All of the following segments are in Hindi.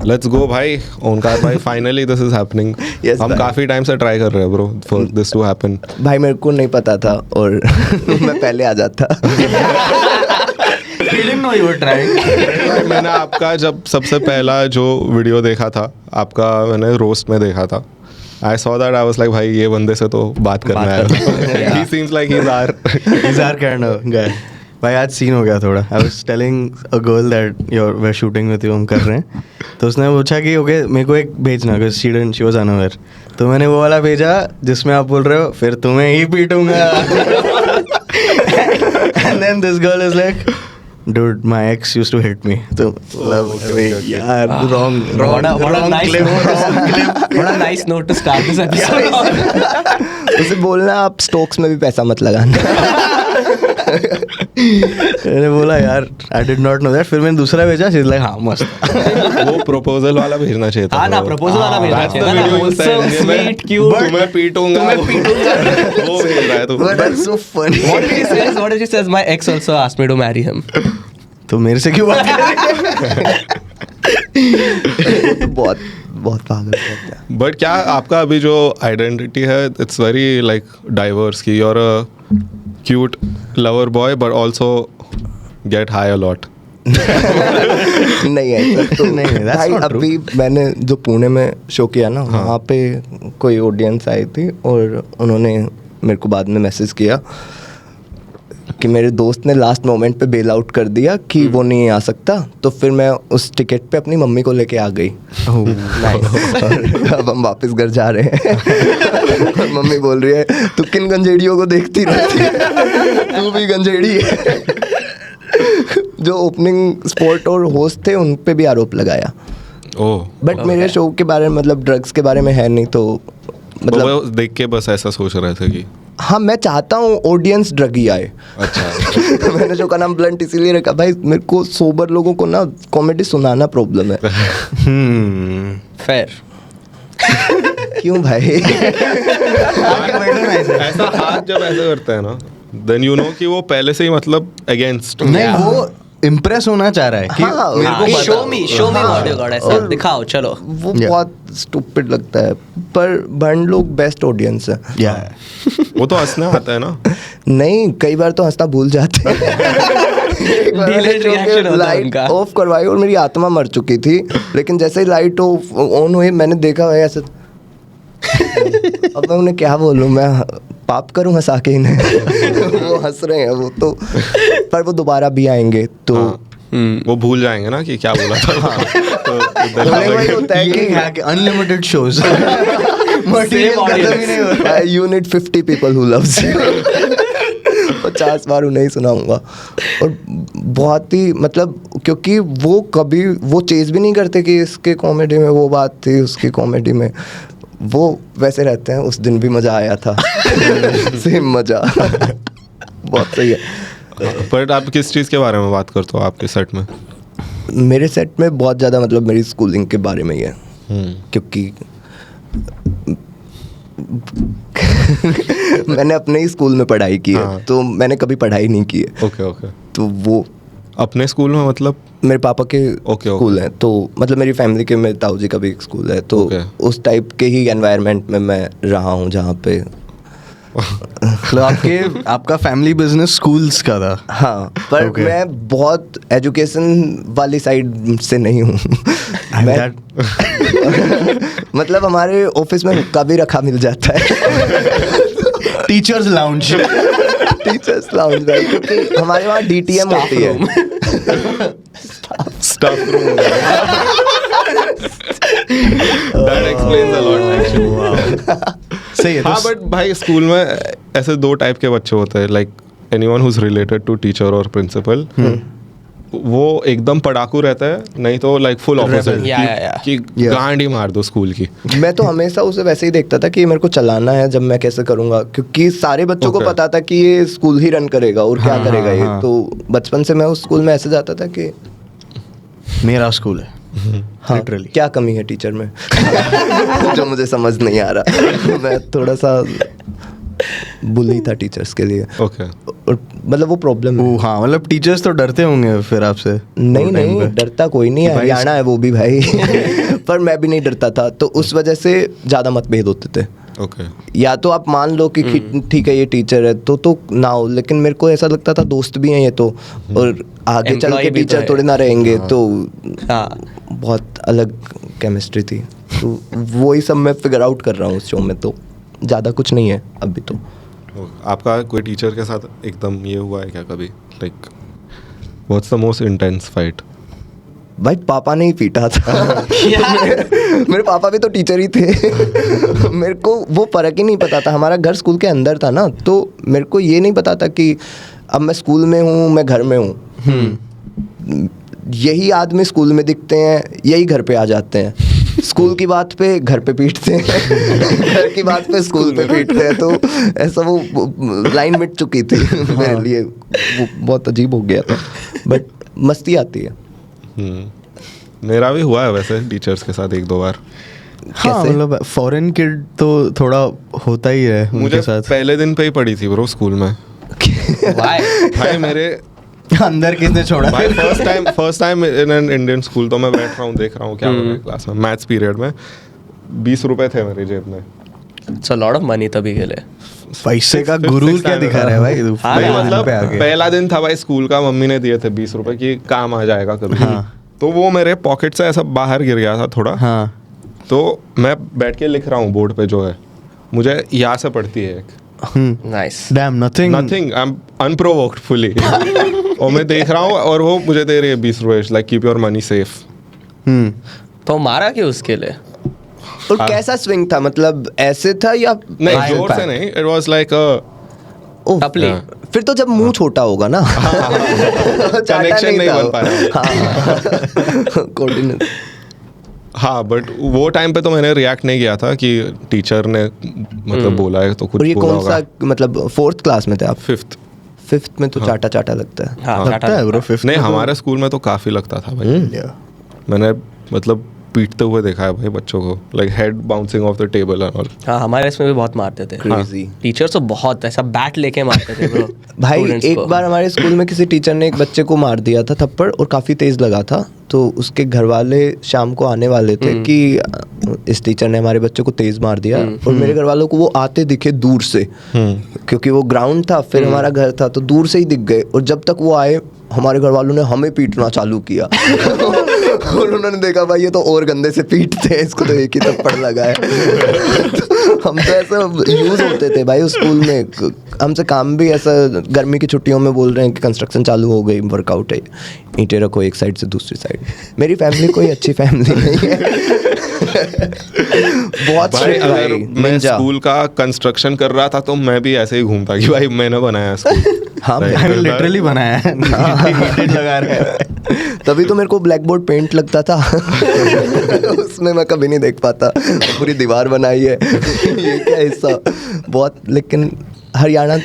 लेट्स गो भाई, ओंकार भाई, फाइनली दिस इज हैपनिंग। हम काफी टाइम से ट्राई कर रहे हैं bro for this to happen. भाई मेरे को नहीं पता था और मैं पहले आ जाता। He didn't know you were trying. मैंने आपका जब सबसे पहला जो वीडियो देखा था आपका, मैंने रोस्ट में देखा था। I saw that, I was like भाई ये बंदे से तो बात करना है। He seems like he's our kind of guy. भाई आज सीन हो गया थोड़ा। I was telling a girl that we're shooting with you, हम कर रहे हैं। तो उसने पूछा कि ओके मेरे को एक भेजना, because she was unaware। तो मैंने वो वाला भेजा जिसमें आप बोल रहे हो फिर तुम्हें ही पीटूंगा। And then this girl is like, dude, my ex used to hit me. तो यार wrong clip. What a nice note to start this episode. उसे बोलना आप स्टोक्स में भी पैसा मत लगाना। मैंने बोला यार I did not know that। फिर मैंने दूसरा भेजा, she's like हाँ मस्त। वो प्रपोजल वाला भेजना चाहिए था। हाँ ना, प्रपोजल वाला भेजना चाहिए था ना। Wholesome, sweet, cute। तुम्हें पीटूंगा। वो भेज रहा है तू। But that's so funny। What if he says my ex also asked me to marry him? तो मेरे से क्यों बात कर रही है? बहुत बहुत पागल होता है। बट क्या आपका अभी जो आइडेंटिटी है, इट्स वेरी लाइक डाइवर्स की you're a cute lover boy but also get high a lot। नहीं ऐसा तो नहीं, that's भाई not true। अभी मैंने जो पुणे में शो किया ना, वहाँ पे कोई ऑडियंस आई थी और उन्होंने मेरे को बाद में मैसेज किया कि मेरे दोस्त ने लास्ट मोमेंट पे बेल आउट कर दिया कि वो नहीं आ सकता, तो फिर मैं उस टिकट पे अपनी मम्मी को लेके आ गई। और अब हम वापस घर जा रहे हैं। और मम्मी बोल रही है तू किन गंजेड़ियों को देखती रहती है, तू भी गंजेड़ी है। जो ओपनिंग स्पॉट और होस्ट थे उन पे भी आरोप लगाया। बट मेरे शो के बारे में मतलब ड्रग्स के बारे में है नहीं, तो मतलब देख के बस ऐसा सोच रहे थे कि हाँ मैं चाहता हूँ ऑडियंस ड्रगी आए। अच्छा। मैंने शो का नाम ब्लंट इसीलिए रखा भाई, मेरे को सोबर लोगों को ना कॉमेडी सुनाना प्रॉब्लम है। Fair। क्यों भाई? ऐसा हाथ जब ऐसे करते हैं ना, देन यू नो कि वो पहले से ही मतलब अगेंस्ट। नहीं वो इम्प्रेस होना चाह रहा है कि हाँ, मेरे को show me what you got, ऐसा दिखाओ चलो। वो बहुत स्टूपिड लगता है, पर भंड लोग बेस्ट ऑडियंस है। वो तो हंसने आता है ना। नहीं, कई बार तो हंसना भूल जाते हैं। Delayed reaction होता है लाइट उनका। ऑफ करवाई और मेरी आत्मा मर चुकी थी, लेकिन जैसे ही लाइट ऑन हुई मैंने देखा है ऐसे। अब मैं उन्हें क्या बोलूँ, मैं पाप करूँ हंसा के इन्हें। वो हंस रहे हैं वो तो, पर वो दोबारा भी आएंगे तो वो भूल जाएंगे ना कि क्या बोला था। वही होता है कि unlimited shows you need 50 people who loves you. 50 बार उन्हें ही सुनाऊंगा। और बहुत ही मतलब, क्योंकि वो कभी वो चेज भी नहीं करते कि इसके कॉमेडी में वो बात थी, उसकी कॉमेडी में वो वैसे रहते हैं। उस दिन भी मज़ा आया था। सेम मज़ा। बहुत सही है। पर आप किस चीज़ के बारे में बात करते हो आपके सेट में? मेरे सेट में बहुत ज़्यादा मतलब मेरी स्कूलिंग के बारे में ही है। क्योंकि मैंने अपने ही स्कूल में पढ़ाई की है। तो मैंने कभी पढ़ाई नहीं की है। ओके। तो वो अपने स्कूल में मतलब मेरे पापा के स्कूल है, तो मतलब मेरी फैमिली के, मेरे ताऊ जी का भी एक स्कूल है, तो उस टाइप के ही एनवायरनमेंट में मैं रहा हूँ जहाँ पे मतलब आपका फैमिली बिजनेस स्कूल्स का था। हाँ, पर मैं बहुत एजुकेशन वाली साइड से नहीं हूँ। मतलब हमारे ऑफिस में हुक्का भी रखा मिल जाता है। टीचर्स लाउंज भाई, क्योंकि हमारे वहाँ DTM होती है। Staff room. That explains a lot actually। सही है। हाँ, बट भाई स्कूल में ऐसे दो टाइप के बच्चे होते हैं, like anyone who's related to teacher और प्रिंसिपल। वो एकदम पढ़ाकू रहता है, नहीं तो लाइक फुल ऑपोजिट कि गांड ही मार दो स्कूल की। मैं तो हमेशा उसे वैसे ही देखता था कि मेरे को चलाना है, जब मैं कैसे करूँगा, क्योंकि सारे बच्चों को पता था कि ये स्कूल ही रन करेगा और क्या करेगा ये। तो बचपन से मैं उस स्कूल में ऐसे जाता था कि मेरा स्कूल है। हाँ, क्या कमी है टीचर में जो मुझे समझ नहीं आ रहा। मैं थोड़ा सा बुली था टीचर्स के लिए। ओके। और मतलब वो प्रॉब्लम है। हाँ मतलब टीचर्स तो डरते होंगे फिर आपसे। नहीं नहीं डरता कोई नहीं है, हरियाणा है वो भी भाई पर मैं भी नहीं डरता था, तो उस वजह से ज़्यादा मतभेद होते थे। ओके या तो आप मान लो कि ठीक है ये टीचर है तो ना हो, लेकिन मेरे को ऐसा लगता था दोस्त भी हैं ये तो, और आगे चल के टीचर थोड़े ना रहेंगे, तो बहुत अलग केमिस्ट्री थी। तो वही सब मैं फिगर आउट कर रहा हूँ उस शो में, तो ज़्यादा कुछ नहीं है अभी तो। आपका कोई टीचर के साथ एकदम ये हुआ है क्या कभी, like what's the most intense fight? भाई पापा ने ही पीटा था मेरे पापा भी तो टीचर ही थे मेरे को वो फ़र्क ही नहीं पता था, हमारा घर स्कूल के अंदर था ना, तो मेरे को ये नहीं पता था कि अब मैं स्कूल में हूँ, मैं घर में हूँ। यही आदमी स्कूल में दिखते हैं, यही घर पे आ जाते हैं। स्कूल की बात पे घर पे पीटते हैं घर की बात पे स्कूल पे पीटते हैं, तो ऐसा वो लाइन मिट चुकी थी मेरे लिए, वो बहुत अजीब हो गया था, बट मस्ती आती है। मेरा भी हुआ है वैसे टीचर्स के साथ एक दो बार। हाँ मतलब फॉरेन किड तो थोड़ा होता ही है मुझे साथ। पहले दिन पे ही पड़ी थी ब्रो स्कूल में। भाई मेरे अंदर किसने छोड़ा? भाई first time in an Indian school, तो मैं बैठ रहा हूँ देख रहा हूँ क्या हो रहा है क्लास में। मैथ्स पीरियड में 20 रुपए थे मेरी जेब में। It's a lot of money तभी के लिए। पैसे का गुरूर क्या दिखा रहा है भाई? मतलब पहला दिन था भाई स्कूल का, मम्मी ने दिए थे 20 रुपए की, काम आ जाएगा कभी। तो वो मेरे पॉकेट से ऐसा बाहर गिर गया था थोड़ा। हाँ तो मैं बैठ के लिख रहा हूँ बोर्ड पे जो है, मुझे यहाँ से पड़ती है एक nice dam nothing I am unprovoked fully और मैं देख रहा हूँ और वो मुझे दे रही है 20 रुपए, like keep your money safe. तो मारा क्यों उसके लिए? और कैसा स्विंग था, मतलब ऐसे था या नहीं जोर से नहीं, इट वाज लाइक टपली। फिर तो जब मुंह छोटा होगा ना कनेक्शन नहीं बन पा रहा। कोऑर्डिनेट। हाँ बट वो टाइम पे तो मैंने रिएक्ट नहीं किया था कि टीचर ने मतलब बोला है तो कुछ और ये बोला कौन सा मतलब 4th क्लास में थे आप? 5th में तो चाटा चाटा लगता है। हाँ, लगता है ब्रो 5th नहीं हमारे स्कूल में तो काफी लगता था भाई। मैंने मतलब पीटते हुए देखा है भाई बच्चों को, like head bouncing off the table and all. हाँ हमारे इसमें भी बहुत मारते थे। क्रेजी टीचर्स तो बहुत ऐसा बैट लेके मारते थे ब्रो। भाई एक बार हमारे स्कूल में किसी टीचर ने एक बच्चे को मार दिया था थप्पड़, और काफ़ी तेज़ लगा था, तो उसके घर वाले शाम को आने वाले थे कि इस टीचर ने हमारे बच्चे को तेज़ मार दिया, और मेरे घर वालों को वो आते दिखे दूर से, क्योंकि वो ग्राउंड था फिर हमारा घर था, तो दूर से ही दिख गए, और जब तक वो आए हमारे घर वालों ने हमें पीटना चालू किया और उन्होंने देखा भाई ये तो और गंदे से पीटते हैं, इसको तो एक ही थप्पड़ लगा है तो हम तो ऐसा यूज़ होते थे भाई उस स्कूल में। हमसे काम भी ऐसा, गर्मी की छुट्टियों में बोल रहे हैं कि कंस्ट्रक्शन चालू हो गई, वर्कआउट है, ईंटें रखो एक साइड से दूसरी साइड। मेरी फैमिली कोई अच्छी फैमिली नहीं है बहुत भाई अगर मैं स्कूल का कंस्ट्रक्शन कर रहा था तो मैं भी ऐसे ही घूमता कि भाई मैंने बनाया स्कूल। हाँ मैंने लिटरली बनाया है लगा रहे हैं। तभी तो मेरे को ब्लैक बोर्ड पेंट लगता था उसमें मैं कभी नहीं देख पाता, पूरी दीवार बनाई है ये क्या हिस्सा बहुत। लेकिन हरियाणा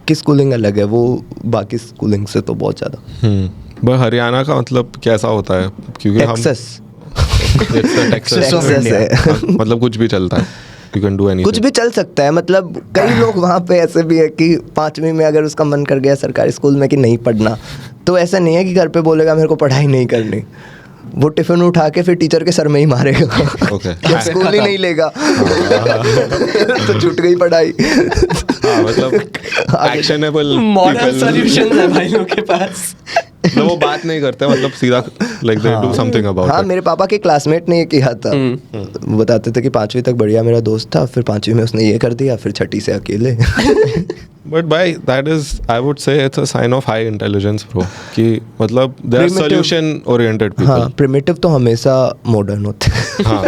की स्कूलिंग अलग है, वो बाकी स्कूलिंग से तो बहुत ज़्यादा। बट हरियाणा का मतलब कैसा होता है? क्योंकि टेक्सास है मतलब कुछ भी चलता है, यू कैन डू एनीथिंग, कुछ भी चल सकता है। मतलब कई लोग वहाँ पे ऐसे भी है कि 5वीं में अगर उसका मन कर गया सरकारी स्कूल में कि नहीं पढ़ना, तो ऐसा नहीं है कि घर पे बोलेगा मेरे को पढ़ाई नहीं करनी, वो टिफिन उठा के फिर टीचर के सर में ही मारेगा जब स्कूल ही नहीं लेगा तो छूट गई पढ़ाई। मतलब एक्शनेबल मॉडर्न सॉल्यूशंस है भाई लोग के पास। तो वो बात नहीं करते, मतलब सीधा like they do something about. हाँ मेरे पापा के क्लासमेट ने ये किया था, वो बताते थे कि 5वीं तक बढ़िया मेरा दोस्त था, फिर 5वीं में उसने ये कर दिया, फिर 6ठी से अकेले। बट भाई that is I would say it's a sign of high intelligence bro, कि मतलब they are solution oriented people. हाँ प्रिमिटिव तो हमेशा मॉडर्न होते हैं। हाँ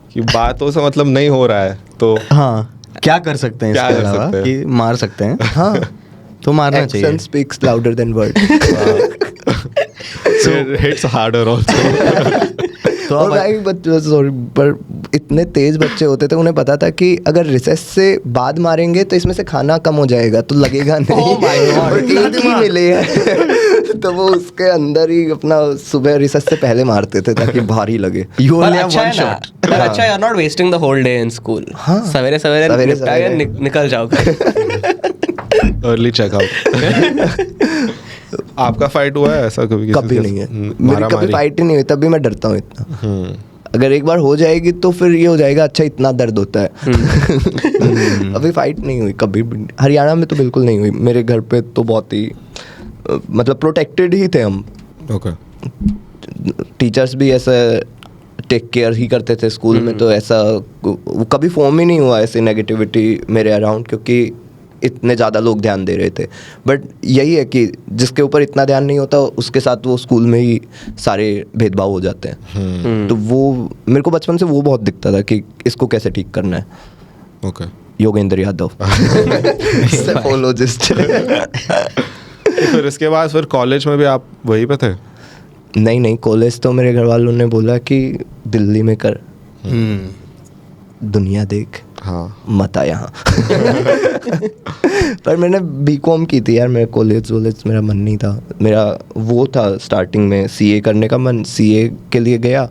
कि बातों से मतलब नहीं हो रहा है तो हाँ क्या कर सकते हैं इसके अलावा कि मार सकते हैं। हाँ तो मारना चाहिए। Action speaks louder than words. So it hits harder also. तो और भाई सॉरी पर इतने तेज बच्चे होते थे, उन्हें पता था कि अगर रिसेस से बाद मारेंगे तो इसमें से खाना कम हो जाएगा तो लगेगा नहीं। और एक ही मिले हैं तो वो उसके अंदर ही अपना सुबह रिसेस से पहले मारते थे ताकि भारी लगे। अच्छा है ना, अच्छा you are not wasting the whole day in school. सवेरे सवेरे निकल जाओ। Early checkout. आपका फाइट हुआ है ऐसा कभी? कभी नहीं है, मेरी कभी फाइट ही नहीं हुई, तभी मैं डरता हूँ इतना। अगर एक बार हो जाएगी तो फिर ये हो जाएगा अच्छा इतना दर्द होता है। अभी फाइट नहीं हुई कभी भी। हरियाणा में तो बिल्कुल नहीं हुई। मेरे घर पे तो बहुत ही मतलब प्रोटेक्टेड ही थे हम। ओके। टीचर्स भी ऐसा टेक केयर ही करते थे स्कूल में, तो ऐसा कभी फॉर्म ही नहीं हुआ ऐसी नेगेटिविटी मेरे अराउंड, क्योंकि इतने ज़्यादा लोग ध्यान दे रहे थे। बट यही है कि जिसके ऊपर इतना ध्यान नहीं होता उसके साथ वो स्कूल में ही सारे भेदभाव हो जाते हैं। तो वो मेरे को बचपन से वो बहुत दिखता था कि इसको कैसे ठीक करना है। ओके। योगेंद्र यादव सेफोलॉजिस्ट। फिर इसके बाद फिर कॉलेज में भी आप वहीं पे थे? नहीं, कॉलेज तो मेरे घर वालों ने बोला कि दिल्ली में कर, दुनिया देख, हाँ मत आ यहाँ। पर मैंने बीकॉम की थी यार। मेरा कॉलेज मेरा मन नहीं था। मेरा वो था स्टार्टिंग में सीए करने का मन, सीए के लिए गया,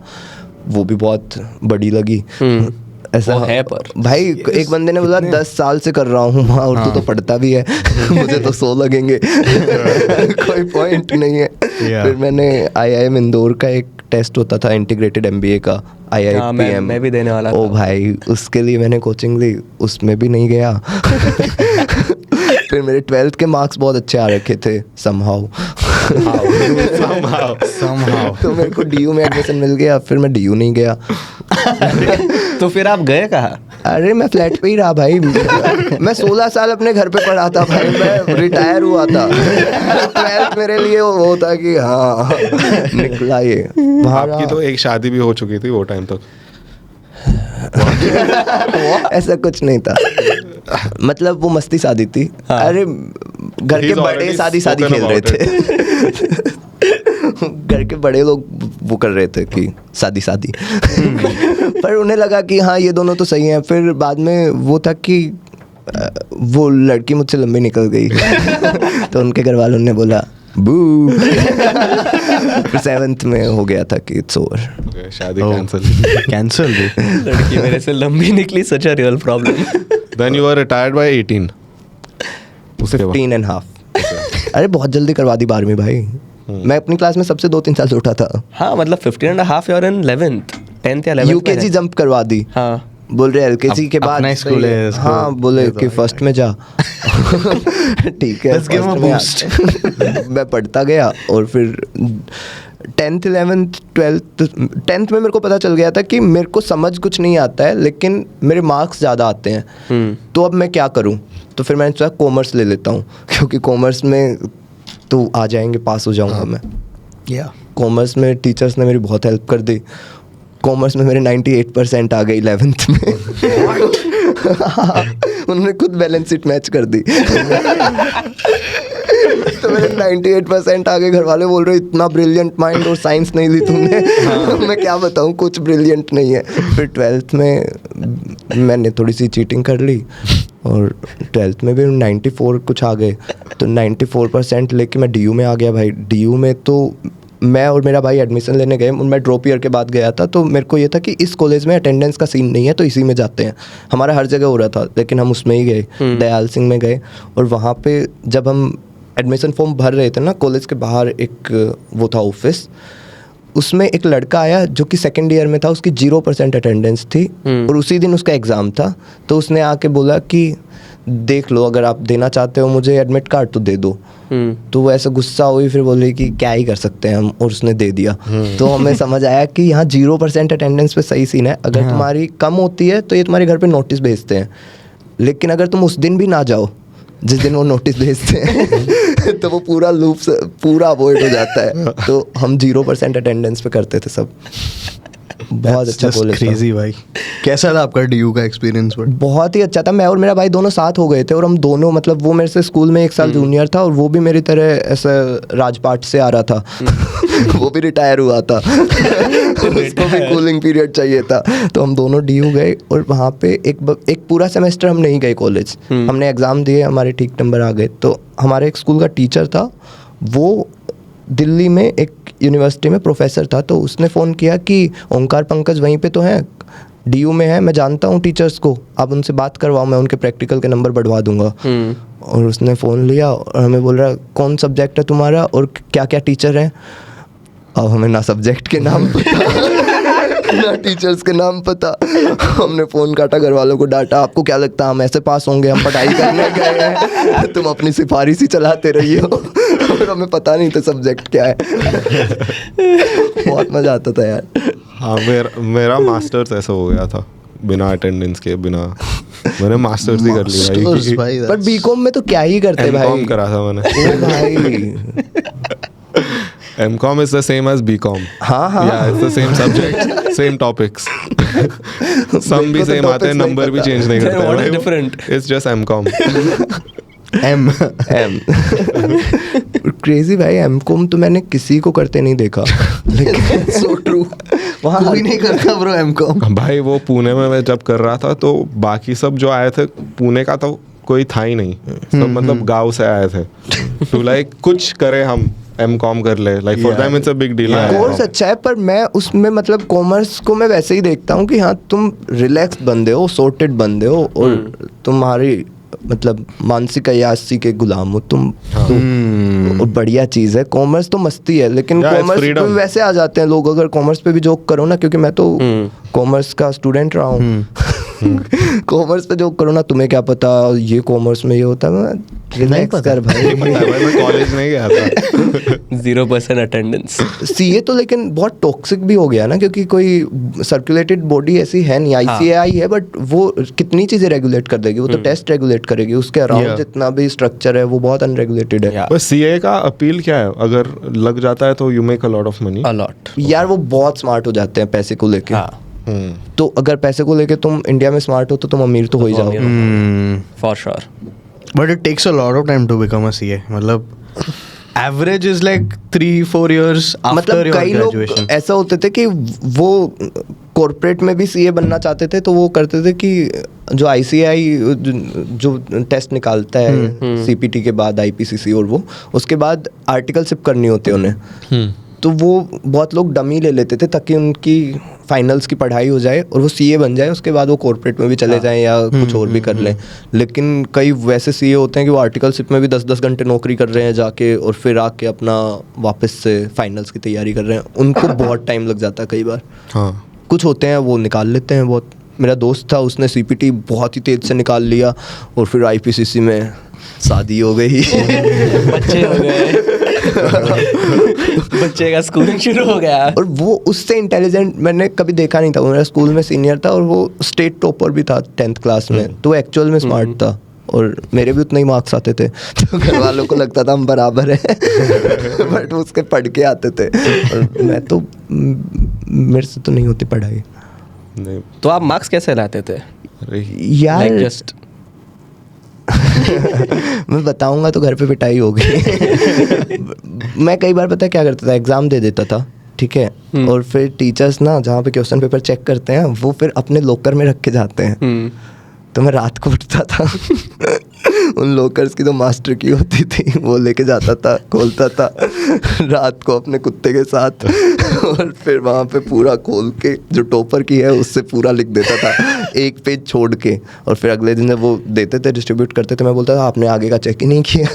वो भी बहुत बड़ी लगी। ऐसा है पर भाई एक बंदे ने बोला 10 साल से कर रहा हूँ वहाँ, और तू तो पढ़ता भी है। मुझे तो 100 लगेंगे। कोई पॉइंट नहीं है। फिर मैंने IIM इंदौर का एक टेस्ट होता था इंटीग्रेटेड MBA का, IIPM, मैं भी देने वाला ओ भाई उसके लिए मैंने कोचिंग ली, उसमें भी नहीं गया। फिर मेरे 12th के मार्क्स बहुत अच्छे आ रखे थे somehow। तो मेरे को DU में एडमिशन मिल गया, फिर मैं DU नहीं गया। तो फिर आप गए कहाँ? अरे मैं फ्लैट पे ही रहा भाई। मैं 16 साल अपने घर पे पढ़ा था भाई, मैं रिटायर हुआ था। 12th मेरे लिए वो था कि हाँ निकला ये वहाँ। आपकी तो एक शादी भी हो चुकी थी वो टाइम तक? ऐसा कुछ नहीं था, मतलब वो मस्ती शादी थी। अरे घर के बड़े शादी खेल रहे थे। घर के बड़े लोग वो कर रहे थे कि शादी। पर उन्हें लगा कि हाँ ये दोनों तो सही हैं। फिर बाद में वो था कि वो लड़की मुझसे लंबी निकल गई। तो उनके घर वालों ने बोला बू। फिर 7th में हो गया था कि इट्स ओवर। शादी कैंसिल। लड़की मेरे से लंबी निकली, such a real problem. Then you were retired by 18? 15 and half। अरे बहुत जल्दी करवा दी 12वीं भाई। मैं अपनी क्लास में सबसे 2-3 साल छोटा था। हाँ मतलब 15 and a half you're in 11th 10th या 11th। UKG जंप करवा दी। हाँ बोल रहे LKG के बाद अपना स्कूल है। हाँ बोले कि फर्स्ट में जा। ठीक है, मैं पढ़ता गया। और फिर 10th 11th 12th 10th में मेरे को पता चल गया था कि मेरे को समझ कुछ नहीं आता है, लेकिन मेरे मार्क्स ज़्यादा आते हैं। तो अब मैं क्या करूँ? तो फिर मैंने सोचा कॉमर्स ले लेता हूँ, क्योंकि कॉमर्स में तो आ जाएंगे, पास हो जाऊँगा मैं। कॉमर्स में टीचर्स ने मेरी बहुत हेल्प कर दी। कॉमर्स में मेरे 98% आ गई 11th में। उन्होंने खुद बैलेंस शीट मैच कर दी। तो मेरे 98% आ गए। घर वाले बोल रहे इतना ब्रिलियंट माइंड और साइंस नहीं ली तुमने। मैं क्या बताऊँ, कुछ ब्रिलियंट नहीं है। फिर 12th में मैंने थोड़ी सी चीटिंग कर ली, और 12th में भी 94 कुछ आ गए। तो 94% लेके मैं DU में आ गया भाई। DU में तो मैं और मेरा भाई एडमिशन लेने गए, मैं ड्रॉप ईयर के बाद गया था। तो मेरे को ये था कि इस कॉलेज में अटेंडेंस का सीन नहीं है, तो इसी में जाते हैं। हमारा हर जगह हो रहा था, लेकिन हम उसमें ही गए, दयाल सिंह में गए। और वहाँ पे जब हम एडमिशन फॉर्म भर रहे थे ना, कॉलेज के बाहर एक वो था ऑफिस, उसमें एक लड़का आया जो कि 2nd ईयर में था। उसकी 0% अटेंडेंस थी, और उसी दिन उसका एग्ज़ाम था। तो उसने आके बोला कि देख लो, अगर आप देना चाहते हो मुझे एडमिट कार्ड तो दे दो। तो वो ऐसा गुस्सा हुई, फिर बोले कि क्या ही कर सकते हैं हम, और उसने दे दिया। तो हमें समझ आया कि यहाँ 0% अटेंडेंस पे सही सीन है। अगर तुम्हारी कम होती है तो ये तुम्हारे घर पे नोटिस भेजते हैं, लेकिन अगर तुम उस दिन भी ना जाओ जिस दिन वो नोटिस भेजते हैं, तो वो पूरा लूप पूरा अवॉइड हो जाता है। तो हम 0% अटेंडेंस पे करते थे सब। बहुत अच्छा कॉलेज था। क्रेजी भाई। कैसा था आपका DU का एक्सपीरियंस? बहुत ही अच्छा था। मैं और मेरा भाई दोनों साथ हो गए थे, और हम दोनों मतलब वो मेरे से स्कूल में 1 साल जूनियर था, और वो भी मेरी तरह ऐसा राजपाट से आ रहा था। वो भी रिटायर हुआ था। उसको भी कूलिंग पीरियड चाहिए था। तो हम दोनों DU गए, और वहाँ पे एक पूरा सेमेस्टर हम नहीं गए कॉलेज। हमने एग्ज़ाम दिए, हमारे ठीक नंबर आ गए। तो हमारे एक स्कूल का टीचर था, वो दिल्ली में एक यूनिवर्सिटी में प्रोफेसर था। तो उसने फ़ोन किया कि ओंकार पंकज वहीं पे तो हैं, DU में है, मैं जानता हूँ टीचर्स को, आप उनसे बात करवाओ, मैं उनके प्रैक्टिकल के नंबर बढ़वा दूंगा। और उसने फ़ोन लिया और हमें बोल रहा कौन सब्जेक्ट है तुम्हारा और क्या क्या टीचर हैं। अब हमें ना सब्जेक्ट के नाम पता ना टीचर्स के नाम पता। हमने फ़ोन काटा, घर वालों को डांटा, आपको क्या लगता है हम ऐसे पास होंगे, हम पढ़ाई करने गए हैं, तुम अपनी सिफारिश ही चलाते रही हो। और हमें पता नहीं था सब्जेक्ट क्या है। बहुत मज़ा आता था यार। हाँ, मेरा मास्टर्स ऐसा हो गया था बिना अटेंडेंस के, बिना, मैंने मास्टर्स ही कर लिया भाई। पर बीकॉम में तो क्या ही करते भाई। एमकॉम करा था मैंने। ओ भाई MCOM is the same as BCom. हाँ। Yeah, it's the same subject, same topics. Some भी same आते हैं, number भी change नहीं करते हैं। What is different? It's just MCOM. M. Crazy भाई, एमकॉम तो मैंने किसी को करते नहीं देखा। लेकिन So true. वहाँ कोई नहीं करता ब्रो M.Com. भाई वो पुणे में मैं जब कर रहा था तो बाकी सब जो आए थे पुणे का तो कोई था ही नहीं, सब मतलब गांव से आए थे। तो लाइक कुछ करे हम MCOM कर ले, like for them it's a big deal. Course अच्छा है, पर मैं उसमें मतलब कॉमर्स को मैं वैसे ही देखता हूँ कि हाँ तुम रिलैक्स बंदे हो, सॉर्टेड बंदे हो, और तुम्हारी मतलब मानसिक अयासी के गुलाम हो तुम। और बढ़िया चीज़ है, कॉमर्स तो मस्ती है, लेकिन Yeah, it's कॉमर्स पे freedom. भी वैसे आ जाते हैं लोग अगर कॉमर्स पे भी जोक करो ना, क्योंकि मैं तो कॉमर्स का स्टूडेंट रहा हूँ। कॉमर्स पे जोक करो ना, तुम्हें क्या पता ये कॉमर्स में ये होता है, रिलैक्स कर भाई। मैं कॉलेज नहीं गया था। 0% अटेंडेंस। सीए तो लेकिन बहुत टॉक्सिक भी हो गया ना, क्योंकि कोई सर्कुलेटेड बॉडी ऐसी है नहीं। ICAI है, बट वो कितनी चीज़ें रेगुलेट कर देगी, वो तो टेस्ट रेगुलेट करेगी, उसके अराउंड जितना भी स्ट्रक्चर है वो बहुत अनरेगुलेटेड है। बस CA का अपील क्या है, अगर लग जाता है तो you make a lot of money. A lot. यार वो बहुत स्मार्ट हो जाते हैं पैसे को लेके। हाँ, तो अगर पैसे को लेके तुम इंडिया में स्मार्ट हो तो तुम अमीर तो हो ही जाओगे। for sure. But it takes a lot of time to become a CA. मतलब average is like 3-4 years after मतलब your कई लोग graduation. ऐसा होते थे कि वो कॉर्पोरेट में भी CA बनना चाहते थे, तो वो करते थे कि जो ICAI जो टेस्ट निकालता है CPT के बाद, IPCC, और वो उसके बाद आर्टिकलशिप करनी होती है उन्हें। तो वो बहुत लोग डमी ले लेते थे ताकि उनकी फाइनल्स की पढ़ाई हो जाए और वो CA बन जाए, उसके बाद वो कॉर्पोरेट में भी चले जाएं या कुछ और भी कर लें। लेकिन कई वैसे CA होते हैं कि वो आर्टिकलशिप में भी 10-10 घंटे नौकरी कर रहे हैं जाके, और फिर आके अपना वापस से फाइनल्स की तैयारी कर रहे हैं। उनको बहुत टाइम लग जाता है कई बार। हाँ, कुछ होते हैं वो निकाल लेते हैं बहुत। मेरा दोस्त था, उसने CPT बहुत ही तेज से निकाल लिया और फिर IPCC में शादी हो गई। बच्चे हो गए। बच्चे का स्कूलिंग शुरू हो गया। और वो उससे इंटेलिजेंट मैंने कभी देखा नहीं था। वो मेरा स्कूल में सीनियर था और वो स्टेट टॉपर भी था 10th क्लास में, तो एक्चुअल में स्मार्ट था और मेरे भी उतने ही मार्क्स आते थे। तो घर वालों को लगता था हम बराबर हैं। बट उसके पढ़ के आते थे और मैं तो, मेरे से तो नहीं होती पढ़ाई। नहीं, तो आप मार्क्स कैसे लाते थे? अरे यार Like just मैं बताऊंगा तो घर पे पिटाई होगी। मैं कई बार पता है क्या करता था, एग्ज़ाम दे देता था, ठीक है, और फिर टीचर्स ना जहाँ पे क्वेश्चन पेपर चेक करते हैं वो फिर अपने लॉकर में रख के जाते हैं। तो मैं रात को उठता था, उन लॉकर्स की तो मास्टर की होती थी, वो लेके जाता था, खोलता था रात को अपने कुत्ते के साथ, और फिर वहाँ पे पूरा खोल के जो टॉपर की है उससे पूरा लिख देता था, एक पेज छोड़ के। और फिर अगले दिन जब वो देते थे, डिस्ट्रीब्यूट करते थे, मैं बोलता था आपने आगे का चेक ही नहीं किया।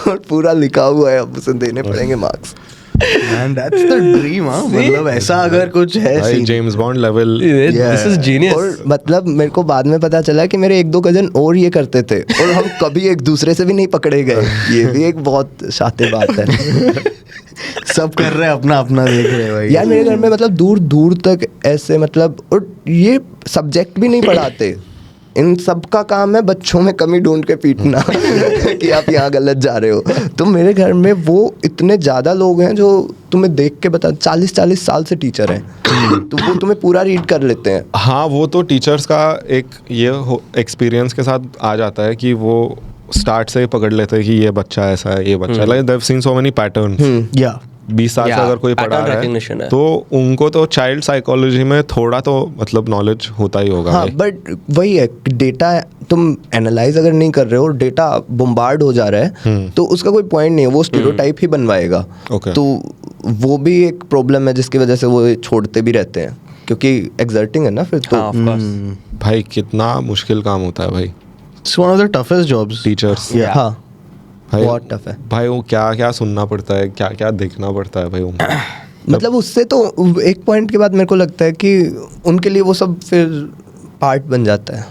और पूरा लिखा हुआ है, अब उसे देने पड़ेंगे marks. Man, that's the dream, हाँ। मतलब ऐसा अगर कुछ है भाई scene. James bond level. This is genius. और मतलब मेरे को बाद में पता चला कि मेरे 1-2 कजन और ये करते थे और हम कभी एक दूसरे से भी नहीं पकड़े गए। ये भी एक बहुत शातिर बात है। सब कर रहे हैं, अपना अपना देख रहे हैं भाई। यार मेरे घर में मतलब दूर दूर तक ऐसे मतलब, और ये सब्जेक्ट भी नहीं पढ़ाते, इन सब का काम है बच्चों में कमी ढूंढ के पीटना कि आप यहाँ गलत जा रहे हो। तो मेरे घर में वो इतने ज़्यादा लोग हैं जो तुम्हें देख के बता 40-40 साल से टीचर हैं, तो वो तुम्हें पूरा रीड कर लेते हैं। हाँ, वो तो टीचर्स का एक ये एक्सपीरियंस के साथ आ जाता है कि वो स्टार्ट से ही पकड़ लेते हैं कि ये बच्चा ऐसा है, ये बच्चा, like they have seen so many patterns. या 20 साल से अगर कोई पढ़ा pattern रहा recognition है है। तो उनको तो चाइल्ड साइकोलॉजी में थोड़ा तो मतलब नॉलेज होता ही होगा। हाँ, बट वही है, डेटा तुम एनालाइज अगर नहीं कर रहे हो, डेटा बम्बार्ड हो जा रहा है, तो उसका कोई पॉइंट नहीं है, वो स्टीरियोटाइप ही बनवाएगा। Okay. तो वो भी एक प्रॉब्लम है जिसकी वजह से वो छोड़ते भी रहते हैं। क्योंकि एक्सर्टिंग है ना फिर तो। हाँ ऑफ कोर्स। भाई कितना मुश्किल काम होता है भाई It's one of the toughest jobs. Teachers. Yeah. हाँ भाई बहुत टफ है। भाई वो क्या क्या सुनना पड़ता है, क्या क्या देखना पड़ता है भाई उनको। मतलब उससे तो एक पॉइंट के बाद मेरे को लगता है कि उनके लिए वो सब फिर पार्ट बन जाता है।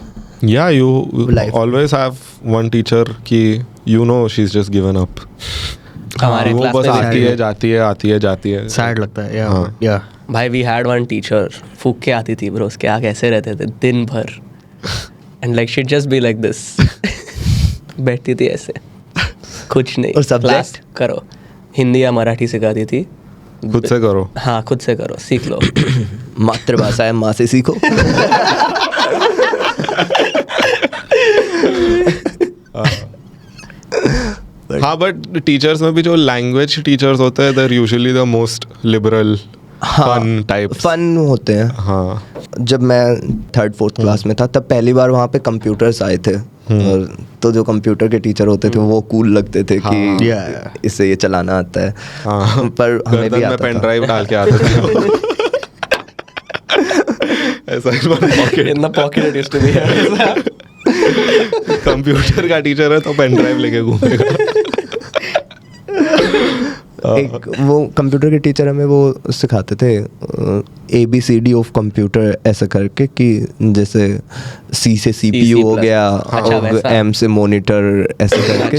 या you Life. Always have one teacher कि you know she is just given up. हमारे वो क्लास बस में भी आती है जाती है आती है जाती है। Sad लगता है, yeah. हाँ. Yeah. भाई वी हैड वन टीचर, फूक के आती थी ब्रो, उसके आगे ऐसे रहते थे दिन भर and like she just be like this बैठती थी ऐसे कुछ नहीं। और subject? क्लास करो, हिंदी या मराठी सिखाती थी। खुद से करो। हाँ खुद से करो, सीख लो। मातृभाषा है, माँ से सीखो। हाँ बट टीचर्स में भी जो लैंग्वेज टीचर्स होते हैं there usually the most liberal fun type. Fun होते हैं। हाँ जब मैं 3rd 4th क्लास में था तब पहली बार वहाँ पे कंप्यूटर्स आए थे, और तो जो कंप्यूटर के टीचर होते थे वो कूल लगते थे कि Yeah. इससे ये चलाना आता है। हाँ पर हमें भी गर्दन में आता पेन था। ड्राइव डाल के आते थे। ऐसा ही pocket in the pocket it used to be. Computer का टीचर है तो पेन ड्राइव लेके घूमेगा। एक वो कंप्यूटर के टीचर हमें वो सिखाते थे ABCD ऑफ कंप्यूटर ऐसा करके, कि जैसे C से CPU हो गया, अच्छा, और वैसा। M से मॉनिटर ऐसे करके,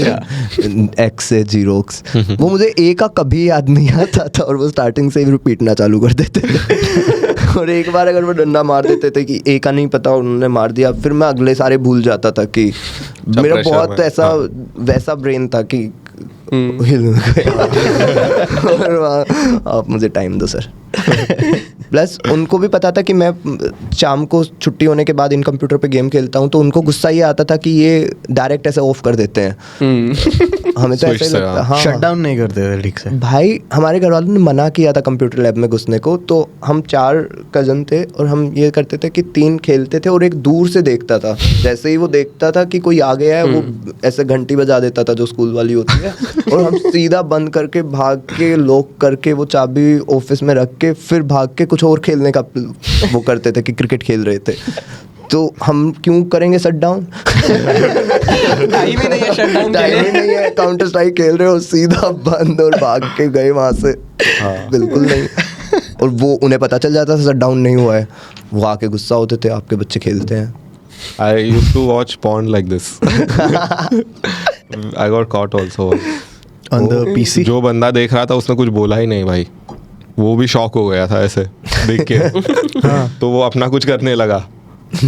X से जीरोक्स। वो मुझे A का कभी याद नहीं आता था और वो स्टार्टिंग से ही रिपीटना चालू कर देते थे। और एक बार अगर वो डंडा मार देते थे कि A का नहीं पता और उन्होंने मार दिया, फिर मैं अगले सारे भूल जाता था कि मेरा pressure बहुत में, ऐसा वैसा ब्रेन था कि हिल गया। और वहाँ, आप मुझे टाइम दो सर। प्लस उनको भी पता था कि मैं शाम को छुट्टी होने के बाद इन कंप्यूटर पे गेम खेलता हूँ, तो उनको गुस्सा ये आता था कि ये डायरेक्ट ऐसे ऑफ कर देते हैं। हमें तो ऐसा ही Switch से, लगता, हाँ Shut down नहीं करते थे ठीक से। भाई हमारे घर वालों ने मना किया था कंप्यूटर लैब में घुसने को, तो हम 4 कजन थे और हम ये करते थे कि 3 खेलते थे और एक दूर से देखता था। जैसे ही वो देखता था कि कोई आ गया है, वो ऐसे घंटी बजा देता था जो स्कूल वाली होती है, और हम सीधा बंद करके भाग के लॉक करके वो चाबी ऑफिस में रख के फिर भाग के कुछ और खेलने का वो करते थे कि क्रिकेट खेल रहे थे। तो हम क्यों करेंगे शट डाउन? टाइम ही नहीं है शट डाउन के टाइम ही लिए। नहीं है, काउंटर स्ट्राइक खेल रहे हो, सीधा बंद और भाग के गए वहां से। बिल्कुल नहीं। और वो उन्हें पता चल जाता था शट डाउन नहीं हुआ है, वो आके गुस्सा होते थे, आपके बच्चे खेलते हैं। I used to watch porn like this. I got caught also. On the PC. जो बंदा देख रहा था उसने कुछ बोला ही नहीं भाई, वो भी शॉक हो गया था ऐसे देख के। तो वो अपना कुछ करने लगा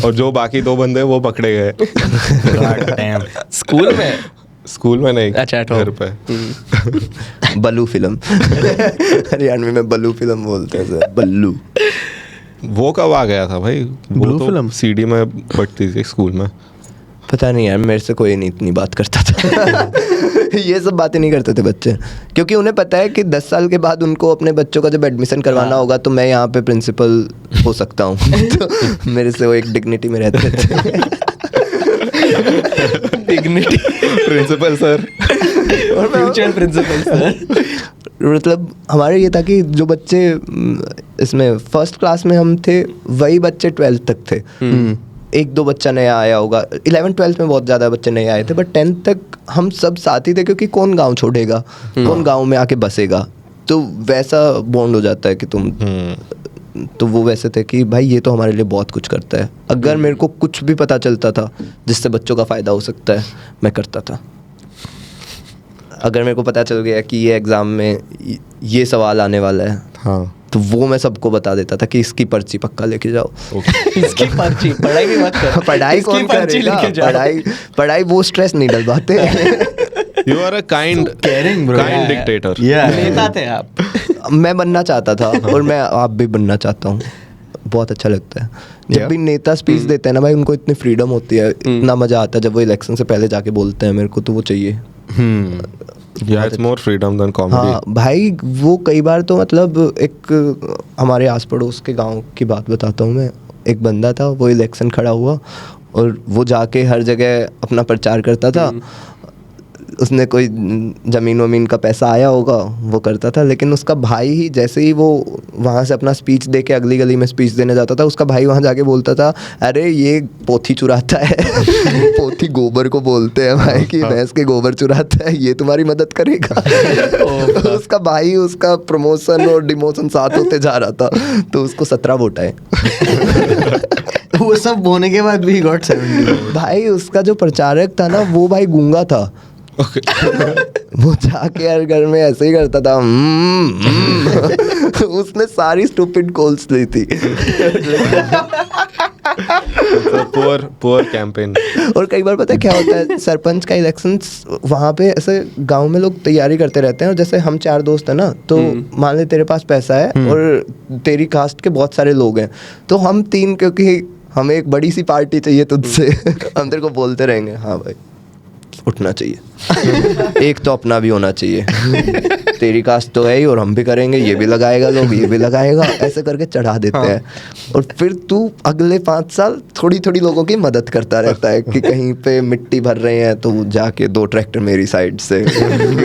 और जो बाकी 2 बंदे वो पकड़े गए। God damn. स्कूल में स्कूल में नहीं, अच्छा, at home. घर पे। बल्लू फिल्म। हरियाणवी में बल्लू फिल्म बोलते हैं सर, बल्लू। वो कब आ गया था भाई? वो Blue तो film? CD में पढ़ती थी स्कूल में। पता नहीं यार, मेरे से कोई नहीं इतनी बात करता था। ये सब बातें नहीं करते थे बच्चे, क्योंकि उन्हें पता है कि 10 साल के बाद उनको अपने बच्चों का जब एडमिशन करवाना होगा तो मैं यहाँ पे प्रिंसिपल हो सकता हूँ। तो मेरे से वो एक डिग्निटी में रहते थे। Dignity, principal sir. Future principal sir. मतलब हमारे ये था कि जो बच्चे इसमें 1st क्लास में हम थे, वही बच्चे 12th तक थे। 1-2 बच्चा नया आया होगा, 11th 12th में बहुत ज़्यादा बच्चे नए आए थे, बट 10th तक हम सब साथ ही थे, क्योंकि कौन गांव छोड़ेगा, कौन गांव में आके बसेगा। तो वैसा बॉन्ड हो जाता है कि तुम, तो वो वैसे थे कि भाई ये तो हमारे लिए बहुत कुछ करता है। अगर मेरे को कुछ भी पता चलता था जिससे बच्चों का फ़ायदा हो सकता है, मैं करता था। अगर मेरे को पता चल गया कि ये एग्ज़ाम में ये सवाल आने वाला है, हाँ, तो वो मैं सबको बता देता था कि इसकी पर्ची पक्का लेके जाओ। इसकी पर्ची, पढ़ाई की मत कर, पढ़ाई इसकी कौन पर्ची करेगा? लेके जाओ। पढ़ाई वो स्ट्रेस नहीं डलवाते। You are a kind caring bro. kind Yeah. dictator. Yeah. नेता थे आप। मैं बनना चाहता था और मैं आप भी बनना चाहता हूँ। बहुत अच्छा लगता है जब Yeah. भी नेता स्पीच देते हैं ना भाई, उनको इतनी फ्रीडम होती है, इतना मजा आता है जब वो इलेक्शन से पहले जाके बोलते हैं मेरे को तो वो चाहिए। Yeah, it's more freedom than comedy. हाँ भाई, वो कई बार तो मतलब एक हमारे आस पड़ोस के गांव की बात बताता हूँ मैं। एक बंदा था, वो इलेक्शन खड़ा हुआ और वो जाके हर जगह अपना प्रचार करता था, उसने कोई ज़मीन वमीन का पैसा आया होगा वो करता था। लेकिन उसका भाई ही जैसे ही वो वहाँ से अपना स्पीच दे के अगली गली में स्पीच देने जाता था, उसका भाई वहाँ जाके बोलता था अरे ये पोथी चुराता है। पोथी गोबर को बोलते हैं भाई कि भैंस के गोबर चुराता है, ये तुम्हारी मदद करेगा। उसका भाई उसका प्रमोशन और डिमोशन साथ होते जा रहा था, तो उसको 17 वोट आए। वो सब होने के बाद भी गॉट 70। भाई उसका जो प्रचारक था ना वो भाई गूंगा था। वो जाके हर घर में ऐसे ही करता था। उसने सारी स्टूपिड कॉल्स ली थी। Poor campaign. और कई बार पता है क्या होता है, सरपंच का इलेक्शंस वहाँ पे ऐसे गांव में लोग तैयारी करते रहते हैं, और जैसे हम 4 दोस्त हैं ना, तो मान ले तेरे पास पैसा है और तेरी कास्ट के बहुत सारे लोग हैं, तो हम 3, क्योंकि हमें एक बड़ी सी पार्टी चाहिए तुझसे, हम तेरे को बोलते रहेंगे हाँ भाई उठना चाहिए, एक तो अपना भी होना चाहिए, तेरी कास्ट तो है ही और हम भी करेंगे, ये भी लगाएगा लोग, ये भी लगाएगा, ऐसे करके चढ़ा देते हैं। और फिर तू अगले 5 साल थोड़ी थोड़ी लोगों की मदद करता रहता है कि कहीं पे मिट्टी भर रहे हैं तो जाके 2 ट्रैक्टर मेरी साइड से,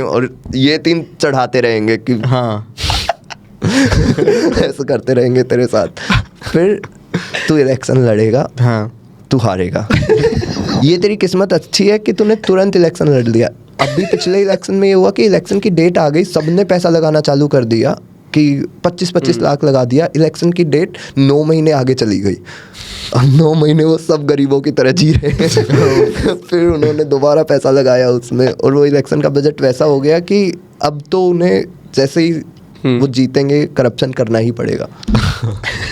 और ये 3 चढ़ाते रहेंगे कि हाँ ऐसे करते रहेंगे तेरे साथ। फिर तू इलेक्शन लड़ेगा, हाँ तू हारेगा। ये तेरी किस्मत अच्छी है कि तूने तुरंत इलेक्शन लड़ लिया। अभी पिछले इलेक्शन में ये हुआ कि इलेक्शन की डेट आ गई, सबने पैसा लगाना चालू कर दिया कि 25-25 लाख लगा दिया। इलेक्शन की डेट 9 महीने आगे चली गई। अब 9 महीने वो सब गरीबों की तरह जी रहे हैं। फिर उन्होंने दोबारा पैसा लगाया उसमें, और वो इलेक्शन का बजट वैसा हो गया कि अब तो उन्हें जैसे ही वो जीतेंगे करप्शन करना ही पड़ेगा,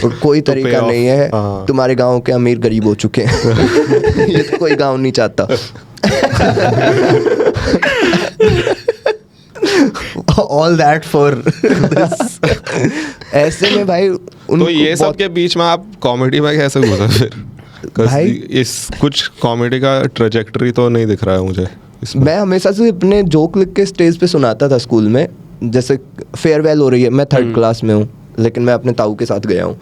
और कोई तरीका नहीं है। तुम्हारे गांव के अमीर गरीब हो चुके हैं। ये तो कोई गांव नहीं चाहता। all that for this। ऐसे में भाई तो ये सब के बीच में आप कॉमेडी में कैसे घुसे फिर? भाई इस कुछ कॉमेडी का ट्रेजेक्टरी तो नहीं दिख रहा है मुझे इसमें। मैं हमेशा से अपने जोक लिख के स्टेज पे सुनाता था स्कूल में। जैसे फेयरवेल हो रही है, मैं 3rd क्लास में हूँ, लेकिन मैं अपने ताऊ के साथ गया हूँ।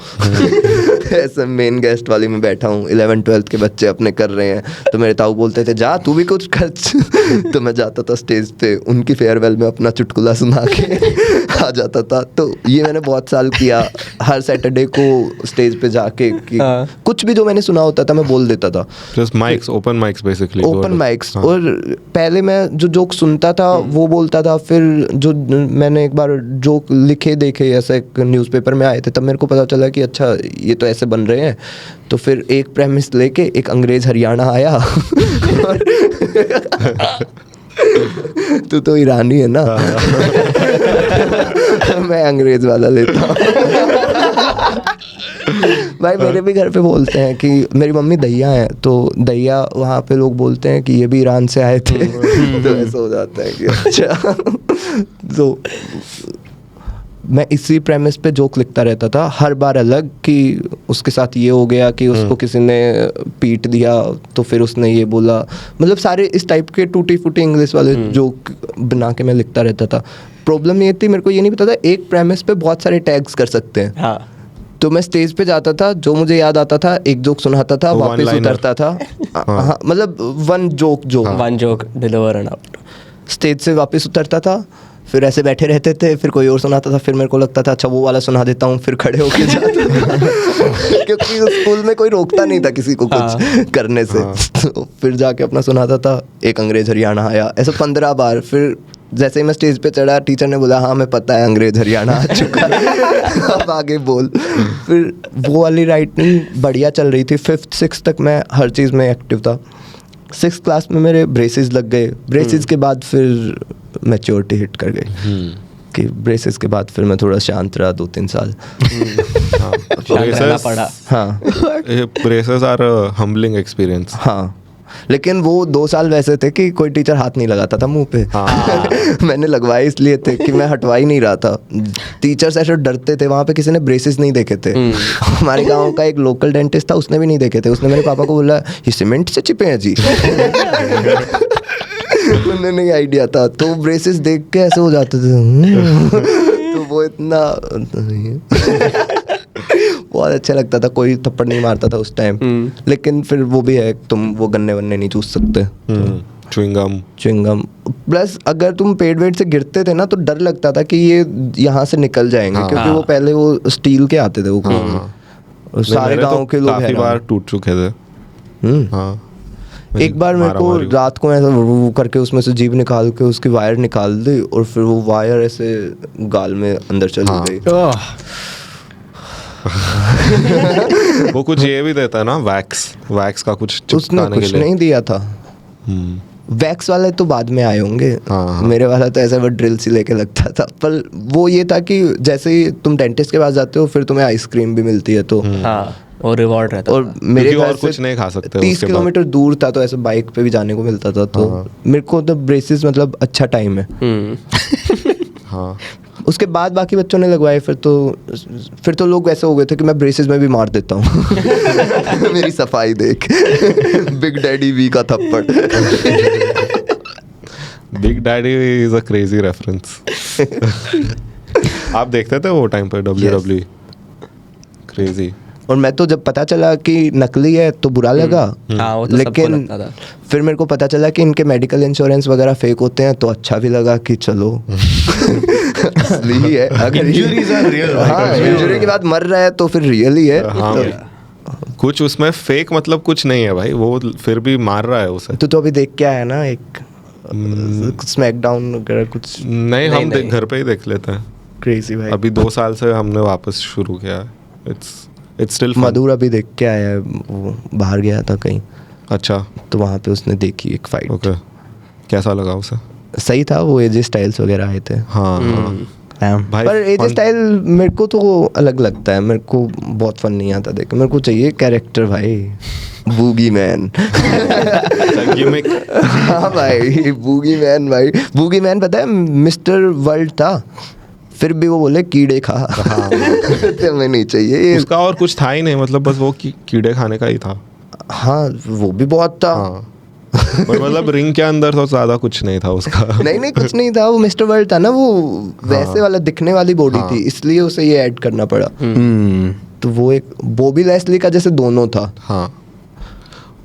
ऐसे मेन गेस्ट वाली में बैठा हूँ, 11th-12th के बच्चे अपने कर रहे हैं, तो मेरे ताऊ बोलते थे जा तू भी कुछ खर्च। तो मैं जाता था स्टेज पे, उनकी फेयरवेल में अपना चुटकुला सुना के आ जाता था। तो ये मैंने बहुत साल किया, हर सैटरडे को स्टेज पे जाके कि कुछ भी जो मैंने सुना होता था मैं बोल देता था। Just mics, open mics basically. Open mics. और पहले मैं जो जोक सुनता था वो बोलता था, फिर जो मैंने एक बार जोक लिखे देखे ऐसे एक न्यूज़पेपर में आए थे, तब मेरे को पता चला कि अच्छा ये तो ऐसे बन रहे हैं। तो फिर एक प्रेमिस लेके एक अंग्रेज हरियाणा आया। तू तो ईरानी है ना। मैं अंग्रेज वाला लेता हूँ। भाई मेरे भी घर पे बोलते हैं कि मेरी मम्मी दैया है, तो दैया वहाँ पे लोग बोलते हैं कि ये भी ईरान से आए थे। तो ऐसा हो जाता है कि अच्छा। तो मैं इसी प्रेमिस पे जोक लिखता रहता था, हर बार अलग, कि उसके साथ ये हो गया कि उसको किसी ने पीट दिया तो फिर उसने ये बोला। मतलब सारे इस टाइप के टूटी फूटी इंग्लिश वाले जोक बना के मैं लिखता रहता था। प्रॉब्लम ये थी, मेरे को ये नहीं पता था एक प्रेमिस पे बहुत सारे टैग्स कर सकते हैं। हाँ। तो मैं स्टेज पे जाता था, जो मुझे याद आता था एक जोक सुनाता था, वापस उतरता था। हाँ, मतलब one joke deliver and out. Stage से वापस उतरता था, फिर ऐसे बैठे रहते थे, फिर कोई और सुनाता था, फिर मेरे को लगता था अच्छा वो वाला सुना देता हूँ, फिर खड़े होके जाता था। क्योंकि स्कूल में कोई रोकता नहीं था किसी को कुछ करने से। तो फिर जाके अपना सुनाता था। एक अंग्रेज हरियाणा आया, ऐसे 15 बार। फिर जैसे ही मैं स्टेज पे चढ़ा, टीचर ने बोला हाँ मैं पता है अंग्रेज हरियाणा आ चुका है, अब आगे बोल। फिर वो वाली राइटिंग बढ़िया चल रही थी। 5th-6th तक मैं हर चीज़ में एक्टिव था। 6th क्लास में मेरे ब्रेसेस लग गए। ब्रेसेस के बाद फिर मैच्योरिटी हिट कर गई कि ब्रेसेस के बाद फिर मैं थोड़ा शांत रहा 2-3 साल। हाँ, ब्रेसेस आर हम्बलिंग एक्सपीरियंस। हाँ, लेकिन वो 2 साल वैसे थे कि कोई टीचर हाथ नहीं लगाता था मुंह पे। मैंने लगवाए इसलिए थे कि मैं हटवा ही नहीं रहा था। टीचर्स ऐसे डरते थे। वहाँ पे किसी ने ब्रेसेस नहीं देखे थे। हमारे गांव का एक लोकल डेंटिस्ट था, उसने भी नहीं देखे थे। उसने मेरे पापा को बोला ये सीमेंट से चिपे हैं जी। उन्हें नहीं आइडिया था, तो ब्रेसेस देख के ऐसे हो जाते थे। तो वो इतना बहुत अच्छा लगता था। कोई थप्पड़ नहीं मारता था उस टाइम। लेकिन फिर वो भी है, तुम वो गन्ने वन्ने नहीं चूस सकते। च्युइंगम। प्लस अगर तुम पेड़ वेड़ से गिरते थे ना तो डर लगता था कि ये यहाँ से निकल जाएंगे, क्योंकि वो पहले वो स्टील के आते थे वो और सारे गांव के लोग काफी बार टूट चुके थे। हाँ, एक बार मेरे को रात को ऐसा वो करके उसमें से जीभ निकाल के उसकी वायर निकाल दी और फिर वो वायर ऐसे गाल में अंदर चली गई। वो कुछ ये भी देता है ना, वैक्स का कुछ उसने कुछ नहीं दिया था। वैक्स वाले तो बाद में आए होंगे। मेरे वाला तो ऐसा वो ड्रिल सी लेके लगता था, पर वो ये था कि जैसे ही तुम डेंटिस्ट के पास जाते हो फिर तुम्हें आइसक्रीम भी मिलती है, तो और रिवॉर्ड रहता और मेरे और कुछ नहीं खा सकते। 30 किलोमीटर दूर था तो ऐसे बाइक पे भी जाने को मिलता था, तो मेरे को तो ब्रेसेस मतलब अच्छा टाइम है। हाँ, उसके बाद बाकी बच्चों ने लगवाए, फिर तो लोग ऐसे हो गए थे कि मैं ब्रेसेस में भी मार देता हूँ। मेरी सफाई देख। बिग डैडी वी का थप्पड़। Big daddy is a crazy reference. आप देखते थे वो टाइम पे WWE? क्रेजी। और मैं तो जब पता चला कि नकली है तो बुरा लगा, वो तो लेकिन फिर मेरे को पता चला कि इनके मेडिकल इंश्योरेंस वगैरह फेक होते हैं तो अच्छा भी लगा कि चलो असली ही है। अगर इंजरी के बाद मर रहा है तो फिर रियल ही है। कुछ उसमें फेक मतलब कुछ नहीं है भाई, वो फिर भी मार रहा है उसे। तो अभी देख के आया ना एक स्मैकडाउन वगैरह कुछ? नहीं, हम घर पे ही देख लेते हैं। क्रेजी भाई। अभी 2 साल से हमने वापस शुरू किया है। इट्स स्टिल मधुर अभी देख के आया है, वो बाहर गया था कहीं। अच्छा, तो वहाँ पे उसने देखी एक फाइट। ओके, कैसा लगा उसे? सही था, वो एजे स्टाइल्स वगैरह आए थे। हाँ भाई, पर एजे स्टाइल मेरे को तो अलग लगता है, मेरे को बहुत फन नहीं आता देख। मेरे को चाहिए कैरेक्टर भाई, बूगी मैन। हाँ भाई, बूगी मैन भाई। बूगी मैन पता है मिस्टर वर्ल्ड था, फिर भी वो बोले कीड़े खा। हमें नहीं चाहिए उसका, और कुछ था ही नहीं, मतलब बस वो कीड़े खाने का ही था। हाँ, वो भी बहुत था। पर मतलब रिंग के अंदर तो ज्यादा कुछ नहीं था उसका। नहीं कुछ नहीं था, वो मिस्टर वर्ल्ड था ना, वो वैसे वाला दिखने वाली बॉडी थी, इसलिए उसे ये ऐड करना पड़ा। तो वो एक बॉबी लेस्ली का जैसे दोनों था। हाँ,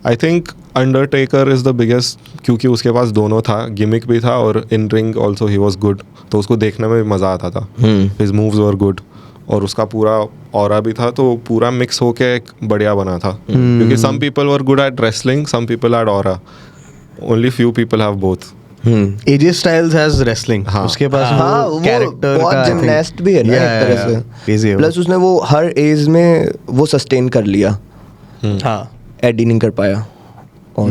I think Undertaker is the biggest, क्योंकि उसके पास दोनों था, गिमिक भी था और in ring also he was good, तो उसको देखने में भी मज़ा आता था। हिज मूव्स वर गुड और उसका पूरा ऑरा भी था, तो पूरा मिक्स होके एक बढ़िया बना था। क्योंकि some people were good at wrestling, some people at aura, only few people have both. AJ Styles has wrestling, उसके पास वो कैरेक्टर का जिमनास्ट भी है ना एक तरह से। प्लस उसने वो हर एज में वो सस्टेन कर लिया। हाँ, एडी नहीं कर पाया और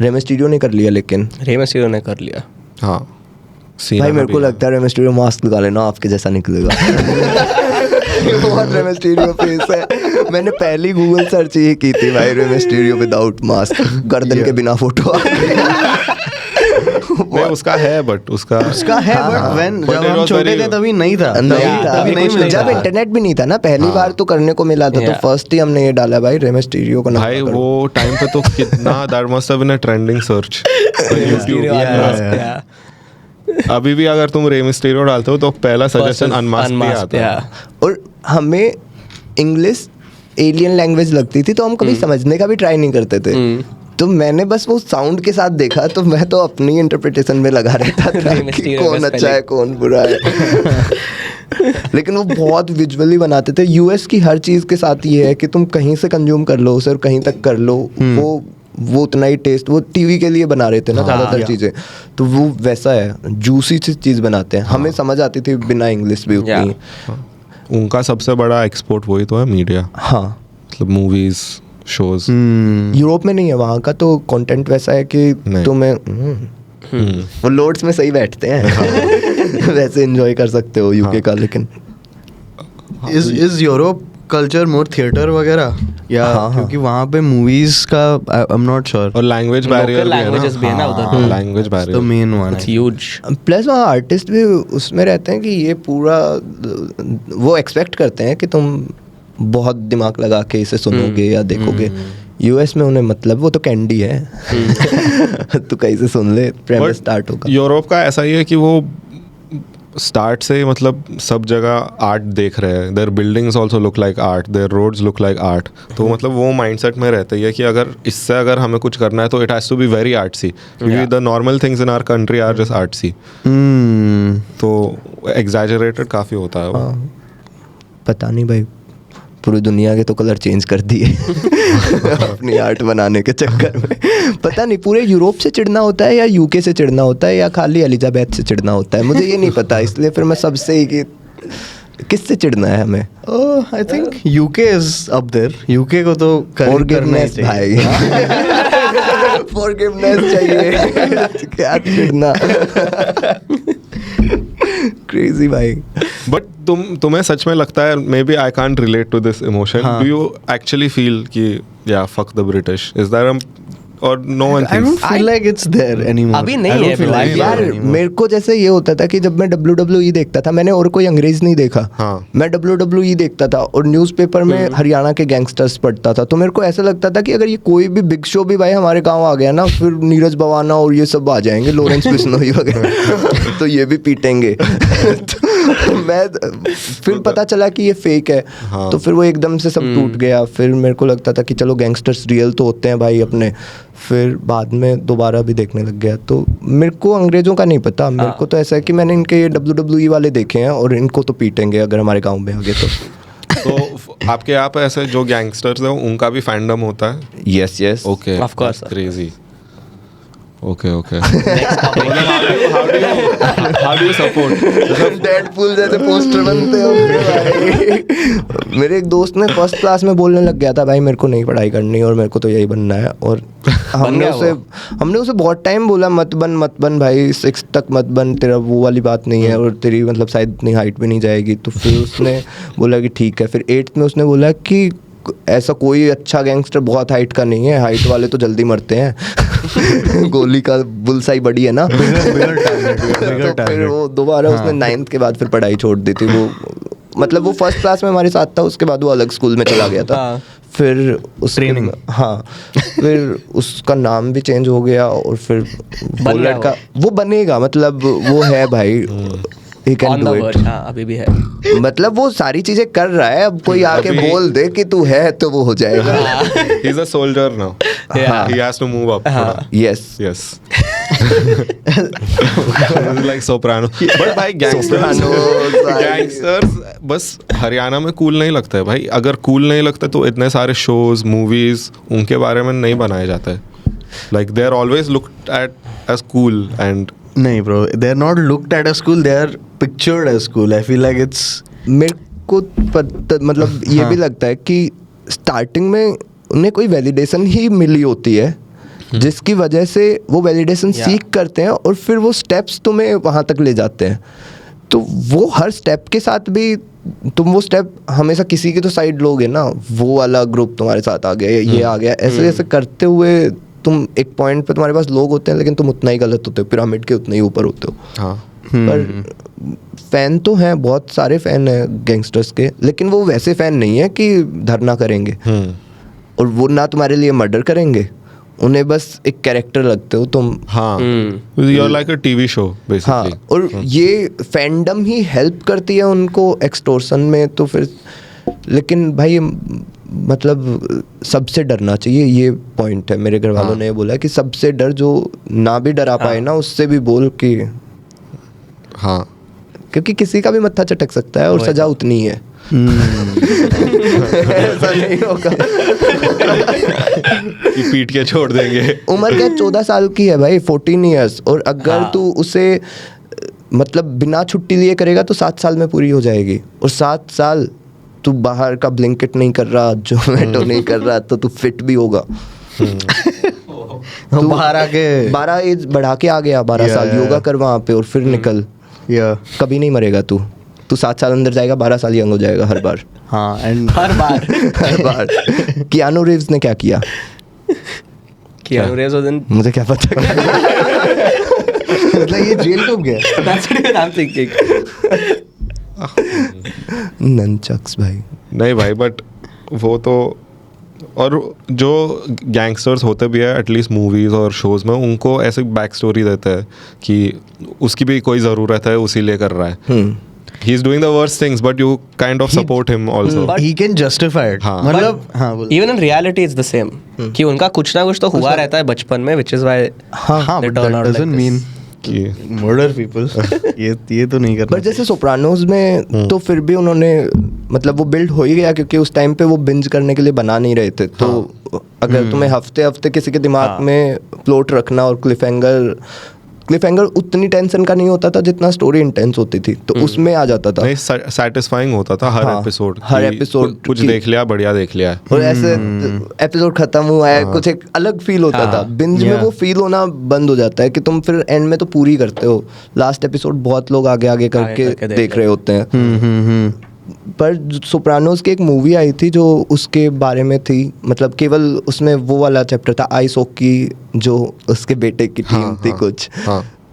रे मिस्टीरियो ने कर लिया, लेकिन रे मिस्टीरियो ने कर लिया। हाँ भाई, मेरे को लगता है रे मिस्टीरियो मास्क लगा लेना, आपके जैसा निकलेगा। बहुत रे मिस्टीरियो फेस है। मैंने पहली गूगल सर्च ये की थी भाई, रे मिस्टीरियो विदाउट मास्क, गर्दन के बिना फोटो। नहीं, उसका है, बट उसका है, बट व्हेन जब हम छोटे थे तभी नहीं था। जब इंटरनेट भी नहीं था ना, पहली बार तो करने को मिला था, तो फर्स्ट ही हमने ये डाला भाई, रे मिस्टीरियो को। भाई वो टाइम पे तो कितना that must have been a trending search. अभी भी अगर तुम रे मिस्टीरियो डालते हो तो पहला सजेशन अनमास्क ही आता है। और हमें इंग्लिश एलियन लैंग्वेज लगती थी, तो हम कभी समझने का भी ट्राई नहीं करते थे। तो मैंने बस वो साउंड के साथ देखा, तो मैं तो अपनी इंटरप्रिटेशन में लगा रहता था कि कौन अच्छा है कौन बुरा है। लेकिन वो बहुत विजुअली बनाते थे। यूएस की हर चीज़ के साथ ये है कि तुम कहीं से कंज्यूम कर लो उसे और कहीं तक कर लो, वो उतना ही टेस्ट, वो टीवी के लिए बना रहे थे ना ज़्यादातर चीज़ें, तो वो वैसा है, जूसी चीज़ बनाते हैं। हमें समझ आती थी बिना इंग्लिश भी उतनी। उनका सबसे बड़ा एक्सपोर्ट वही तो है, मीडिया। हाँ, मतलब मूवीज, शोज। यूरोप में नहीं है, वहाँ का तो कंटेंट वैसा है कि तुम्हें वो लोड्स में सही बैठते हैं। वैसे एंजॉय कर सकते हो यूके का। लेकिन is Europe culture more theatre वगैरह या? क्योंकि वहाँ पे मूवीज का आई एम नॉट श्योर, और लैंग्वेज बैरियर भी है ना उधर। Language barrier the main one, it's huge. Plus वहाँ आर्टिस्ट भी उसमें रहते हैं कि ये पूरा वो एक्सपेक्ट करते हैं कि तुम बहुत दिमाग लगा के इसे सुनोगे या देखोगे। यूएस में उन्हें मतलब वो तो कैंडी है। तू कहीं से सुन ले, प्रेमिस स्टार्ट होगा। यूरोप का ऐसा ही है कि वो स्टार्ट से मतलब सब जगह आर्ट देख रहे हैं, their buildings also look like art, their roads look like art, तो मतलब वो माइंडसेट में रहते हैं कि अगर इससे अगर हमें कुछ करना है तो it has to be very artsy, क्योंकि the normal things in our country are just artsy, तो एग्जैजरेटेड काफ़ी होता है वो। पता नहीं भाई, पूरी दुनिया के तो कलर चेंज कर दिए अपनी आर्ट बनाने के चक्कर में। पता नहीं पूरे यूरोप से चिढ़ना होता है या यूके से चिढ़ना होता है या खाली एलिजाबेथ से चिढ़ना होता है, मुझे ये नहीं पता, इसलिए फिर मैं सबसे ही कि किससे चिढ़ना है हमें। I think UK is up there, UK को तो फॉरगिवनेस भाई, फॉरगिवनेस चाहिए क्या चिढ़ना। क्रेजी भाई। बट तुम्हें सच में लगता है, maybe I can't relate to this emotion, do you actually feel कि yeah fuck the British, is there और no one I don't feel like it's there anymore. अभी नहीं I don't है feel bro, like यार there anymore. मेरे को जैसे ये होता था कि जब मैं WWE देखता था, मैंने और कोई अंग्रेज नहीं देखा, हाँ। मैं WWE देखता था और न्यूज़पेपर में हरियाणा के गैंगस्टर्स पढ़ता था, तो मेरे को ऐसा लगता था कि अगर ये कोई भी बिग शो भी भाई हमारे गांव आ गया ना, फिर नीरज बवाना और ये सब आ जाएंगे, लॉरेंस बिश्नोई वगैरह तो ये भी पीटेंगे। तो मैं फिर पता चला कि ये फेक है, हाँ। तो फिर वो एकदम से सब टूट गया। फिर मेरे को लगता था कि चलो गैंगस्टर्स रियल तो होते हैं भाई अपने, फिर बाद में दोबारा भी देखने लग गया। तो मेरे को अंग्रेज़ों का नहीं पता, मेरे को तो ऐसा है कि मैंने इनके ये WWE वाले देखे हैं और इनको तो पीटेंगे अगर हमारे गांव में आ गए तो। आपके यहाँ पे ऐसे जो गैंगस्टर्स हैं उनका भी फैंडम होता है? Yes yes okay, Of course, sir. Crazy. Okay how do you support? Deadpool जैसे पोस्टर बनते होंगे भाई। मेरे एक दोस्त ने फर्स्ट क्लास में बोलने लग गया था भाई मेरे को नहीं पढ़ाई करनी और मेरे को तो यही बनना है, और हमने उसे बहुत टाइम बोला मत बन भाई, 6 तक मत बन, तेरा वो वाली बात नहीं है और तेरी मतलब शायद इतनी हाइट भी नहीं जाएगी। तो फिर उसने बोला कि ठीक है। फिर 8th में उसने बोला कि ऐसा कोई अच्छा गैंगस्टर बहुत हाइट का नहीं है, हाइट वाले तो जल्दी मरते हैं गोली का बुलसाई बड़ी है ना। तो फिर वो दोबारा उसने 9th के बाद फिर पढ़ाई छोड़ दी थी। वो मतलब वो फर्स्ट क्लास में हमारे साथ था, उसके बाद वो अलग स्कूल में चला गया था। फिर उस Training। हाँ, फिर उसका नाम भी चेंज हो गया और फिर वो बन गया लड़का वो बनेगा, मतलब वो है भाई, he can On do the it। verge, हाँ, अभी भी है। मतलब वो सारी चीजें कर रहा है, अब कोई आके अभी- बोल दे कि तू है तो वो हो जाएगा। He is a soldier now, he has to move up. Yes Yes. like soprano. But भाई गैंगस्टर्स बस हरियाणा में कूल नहीं लगता है भाई। अगर कूल नहीं लगता तो इतने सारे शोज मूवीज उनके बारे में नहीं बनाए जाते हैं। Like they are always looked at as cool and नहीं bro, they are not looked at as cool, they are pictured as cool. I feel like it's मेरे को मतलब ये भी लगता है कि स्टार्टिंग में उन्हें कोई वैलिडेशन ही मिली होती है जिसकी वजह से वो वैलिडेशन सीख करते हैं और फिर वो स्टेप्स तुम्हें वहाँ तक ले जाते हैं। तो वो हर स्टेप के साथ भी तुम वो स्टेप हमेशा किसी की तो साइड लोगे ना, वो वाला ग्रुप तुम्हारे साथ आ गया, ये आ गया, ऐसे ऐसे करते हुए तुम एक पॉइंट पे तुम्हारे पास लोग होते हैं लेकिन तुम उतना ही गलत होते हो, पिरामिड के उतने ही ऊपर होते हो। हाँ पर फैन तो हैं, बहुत सारे फैन हैं गैंगस्टर्स के, लेकिन वो वैसे फैन नहीं है कि धरना करेंगे और वो ना तुम्हारे लिए मर्डर करेंगे, उन्हें बस एक कैरेक्टर लगते हो तुम। हाँ, you are like a TV show हाँ, बेसिकली। और ये फैंडम ही हेल्प करती है उनको एक्सटोर्शन में। तो फिर लेकिन भाई मतलब सबसे डरना चाहिए, ये पॉइंट है। मेरे घर वालों ने बोला कि सबसे डर, जो ना भी डरा पाए ना उससे भी बोल कि हाँ, क्योंकि किसी का भी मत्था चटक सकता है और सजा उतनी है। ऐसा नहीं होगा कि पीट के छोड़ देंगे। उम्र क्या 14 साल की है भाई, 14 ईयर्स, और अगर तू उसे मतलब बिना छुट्टी लिए करेगा तो 7 साल में पूरी हो जाएगी, और 7 साल तू बाहर का ब्लिंकिट नहीं कर रहा, जोमेटो नहीं कर रहा, तो तू फिट भी होगा। तू बाहर आके 12 एज बढ़ा के आ गया, 12 साल योगा कर वहाँ पे और फिर निकल, कभी नहीं मरेगा तू 7 साल अंदर जाएगा, 12 साल यंग हो जाएगा हर बार। हाँ, and her bar her bar. Keanu Reeves ने क्या किया? Keanu Reeves was in मुझे क्या पता। मतलब ये जेल कब गया? That's what even I'm thinking. ननचक्स भाई। नहीं भाई, बट वो तो और जो गैंगस्टर्स होते भी है एटलीस्ट मूवीज और शोज में, उनको ऐसे बैक स्टोरी देते हैं कि उसकी भी कोई ज़रूरत है, उसी लिए कर रहा है. He is doing the worst things but you kind of support him also. He can justify it. हाँ. मतलब हाँ, even in reality it's the same कि उनका कुछ ना कुछ तो हुआ रहता है बचपन में, व्हिच इज व्हाई हाँ, but that doesn't mean murder people. ये तो नहीं करना. बट जैसे सोप्रानोज में तो फिर भी उन्होंने मतलब वो बिल्ड हो ही गया, क्योंकि उस टाइम पे वो बिंज करने के लिए बना नहीं रहे थे. तो अगर तुम्हें हफ्ते हफ्ते किसी के दिमाग में प्लॉट रखना और क्लिफहैंगर उतनी टेंशन का नहीं होता था जितना स्टोरी इंटेंस होती थी, तो उसमें आ जाता था. नहीं, सैटिस्फाइंग होता था हर एपिसोड. कुछ देख लिया, बढ़िया देख लिया. और ऐसे एपिसोड खत्म हुआ है, कुछ एक अलग फील होता था. बिंज में वो फील होना बंद हो जाता है कि तुम फिर एंड में तो पूरी करते हो. लास्ट एपिसोड बहुत लोग आगे आगे करके देख रहे होते हैं. पर सोप्रानोज की एक मूवी आई थी जो उसके बारे में थी, मतलब केवल उसमें वो वाला चैप्टर था आइस हॉकी, जो उसके बेटे की टीम थी कुछ.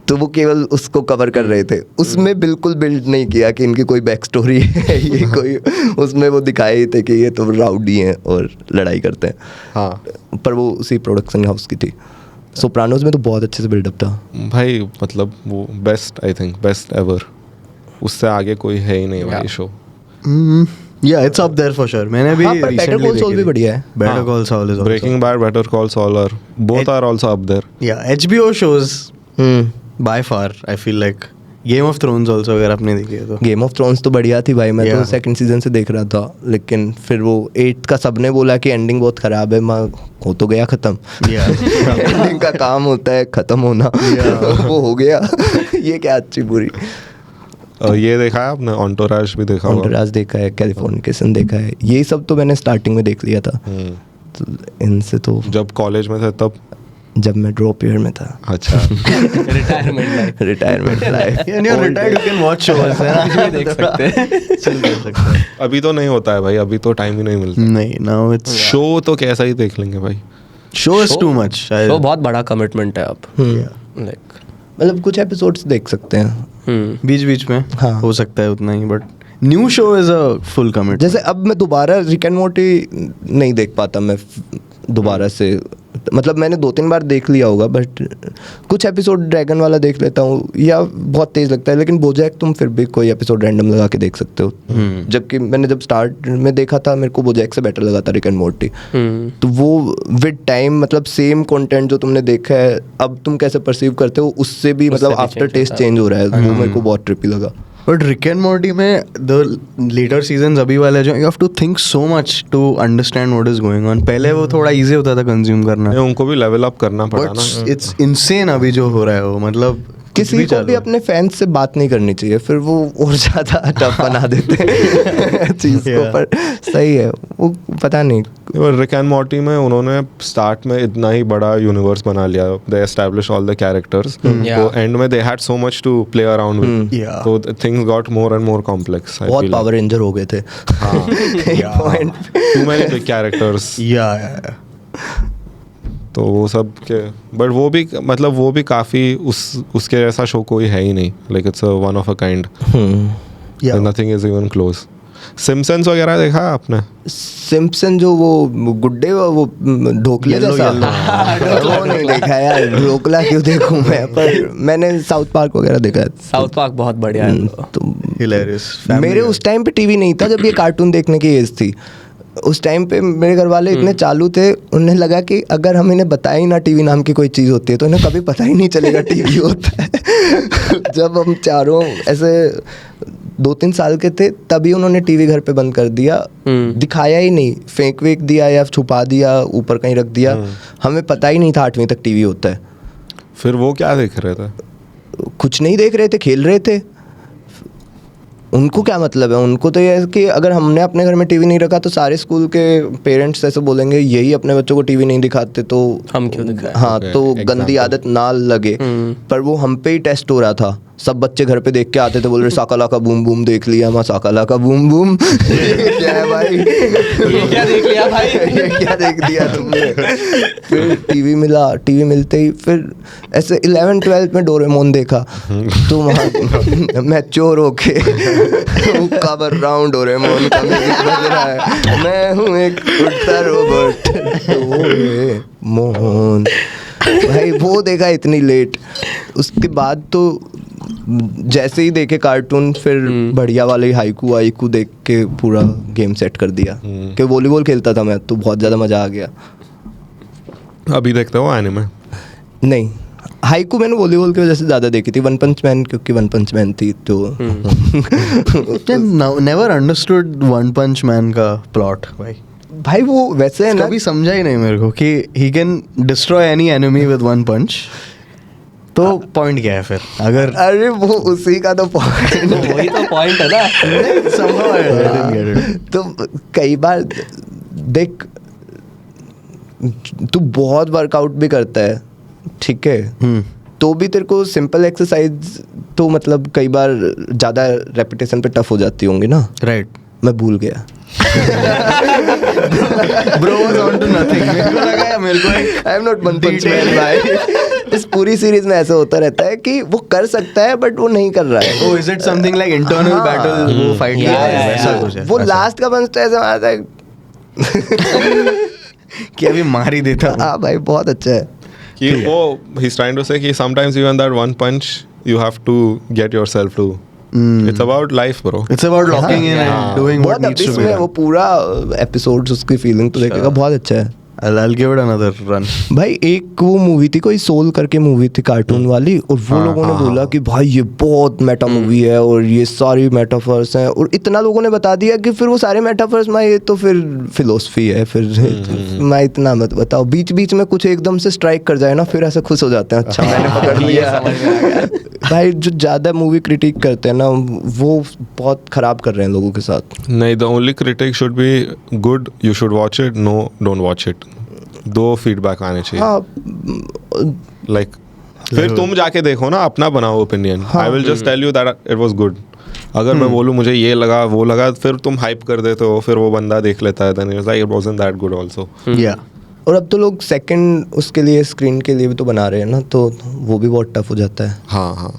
तो वो केवल उसको कवर कर रहे थे. उसमें बिल्कुल बिल्ड नहीं किया कि इनकी कोई बैक स्टोरी है, ये कोई उसमें वो दिखाए ही थे कि ये तो राउडी हैं और लड़ाई करते हैं. हाँ. पर वो उसी प्रोडक्शन हाउस की थी. सोप्रानोज में तो बहुत अच्छे से बिल्डअप था भाई. मतलब वो best, I think best ever. उससे आगे कोई है ही नहीं भाई show. Yeah, it's up there for sure. मैंने भी पर Better Call Saul भी बढ़िया है. Better Call Saul is also. Breaking Bad, Better Call Saul are both are also up there. Yeah, HBO shows by far I feel like. Game of Thrones also अगर आपने देखी है तो. Game of Thrones तो बढ़िया थी भाई. मैं तो सेकंड सीजन से देख रहा था, लेकिन फिर वो 8 का सबने बोला कि एंडिंग बहुत खराब है. हो तो गया खत्म. एंडिंग का काम होता है खत्म होना. वो हो गया. ये क्या अच्छी बुरी. ये देखा है आपने? ऑन्टोराज भी देखा? ऑन्टोराज देखा है, कैलिफोर्निकेशन देखा है. ये सब तो मैंने स्टार्टिंग में देख लिया था. तो इनसे तो जब कॉलेज में थे तब, जब मैं ड्रॉप ईयर में था. अच्छा. Retirement life. Retired you can watch shows है, देख सकते हैं. अभी तो नहीं होता है भाई, अभी तो टाइम ही नहीं मिलता. नहीं, नाउ इट्स शो तो कैसा ही देख लेंगे भाई. Show is too much. Show बहुत बड़ा कमिटमेंट है. आप लाइक मतलब कुछ एपिसोड्स देख सकते हैं बीच बीच में. हाँ. हो सकता है उतना ही, but new show is a full commit. जैसे अब मैं दोबारा रिक एंड मोर्टी नहीं देख पाता मैं दोबारा से. मतलब मैंने 2-3 बार देख लिया होगा, बट कुछ एपिसोड ड्रैगन वाला देख लेता हूँ, या बहुत तेज लगता है. लेकिन बोजैक तुम फिर भी कोई एपिसोड रैंडम लगा के देख सकते हो. जबकि मैंने जब स्टार्ट में देखा था, मेरे को बोजैक से बेटर लगा था रिक एंड मोर्टी. तो वो विद टाइम मतलब सेम कंटेंट जो तुमने देखा है, अब तुम कैसे परसीव करते हो उससे भी मतलब आफ्टर टेस्ट चेंज हो रहा है. वो मेरे को बहुत ट्रिपी लगा. बट रिक एंड मॉर्टी में द लेटर सीजन्स अभी वाले जो, you have to think so much to understand what is going on. पहले वो थोड़ा इजी होता था कंज्यूम करना. उनको भी लेवल अप करना पड़ा ना. इट्स इनसेन अभी जो हो रहा है वो. मतलब किसी को भी अपने फैंस से बात नहीं करनी चाहिए, फिर वो और ज़्यादा टफ बना देते हैं चीज़ को. पर सही है वो, पता नहीं. रिक एंड मॉर्टी में उन्होंने स्टार्ट में इतना ही बड़ा यूनिवर्स बना लिया. They establish all the characters. तो एंड में they had so much to play around with. तो things got more and more complex. बहुत पावर रेंजर हो गए थे. Too many big characters. तो वो सब के, बट वो भी मतलब वो भी काफ़ी उसके जैसा शो कोई है ही नहीं. Like it's one of a kind. Nothing is even close. Simpsons वगैरह देखा है आपने? सिम्पसन जो वो गुड्डे वो ढोकले जैसा, वो नहीं देखा यार. ढोकला क्यों देखूं मैं. पर मैंने साउथ पार्क वगैरह देखा है. साउथ पार्क बहुत बढ़िया है. तो हिलेरियस. मेरे उस टाइम पे टीवी नहीं था जब ये कार्टून देखने की एज थी. उस टाइम पे मेरे घर वाले इतने चालू थे, उन्हें लगा कि अगर हम इन्हें बताए ही ना टीवी नाम की कोई चीज़ होती है तो इन्हें कभी पता ही नहीं चलेगा टीवी होता है. जब हम चारों ऐसे 2-3 साल के थे तभी उन्होंने टीवी घर पे बंद कर दिया. दिखाया ही नहीं, फेंक वेक दिया या छुपा दिया, ऊपर कहीं रख दिया. हमें पता ही नहीं था 8वीं तक टीवी होता है. फिर वो क्या देख रहे थे? कुछ नहीं देख रहे थे, खेल रहे थे. उनको क्या मतलब है. उनको तो ये है कि अगर हमने अपने घर में टीवी नहीं रखा तो सारे स्कूल के पेरेंट्स ऐसे बोलेंगे यही अपने बच्चों को टीवी नहीं दिखाते तो हम क्यों दिखाएं. हाँ तो गंदी आदत ना लगे. पर वो हम पे ही टेस्ट हो रहा था. सब बच्चे घर पे देख के आते थे, बोल रहे साकालाका बूम बूम देख लिया. मैं साकालाका बूम बूम क्या है भाई, ये क्या देख लिया भाई, ये क्या देख दिया तुमने. फिर टीवी मिला. टीवी मिलते ही फिर ऐसे 11th-12th में डोरेमोन देखा. तो वहाँ मैच्योर होके कवर राउंड डोरेमोन का म्यूजिक बज रहा है, मैं हूँ एक उड़ता रोबोट डोरेमोन। भाई वो देखा इतनी लेट, उसके बाद तो जैसे ही देखे कार्टून फिर बढ़िया वाले हाइकू वाइकू देख के पूरा गेम सेट कर दिया कि वॉलीबॉल खेलता था मैं तो बहुत ज़्यादा मज़ा आ गया। अभी देखते हो एनिमे? नहीं, हाइकू मैंने वॉलीबॉल की वजह से ज़्यादा देखी थी, वन पंच मैन, क्योंकि वन पंच मैन थी तो never understood one punch man का प्लॉट भाई वो वैसे है ना, कभी समझा ही नहीं मेरे को कि he can destroy any enemy with one punch. तो पॉइंट क्या है फिर अगर? अरे वो उसी का तो पॉइंट, वही तो पॉइंट है ना। तो कई बार देख तू बहुत वर्कआउट भी करता है, ठीक है, तो भी तेरे को सिंपल एक्सरसाइज तो मतलब कई बार ज़्यादा रेपिटेशन पे टफ हो जाती होंगी ना। राइट, मैं भूल गया। Bro was on to nothing. मेरे को I am not one punch man भाई। इस पूरी सीरीज में ऐसा होता रहता है कि वो कर सकता है बट वो नहीं कर रहा है। Oh, is it something like internal battle? वो फाइट वैसा कुछ है? वो लास्ट का पंच तो ऐसा आता है कि अभी मार ही देता। हाँ भाई बहुत अच्छा है कि वो he's trying to say कि sometimes even that one punch you have to get yourself to. It's about life, bro. It's about locking in and doing what बहुत needs to अभी be में वो done. पूरा एपिसोड उसकी फीलिंग तो देखेगा, बहुत अच्छा है I'll give it another run. भाई। एक वो मूवी थी कोई सोल करके मूवी थी कार्टून वाली, और वो लोगों ने बोला कि भाई ये बहुत मेटा मूवी है और ये सारी मेटाफर्स हैं, और इतना लोगों ने बता दिया कि फिर वो सारे मेटाफर्स में ये तो फिर फिलोसफी है, फिर मैं इतना मत बताओ। बीच बीच में कुछ एकदम से स्ट्राइक कर जाए ना, फिर ऐसे खुश हो जाते हैं, अच्छा मैंने पकड़ लिया। भाई जो ज़्यादा मूवी क्रिटिक करते हैं ना वो बहुत ख़राब कर रहे हैं लोगों के साथ। नहीं, the only critic should be good. You should watch it. No, don't watch it. दो फीडबैक आने चाहिए। हाँ लाइक फिर तुम जाके देखो ना, अपना बनाओ opinion. I will just tell you that it was good. अगर मैं बोलूँ मुझे ये लगा वो लगा, फिर तुम हाइप कर देते हो, फिर वो बंदा देख लेता है, then it's like it wasn't that good also. Yeah. और अब तो लोग सेकंड उसके लिए स्क्रीन के लिए भी तो बना रहे हैं ना, तो वो भी बहुत टफ हो जाता है। हाँ हाँ,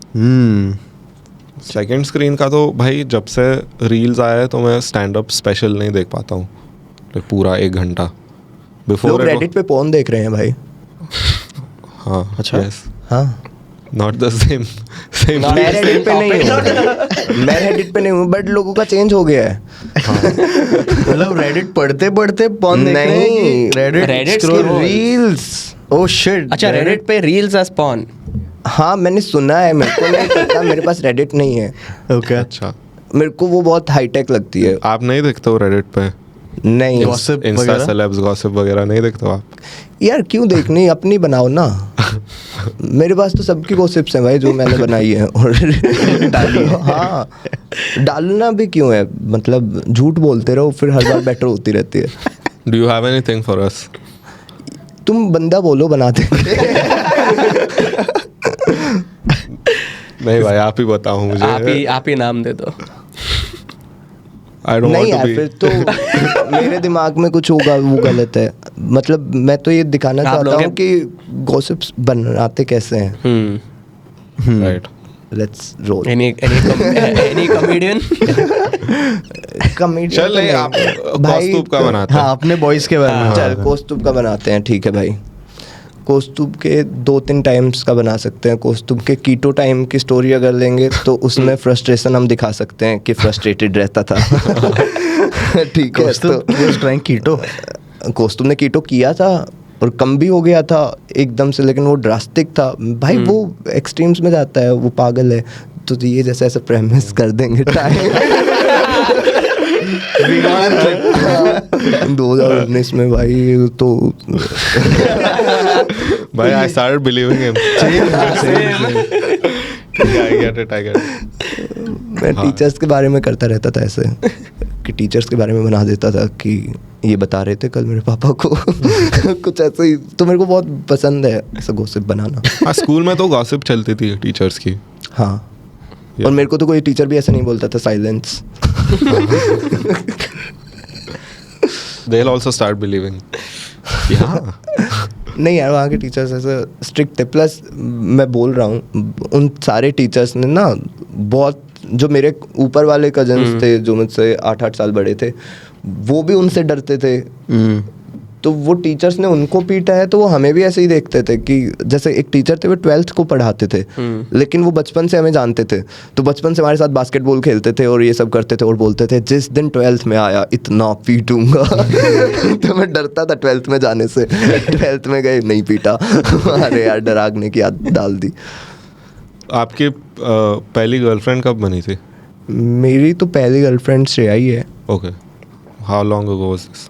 Hmm. सेकंड स्क्रीन का तो भाई जब से रील्स आया है तो मैं स्टैंड अप स्पेशल नहीं देख पाता हूँ पूरा 1 घंटा। लोग बिफोर रेडिट पे पोर्न देख रहे हैं भाई। हाँ अच्छा। यस, हाँ नॉट द सेम मैं रेडिट पे नहीं हूँ, मैं रेडिट पे नहीं हूँ, बट लोगों का चेंज हो गया है। मतलब रेडिट पढ़ते पढ़ते पॉन देख रहे हैं नहीं, कि Reddit Reddit scroll scroll. Reels. Oh shit. अच्छा, रेडिट पे रील्स एज पॉर्न। हाँ मैंने सुना है, मेरे को नहीं पता, मेरे पास रेडिट नहीं है। ओके। अच्छा, मेरे को वो बहुत हाईटेक लगती है। आप नहीं देखते हो रेडिट पे? नहीं Gossip इंस्टा वगैरह? सेलेब्स गॉसिप वगैरह नहीं देखते हो आप? यार क्यों देखनी, अपनी बनाओ ना। मेरे पास तो सबकी गॉसिप्स हैं भाई जो मैंने बनाई है और डाली। हाँ डालना भी क्यों है, मतलब झूठ बोलते रहो फिर हर बार बेटर होती रहती है। Do you have anything for us? तुम बंदा बोलो बनाते। नहीं भाई, आप ही बताओ मुझे। आप ही नाम दे दो। आई डोंट नहीं वांट यार, टू फिर तो मेरे दिमाग में कुछ होगा वो गलत है। मतलब मैं तो ये दिखाना आप चाहता लोग हूँ कि गॉसिप्स बनाते कैसे हैं। Be right. Let's roll. Any comedian? Comedy चल नहीं, आप कॉस्ट्यूम का बनाते हाँ हैं। अपने बॉयज के बारे में। चल कॉस्ट्यूम का बनाते हैं, ठीक है भाई। कॉस्ट्यूम के 2-3 टाइम्स का बना सकते हैं। कॉस्ट्यूम के कीटो टाइम की स्टोरी अगर लेंगे तो उसमें फ्रस्ट्रेशन हम दिखा सकते हैं कि फ्रस्ट्रेटेड रहता था। ठीक है, तो कीटो कॉस्ट्यूम ने कीटो किया था और कम भी हो गया था एकदम से, लेकिन वो ड्रास्टिक था भाई, वो एक्सट्रीम्स में जाता है, वो पागल है। तो ये जैसे ऐसे प्रेमिस कर देंगे टाइम 2019 में भाई तो भाई I started believing him. I get it. मैं टीचर्स के बारे में करता रहता था ऐसे कि टीचर्स के बारे में बना देता था कि ये बता रहे थे कल मेरे पापा को। कुछ ऐसे ही, तो मेरे को बहुत पसंद है ऐसा गॉसिप बनाना। हाँ, स्कूल में तो गॉसिप चलती थी टीचर्स की। हाँ और मेरे को तो कोई टीचर भी ऐसा नहीं बोलता था, silence. They'll also start believing. नहीं यार, वहाँ के टीचर्स ऐसे स्ट्रिक्ट थे। प्लस मैं बोल रहा हूँ उन सारे टीचर्स ने ना बहुत जो मेरे ऊपर वाले कजन्स थे जो मुझसे 8-8 साल बड़े थे, वो भी उनसे डरते थे। तो वो टीचर्स ने उनको पीटा है तो वो हमें भी ऐसे ही देखते थे कि जैसे एक टीचर थे वो 12th को पढ़ाते थे, लेकिन वो बचपन से हमें जानते थे, तो बचपन से हमारे साथ बास्केटबॉल खेलते थे और ये सब करते थे और बोलते थे जिस दिन 12th में आया इतना पीटूंगा। तो मैं डरता था 12th में जाने से। 12th में गए नहीं पीटा। अरे यार डरागने की आदत डाल दी। आपकी पहली गर्लफ्रेंड कब बनी थी? मेरी तो पहली गर्लफ्रेंड श्रेया ही है। Okay, how long ago was this?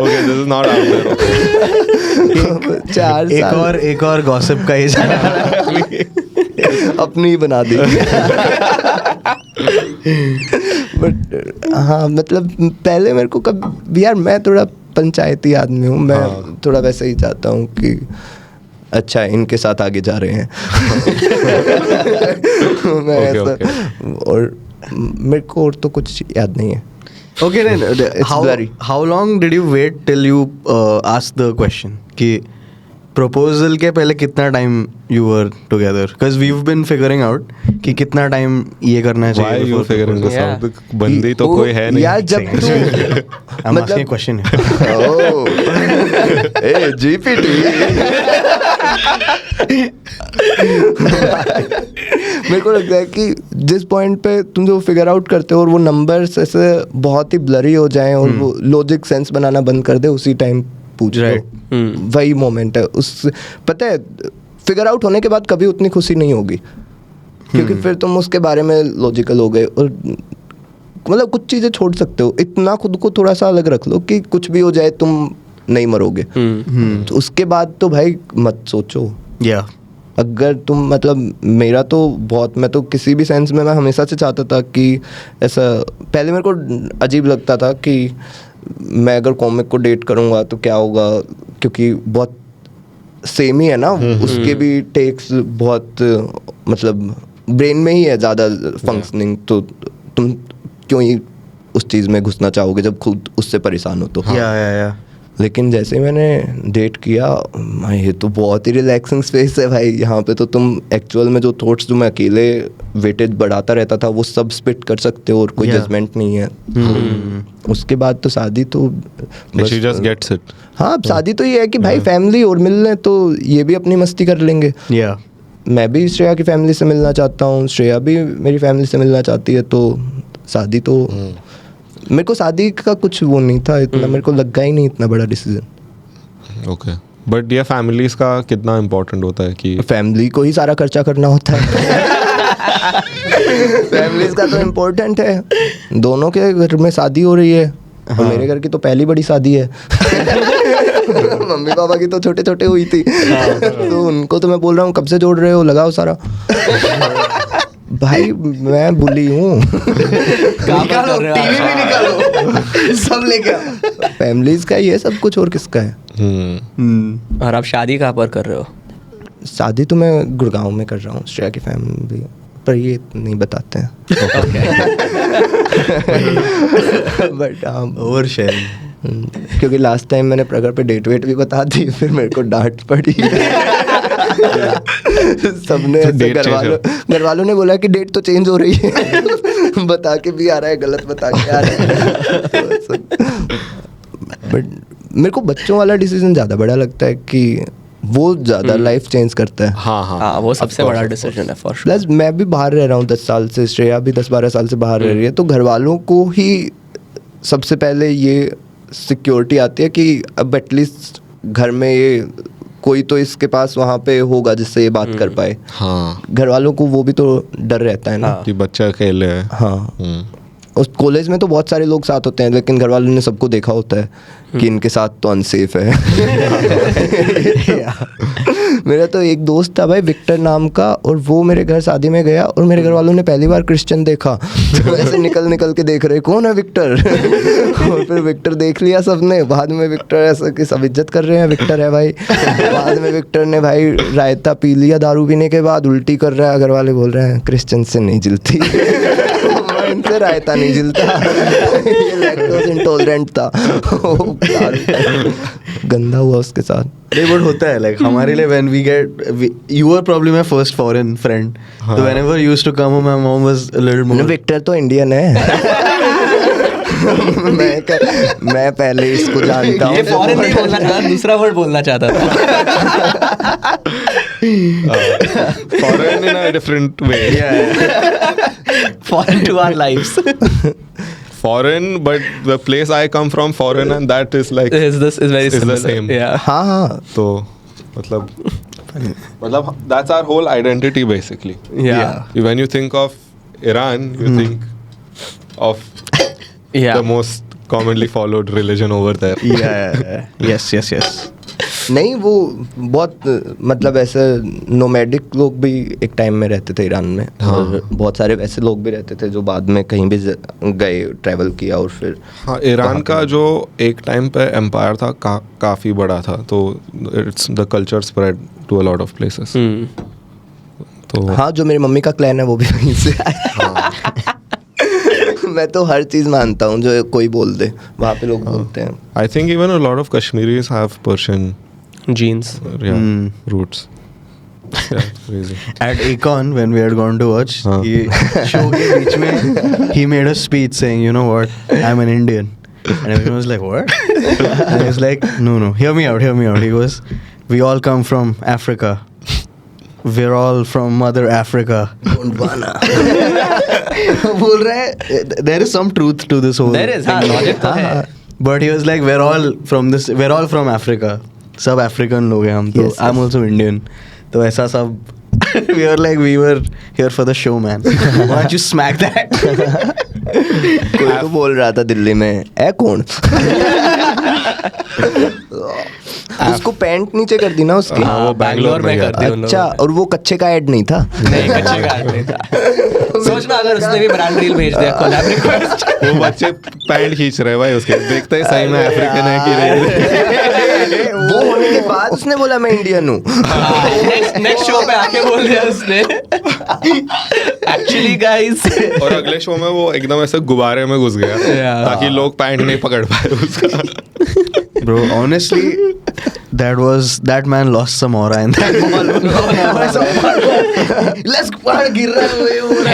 Okay, this is not out there. Okay. 4 साल। एक और गॉसिप का ये अपनी ही बना दी। बट हाँ मतलब पहले मेरे को कब यार मैं थोड़ा पंचायती आदमी हूँ, मैं थोड़ा वैसे ही चाहता हूँ कि अच्छा इनके साथ आगे जा रहे हैं। मैं ऐसा और मेरे को और तो कुछ याद नहीं है। Okay, then how long did you wait till you asked the question कि proposal के पहले कितना time you were together? Because we've been figuring out कि कितना time ये करना चाहिए। Why you figuring this out? बंदी तो कोई है नहीं। यार जब तू I'm asking a question। Oh A GPT. मेरे को लगता है कि जिस पॉइंट पे तुम जो फिगर आउट करते हो और वो नंबर्स ऐसे बहुत ही ब्लरी हो जाएं और वो लॉजिक सेंस बनाना बंद कर दे, उसी टाइम पूछ लो। वही मोमेंट है। उस पता है फिगर आउट होने के बाद कभी उतनी खुशी नहीं होगी, क्योंकि फिर तुम उसके बारे में लॉजिकल हो गए और मतलब कुछ चीज़ें छोड़ सकते हो। इतना खुद को थोड़ा सा अलग रख लो कि कुछ भी हो जाए तुम नहीं मरोगे। तो उसके बाद तो भाई मत सोचो। अगर तुम मतलब मेरा तो बहुत, मैं तो किसी भी सेंस में मैं हमेशा से चाहता था कि ऐसा, पहले मेरे को अजीब लगता था कि मैं अगर कॉमिक को डेट करूँगा तो क्या होगा, क्योंकि बहुत सेम ही है ना, उसके भी टेक्स बहुत मतलब ब्रेन में ही है ज़्यादा फंक्शनिंग, तो तुम क्यों ही उस चीज़ में घुसना चाहोगे जब खुद उससे परेशान हो तो। लेकिन जैसे मैंने डेट किया, ये तो बहुत ही रिलैक्सिंग स्पेस है भाई। यहाँ पे तो तुम एक्चुअल में जो थॉट्स जो मैं अकेले वेटेज बढ़ाता रहता था वो सब स्पिट कर सकते हो और कोई जजमेंट नहीं है। उसके बाद तो शादी तो She just gets it. हाँ शादी तो ये है कि भाई फैमिली और मिल लें तो ये भी अपनी मस्ती कर लेंगे। मैं भी श्रेया की फैमिली से मिलना चाहता हूँ, श्रेया भी मेरी फैमिली से मिलना चाहती है, तो शादी तो मेरे को शादी का कुछ वो नहीं था इतना, मेरे को लगा ही नहीं इतना बड़ा डिसीजन। ओके, बट ये फैमिलीज का कितना इम्पोर्टेंट होता है कि फैमिली को ही सारा खर्चा करना होता है। फैमिलीज का तो इम्पोर्टेंट है। दोनों के घर में शादी हो रही है और मेरे घर की तो पहली बड़ी शादी है। मम्मी पापा की तो छोटे छोटे हुई थी। तो उनको तो मैं बोल रहा हूँ कब से जोड़ रहे हो, लगाओ सारा। भाई मैं बुली हूँ। निकालो टीवी भी निकालो, सब लेके फैमिलीज का ये सब कुछ और किसका है। और आप शादी कहाँ पर कर रहे हो? शादी तो मैं गुड़गांव में कर रहा हूँ श्रेया की फैमिली, पर ये नहीं बताते हैं। बट ओवर शेयरिंग, क्योंकि लास्ट टाइम मैंने प्रगर पे डेट वेट भी बता दी, फिर मेरे को डांट पड़ी। सबने घर वालों ने बोला कि डेट तो चेंज हो रही है। बता के भी आ रहा है, गलत बता के आ रहा है। बट मेरे को बच्चों वाला डिसीजन ज़्यादा बड़ा लगता है कि वो ज़्यादा लाइफ चेंज करता है। हाँ, वो सबसे बड़ा डिसीजन है फॉर श्योर। प्लस मैं भी बाहर रह रहा हूँ 10 साल से, श्रेया भी 10-12 साल से बाहर रह रही है, तो घर वालों को ही सबसे पहले ये सिक्योरिटी आती है कि अब एटलीस्ट घर में ये कोई तो इसके पास वहाँ पे होगा जिससे ये बात कर पाए। हाँ, घर वालों को वो भी तो डर रहता है ना कि बच्चा अकेले है। हाँ, उस कॉलेज में तो बहुत सारे लोग साथ होते हैं, लेकिन घर वालों ने सबको देखा होता है कि इनके साथ तो अनसेफ है। मेरा तो एक दोस्त था भाई विक्टर नाम का, और वो मेरे घर शादी में गया और मेरे घर वालों ने पहली बार क्रिश्चियन देखा, तो ऐसे निकल के देख रहे कौन है विक्टर। और फिर विक्टर देख लिया सबने, बाद में विक्टर ऐसा कि सब इज्जत कर रहे हैं विक्टर है भाई। बाद में विक्टर ने भाई रायता पी लिया दारू पीने के बाद, उल्टी कर रहा है, घर वाले बोल रहे हैं क्रिश्चियन से नहीं जलती। इनसे रायता नहीं जलता, ये लैक्टोज इंटॉलरेंट था। गंदा हुआ उसके साथ। नहीं बट होता है लाइक हमारे लिए when we get you are probably my first foreign friend, तो whenever you used to come my mom was a little more. Victor तो इंडियन है। मैं पहले इसको जानता हूँ। ये फॉरेन नहीं बोलना चाहता, दूसरा वर्ड बोलना चाहता था। Foreign in a different way. Foreign to our lives. Foreign, but the place I come from foreign, and that is like is very is similar. the same. Yeah. हाँ तो मतलब that's our whole identity basically. Yeah. When you think of Iran, you think of Yeah. the most commonly followed religion over there. yes. नहीं, वो बहुत मतलब ऐसे नोमैडिक लोग भी एक टाइम में रहते थे ईरान में। और बहुत सारे वैसे लोग भी रहते थे जो बाद में कहीं भी गए, ट्रैवल किया और फिर। हाँ, ईरान का जो एक टाइम पे एम्पायर था काफ़ी बड़ा था, तो it's the culture spread to a lot of places. तो हाँ, जो मेरी मम्मी का क्लैन है वो भी वहीं से आया। मैं तो हर चीज़ मानता हूँ जो कोई बोल दे, वहाँ पे लोग बोलते हैं। I think even a lot of Kashmiris have Persian Genes. roots. Yeah, crazy. At Akon, when we had gone to watch, he show के बीच में he made a speech saying, you know what, I'm an Indian, and everyone was like, what? And he was like, no, hear me out. He goes, we all come from Africa. We're all from Mother Africa. Gondwana. बोल रहे हैं, there is some truth to this whole There is, हाँ, thing. logic तो है। But he was like, we're all from Africa. सब अफ्रीकन लोग हैं हम तो। Yes, I'm also Indian. तो ऐसा सब we were here for the show, man. Why don't you smack that? कोई तो बोल रहा था दिल्ली में, ए कौन? उसको पैंट नीचे कर दी ना उसकी। हाँ, वो बैंगलोर में कर दी उन लोगों अच्छा, और वो कच्चे का ऐड नहीं था। नहीं, कच्चे का ad नहीं था। सोचना अगर उसने भी ब्रांड रील भेज दिया, कोलैब रिक्वेस्ट। वो बच्चे पैंट खींच रहे भाई उसके, देखते ही सही में अफ्रीकन है कि नहीं। वो होने के बाद उसने बोला मैं इंडियन हूँ। नेक्स्ट शो पे आके बोल दिया उसने, एक्चुअली गाइस। और अगले शो में वो एकदम ऐसे गुब्बारे में घुस गया ताकि लोग पैंट नहीं पकड़ पाए उसका। Bro, honestly, that man lost some aura in that ball. Let's गिर रहा है,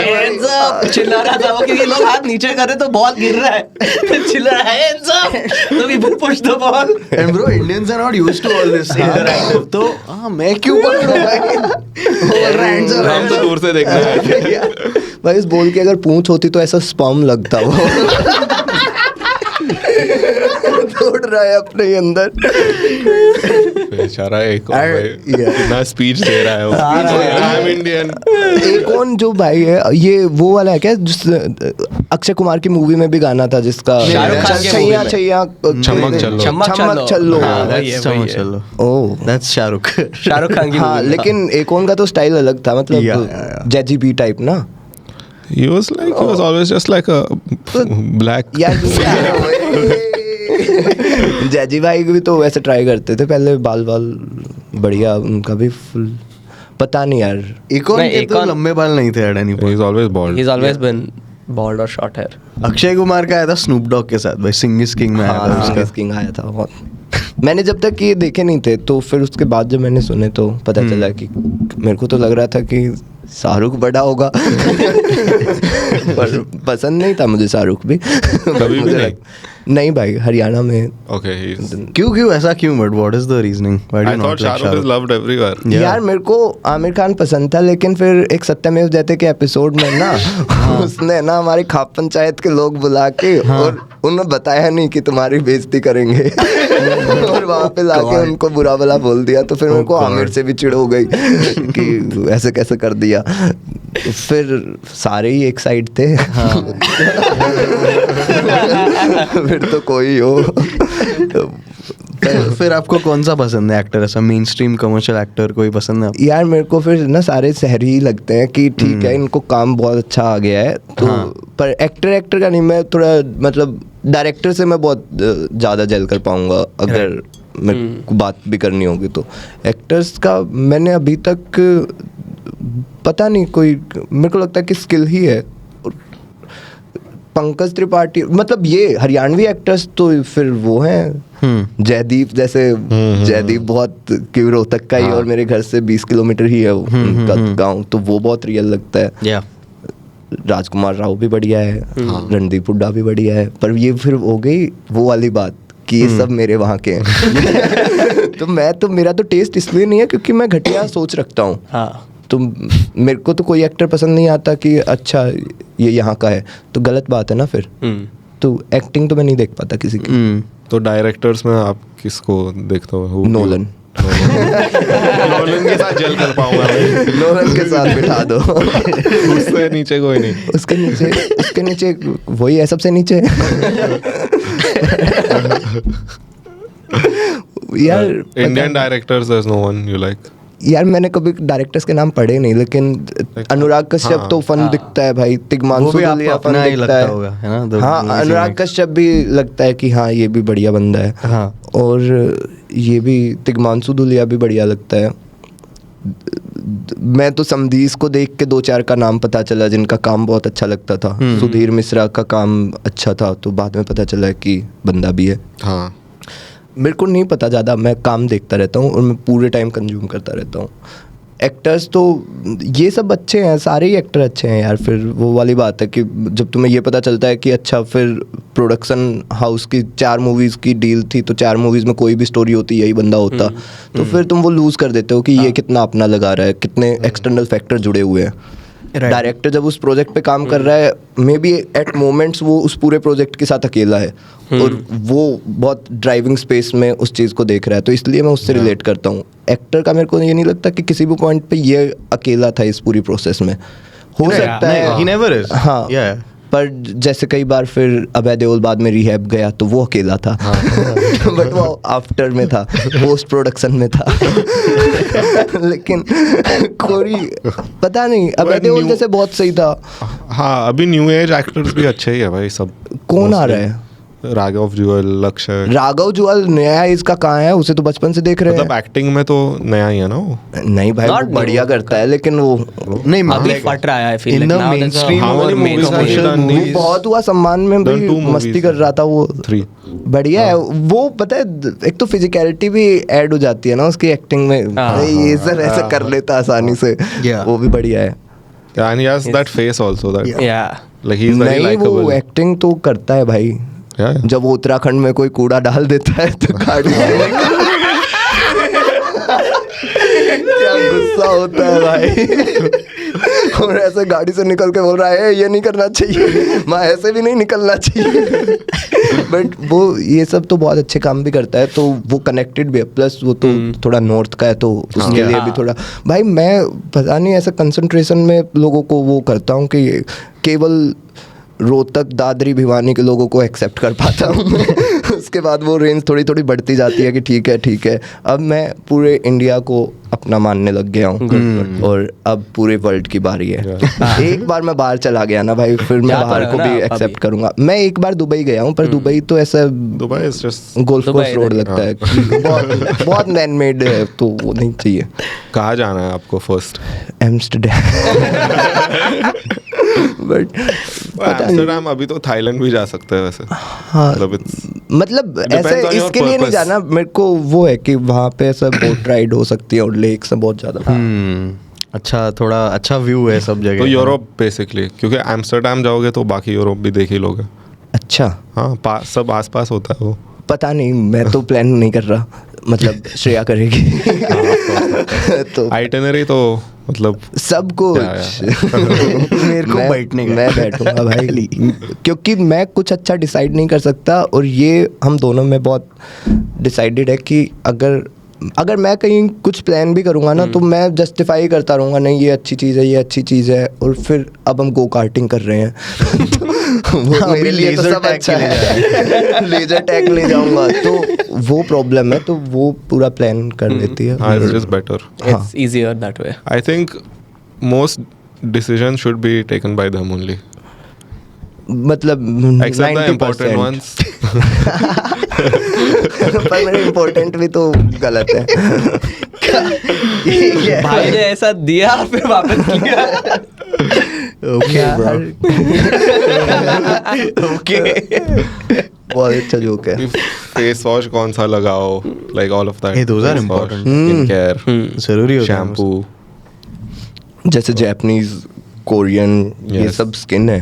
Hands up! चिल्ला रहा था वो कि ये लोग हाथ नीचे कर रहे तो बॉल गिर रहा है, फिर चिल्ला रहा है hands up! तो people push the ball. And bro, Indians are not used to all this interactive. तो हाँ, मैं क्यों पकड़ूं भाई? हम तो दूर से देखना है। भाई इस बॉल की अगर पूंछ होती तो ऐसा स्पर्म लगता वो। दौड़ रहा है अपने ही अंदर। बेचारा एक और भाई कितना स्पीच दे रहा है वो। I am Indian. एक और जो भाई है, ये वो वाला है क्या जिस अक्षय कुमार की मूवी में भी गाना था जिसका शाहरुख खान की मूवी में। छैया चमक चलो। चमक चलो। हाँ, वही है, वही है। चलो। ओह, That's शाहरुख। शाहरुख खान की हाँ, movie में। लेकिन एक और का तो स्टाइल अलग था, मतलब जैजी बी टाइप ना। He was always just like a black. Jazzy भाई भी तो वैसे ट्राई करते थे पहले, बाल बढ़िया उनका भी फुल, पता नहीं यार। Akon के तो लंबे बाल नहीं थे at any point. He's always bald. He's always been bald or short hair. Akshay Kumar का आया था स्नूप डॉग के साथ भाई, सिंग इज किंग में आया था उसका। किंग आया था बहुत। मैंने जब तक ये देखे नहीं थे, तो फिर उसके बाद जब मैंने सुने तो पता चला कि मेरे को तो लग रहा था कि शाहरुख बड़ा होगा। पर पसंद नहीं था मुझे शाहरुख भी। कभी भी नहीं? नहीं भाई, हरियाणा में। Okay, he's. क्यों ऐसा क्यों? But what is the reasoning? Why do I you thought not like Shahrukh is loved everywhere. Yeah. यार मेरे को आमिर खान पसंद था, लेकिन फिर एक सत्यमेव जयते के एपिसोड में ना उसने ना हमारी खाप पंचायत के लोग बुला के और उन्होंने बताया नहीं कि तुम्हारी बेइज्जती करेंगे। और वहाँ पे लाके उनको बुरा भला बोल दिया, तो फिर मेरे को आमिर से भी चिढ़ हो गई कि ऐसे कैसे कर दिया। फिर सारे ही एक साइड थे। फिर तो कोई हो। फिर आपको कौन सा पसंद है एक्टर, ऐसा मेन स्ट्रीम कमर्शियल एक्टर कोई पसंद है? यार मेरे को फिर ना सारे शहरी ही लगते हैं कि ठीक है इनको काम बहुत अच्छा आ गया है तो। पर एक्टर का नहीं, मैं थोड़ा मतलब डायरेक्टर से मैं बहुत ज़्यादा जेल कर पाऊंगा अगर मेरे को बात भी करनी होगी तो। एक्टर्स का मैंने अभी तक पता नहीं कोई, मेरे को लगता है कि स्किल ही है। पंकज त्रिपाठी, मतलब ये हरियाणवी एक्टर्स तो फिर वो हैं जयदीप जैसे। जयदीप बहुत कि रोहतक का ही और मेरे घर से 20 किलोमीटर ही है उनका गाँव, तो वो बहुत रियल लगता है। राजकुमार राव भी बढ़िया है, रणदीप हुड्डा भी बढ़िया है, पर ये फिर हो गई वो वाली बात कि ये सब मेरे वहाँ के हैं। तो मेरा तो टेस्ट इसलिए नहीं है क्योंकि मैं घटिया सोच रखता हूँ। तो मेरे को तो कोई एक्टर पसंद नहीं आता कि अच्छा ये यहाँ का है, तो गलत बात है ना फिर। तो एक्टिंग तो मैं नहीं देख पाता किसी की। तो डायरेक्टर्स में आप किसको देखते हो? नोलन। नोलन के साथ जेल कर पाऊंगा मैं। नोलन के साथ बिठा दो। उससे नीचे कोई नहीं। उसके नीचे वही है सबसे नीचे। यार Indian directors there is no one you like? यार मैंने कभी डायरेक्टर्स के नाम पढ़े नहीं, लेकिन अनुराग कश्यप तो फन दिखता है भाई, तिग्मांशु दुलिया फन दिखता है। हाँ, अनुराग कश्यप भी लगता है कि हाँ ये भी बढ़िया बंदा है। और ये भी तिग्मांशु दुलिया भी बढ़िया लगता है। मैं तो समदीस को देख के 2-4 का नाम पता चला जिनका काम बहुत अच्छा लगता था। सुधीर मिश्रा का काम अच्छा था, तो बाद में पता चला कि बंदा भी है। हाँ, मेरे को नहीं पता ज़्यादा, मैं काम देखता रहता हूँ और मैं पूरे टाइम कंज्यूम करता रहता हूँ। एक्टर्स तो ये सब अच्छे हैं, सारे ही एक्टर अच्छे हैं यार। फिर वो वाली बात है कि जब तुम्हें ये पता चलता है कि अच्छा फिर प्रोडक्शन हाउस की 4 मूवीज़ की डील थी, तो 4 मूवीज़ में कोई भी स्टोरी होती यही बंदा होता, तो फिर तुम वो लूज़ कर देते हो कि ये कितना अपना लगा रहा है, कितने एक्सटर्नल फैक्टर जुड़े हुए हैं। डायरेक्टर जब उस प्रोजेक्ट पे काम कर रहा है, मे बी एट मोमेंट्स वो उस पूरे प्रोजेक्ट के साथ अकेला है और वो बहुत ड्राइविंग स्पेस में उस चीज़ को देख रहा है, तो इसलिए मैं उससे रिलेट करता हूँ। एक्टर का मेरे को ये नहीं लगता कि किसी भी पॉइंट पे ये अकेला था इस पूरी प्रोसेस में। हो सकता है he never is. हाँ, पर जैसे कई बार फिर अभय देओल बाद में रिहैब गया तो वो अकेला था। बट वो आफ्टर में था, पोस्ट प्रोडक्शन में था। लेकिन कोई पता नहीं, अभय देओल जैसे बहुत सही था। हाँ, अभी न्यू एज एक्टर्स भी अच्छे ही है भाई सब। कौन आ रहा है? राघव जुअल, लक्ष्य। राघव जुअल नया इसका कहाँ है? उसे तो बचपन से देख रहे हैं। मतलब एक्टिंग में तो नया ही है ना वो? नहीं भाई, वो बढ़िया करता है, लेकिन वो नहीं अभी फट रहा है। फील in the mainstream और main commercial वो movies. बहुत हुआ, सम्मान में भी Done 2 मस्ती movies. कर रहा था वो। 3 बढ़िया है वो। पता है, एक तो फिजिकलिटी भी ऐड हो जाती है ना उसकी एक्टिंग में। ये सर ऐसा कर लेता आसानी से, वो भी बढ़िया है। and he has that face also that like he is very नहीं, वो likable. एक्टिंग तो करता है भाई। जब वो उत्तराखंड में कोई कूड़ा डाल देता है तो गाड़ी से क्या गुस्सा होता है भाई। और ऐसे गाड़ी से निकल के बोल रहा है ये नहीं करना चाहिए, मैं ऐसे भी नहीं निकलना चाहिए। बट वो ये सब तो बहुत अच्छे काम भी करता है, तो वो कनेक्टेड भी है। प्लस वो तो थोड़ा नॉर्थ का है, तो उसके लिए भी थोड़ा भाई, मैं पता नहीं ऐसा कंसंट्रेशन में लोगों को वो करता हूँ कि केवल रोहतक, दादरी, भिवानी के लोगों को एक्सेप्ट कर पाता हूँ। उसके बाद वो रेंज थोड़ी थोड़ी बढ़ती जाती है कि ठीक है। अब मैं पूरे इंडिया को अपना मानने लग गया हूँ और अब पूरे वर्ल्ड की बारी है। एक बार मैं बाहर चला गया ना भाई, फिर मैं बाहर को भी एक्सेप्ट करूँगा। मैं एक बार दुबई गया हूँ, पर दुबई तो ऐसा Dubai is just golf course road लगता है, बहुत मैन मेड है, तो वो नहीं चाहिए। कहाँ जाना है आपको फर्स्ट? एम्स्टरडैम। बट एम्स्टरडैम, अभी तो थाईलैंड भी जा सकते हैं वैसे। हाँ, मतलब ऐसे इसके लिए नहीं जाना मेरे को। वो है कि वहाँ पे ऐसा बोट राइड हो सकती है और लेक से बहुत ज़्यादा। अच्छा, थोड़ा अच्छा व्यू है सब जगह। तो यूरोप बेसिकली, क्योंकि एम्स्टरडैम जाओगे तो बाकी यूरोप भी देख ही लोगे। अच्छा, हाँ, सब आसपास होता है वो। पता नहीं, मैं तो प्लान नहीं कर रहा, मतलब श्रेया करेगी। तो आइटिनरी तो मतलब सब कुछ मेरे को बैठने का, मैं बैठूंगा भाई, क्योंकि मैं कुछ अच्छा डिसाइड नहीं कर सकता। और ये हम दोनों में बहुत डिसाइडेड है कि अगर मैं कहीं कुछ प्लान भी करूँगा ना, तो मैं जस्टिफाई करता रहूँगा, नहीं ये अच्छी चीज़ है, ये अच्छी चीज़ है। और फिर अब हम गो कार्टिंग कर रहे हैं। तो वो मेरे लिए तो सब अच्छा है। लेजर टैग ले जाऊँगा, तो वो प्रॉब्लम है, तो वो पूरा प्लान कर देती है। It's just better, it's easier that way. I think most decisions should be taken by them only, मतलब एक्सेप्ट द इम्पोर्टेंट वंस। पर मेरे इम्पोर्टेंट भी तो गलत है। भाई ने ऐसा दिया फिर वापस किया। Okay, bro. Okay. बहुत अच्छा जोक है. फेस वॉश कौन सा लगाओ, like all of that. Hey, those are Face wash, important. Skin care, जरूरी होता है. shampoo. जैसे जापानीज, कोरियन, ये Yes. सब स्किन है.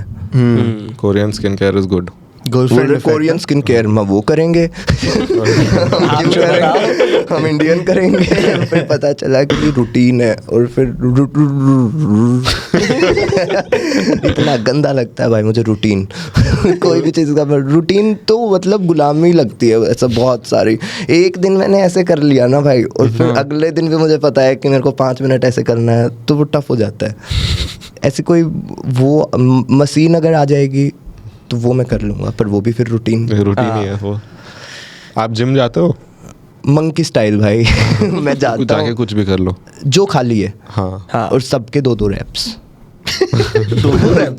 Korean skincare is good. Girlfriend effect. Korean skin care में वो करेंगे. हम क्यों करेंगे? हम इंडियन करेंगे. फिर पता चला कि रूटीन है और फिर इतना गंदा लगता है भाई मुझे रूटीन. कोई भी चीज़ का रूटीन तो मतलब गुलामी लगती है ऐसा बहुत सारी. एक दिन मैंने ऐसे कर लिया ना भाई और फिर अगले दिन भी मुझे पता है कि मेरे को 5 मिनट ऐसे करना है तो वो टफ हो जाता है. ऐसी कोई वो मशीन अगर आ जाएगी तो वो मैं कर लूँगा, पर वो भी फिर रूटीन ही है वो. आप जिम जाते हो? मंकी स्टाइल भाई. मैं जाता जाके हूँ कुछ भी कर लो. जो खाली है. हाँ. और सबके 2-2 रैप्स.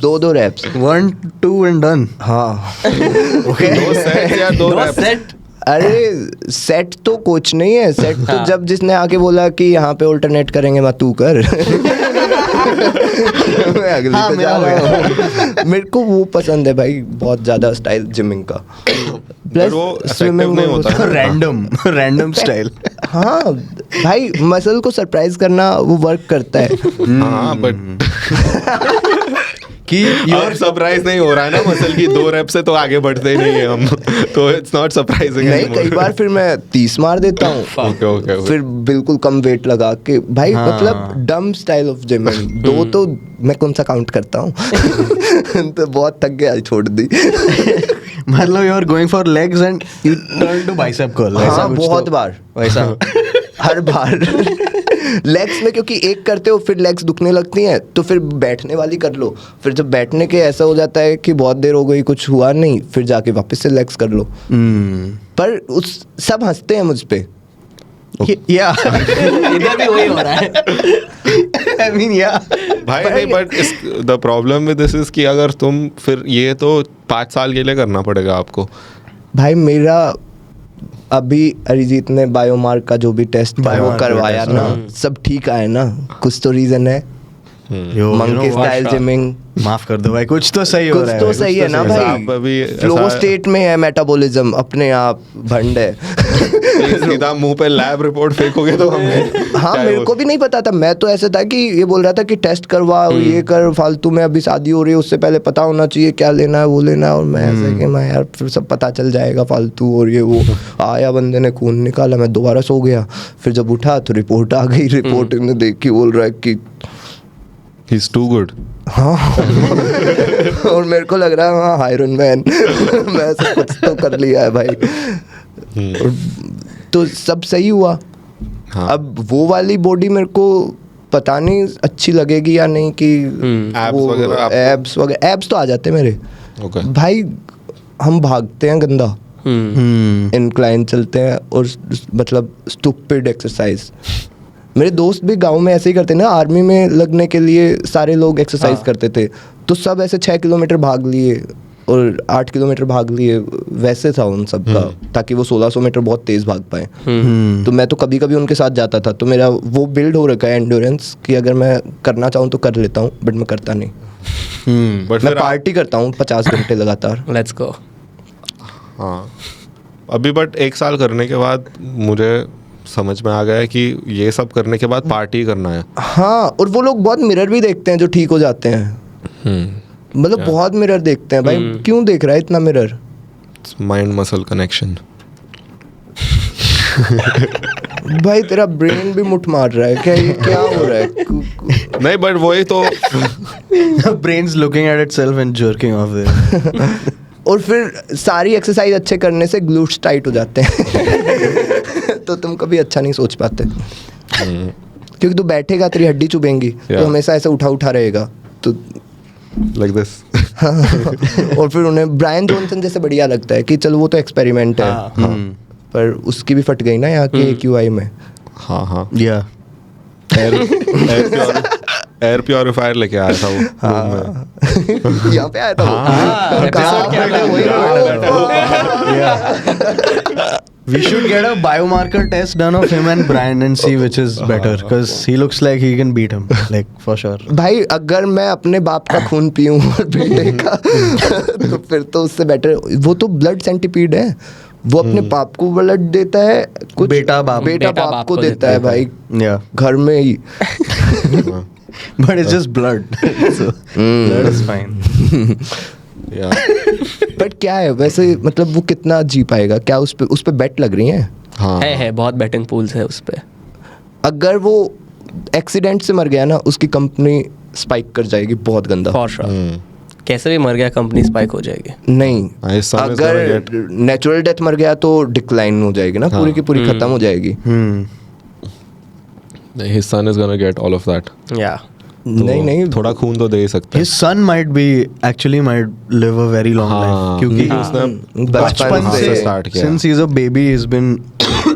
2-2 रैप्स. 1, 2 and done. हाँ. 2 सेट या 2 रैप्स? अरे सेट तो कोच नहीं है. सेट तो जब जिसने आके बोला कि यहाँ पे अल्टरनेट करेंगे मैं तू कर. मैं अगली पे जा रहा हूँ. मेरे को वो पसंद है भाई बहुत ज्यादा स्टाइल जिमिंग का. But वो effective नहीं होता है. Random style. हाँ भाई मसल को सरप्राइज करना वो वर्क करता है. हाँ बट कि और सरप्राइज नहीं हो रहा है ना मसल की 2 रैप से तो आगे बढ़ते ही नहीं है हम. तो इट्स नॉट सरप्राइजिंग. नहीं कई बार फिर मैं 30 मार देता हूँ. ओके. फिर बिल्कुल कम वेट लगा के भाई. मतलब डम स्टाइल ऑफ जिमिंग. 2 तो मैं कौन सा काउंट करता हूँ. तो बहुत थक गया छोड़ दी. मतलब you are going for legs and you turn to bicep curl. हाँ बहुत बार वैसा. हर बार लेग्स में क्योंकि एक करते हो फिर लेग्स दुखने लगती हैं तो फिर बैठने वाली कर लो. फिर जब बैठने के ऐसा हो जाता है कि बहुत देर हो गई कुछ हुआ नहीं फिर जाके वापस से लेग्स कर लो. पर उस सब हंसते हैं मुझ पे. या इधर भी वही हो रहा है. I mean yeah. भाई नहीं but the problem with this is कि अगर तुम फिर ये तो 5 साल के लिए करना पड़ेगा आपको. भाई मेरा अभी अरिजीत ने बायोमार्क का जो भी टेस्ट था वो करवाया ना सब ठीक आया ना. कुछ तो रीजन है. Monkey style gymming. माफ कर दो भाई कुछ तो सही हो रहा है. कुछ तो सही है ना भाई. फ्लो स्टेट में है मेटाबॉलिज्म अपने आप भंड है. सीधा मुंह पे लैब रिपोर्ट फेंकोगे तो हम. हाँ मेरे को भी नहीं पता था. मैं तो ऐसे था कि ये बोल रहा था कि टेस्ट करवा ये कर फालतू में. अभी शादी हो रही है उससे पहले पता होना चाहिए क्या लेना है वो लेना है. और मैं ऐसे कि मैं यार फिर सब पता चल जाएगा फालतू. और ये वो आया बंदे ने खून निकाला मैं दोबारा सो गया. फिर जब उठा तो रिपोर्ट आ गई. रिपोर्ट ने देखी बोल रहा है कि He's too good. हाँ. और मेरे को लग रहा है हाँ आयरन मैन. मैं सब कुछ तो कर लिया है भाई. और तो सब सही हुआ. हाँ. अब वो वाली बॉडी मेरे को पता नहीं अच्छी लगेगी या नहीं कि एब्स वगैरह. एब्स तो आ जाते मेरे. Okay. भाई हम भागते हैं गंदा. इंक्लाइन चलते हैं और मतलब स्टूपिड एक्सरसाइज. मेरे दोस्त भी गांव में ऐसे ही करते ना. आर्मी में लगने के लिए सारे लोग एक्सरसाइज करते थे तो सब ऐसे 6 किलोमीटर भाग लिए और 8 किलोमीटर भाग लिए. वैसे था उन सब का ताकि वो 1600 मीटर बहुत तेज भाग पाए. तो मैं तो कभी कभी उनके साथ जाता था. तो मेरा वो बिल्ड हो रखा है एंड्योरेंस कि अगर मैं करना चाहूँ तो कर लेता हूँ बट मैं करता नहीं. But मैं फिर पार्टी करता हूँ 50 घंटे लगातार. Let's go. हाँ अभी बट 1 साल करने के बाद मुझे समझ में आ गया है कि ये सब करने के बाद पार्टी करना है. हाँ और वो लोग बहुत मिरर भी देखते हैं जो ठीक हो जाते हैं. मतलब बहुत मिरर देखते हैं भाई. क्यों देख रहा है इतना मिरर. Mind muscle connection. भाई तेरा ब्रेन भी मुठ मार रहा है क्या. ये क्या हो रहा है. नहीं बट वही तो brains looking at itself and jerking off there. और फिर सारी एक्सरसाइज अच्छे करने से ग्लूट्स टाइट हो जाते हैं. तो तुम कभी अच्छा नहीं सोच पाते क्योंकि तू बैठेगा तेरी हड्डी चुभेंगी तो हमेशा ऐसे उठा उठा रहेगा. तो लाइक दिस. और फिर उन्हें ब्रायन जॉनसन जैसे बढ़िया लगता है कि चलो वो तो एक्सपेरिमेंट है. पर उसकी भी फट गई ना यहाँ की AQI में. हाँ या एयर प्योरीफायर लेके आया था वो. यहाँ पे आया था वो. We should get a biomarker test done of him and Brian and see which is better, because he looks like he can beat him, like for sure. भाई अगर मैं अपने बाप का खून पीऊं और बेटे का तो फिर तो उससे बेटर, वो तो ब्लड सेंटिपीड है, वो अपने बाप को ब्लड देता है, कुछ बेटा बाप को देता है भाई, Yeah. घर में ही. But it's just blood. So blood is fine. But क्या है वैसे, मतलब वो कितना जी पाएगा, क्या उस पे बेट लग रही है? हाँ है बहुत बैटिंग पूल्स है उस पे. अगर वो एक्सीडेंट से मर गया ना, उसकी कंपनी स्पाइक कर जाएगी बहुत गंदा. For sure. कैसे भी मर गया कंपनी स्पाइक हो जाएगी. नहीं, His son is अगर gonna get- नेचुरल डेथ मर गया तो डिक्लाइन हो जाएगी ना, पूरी की पूरी खत्म हो जाएगी. His son is gonna get all of that. या नहीं थोड़ा खून तो दे ही सकता है. His son might live a very long life. हाँ, क्योंकि उसने बचपन से से start किया. since he's a baby he's been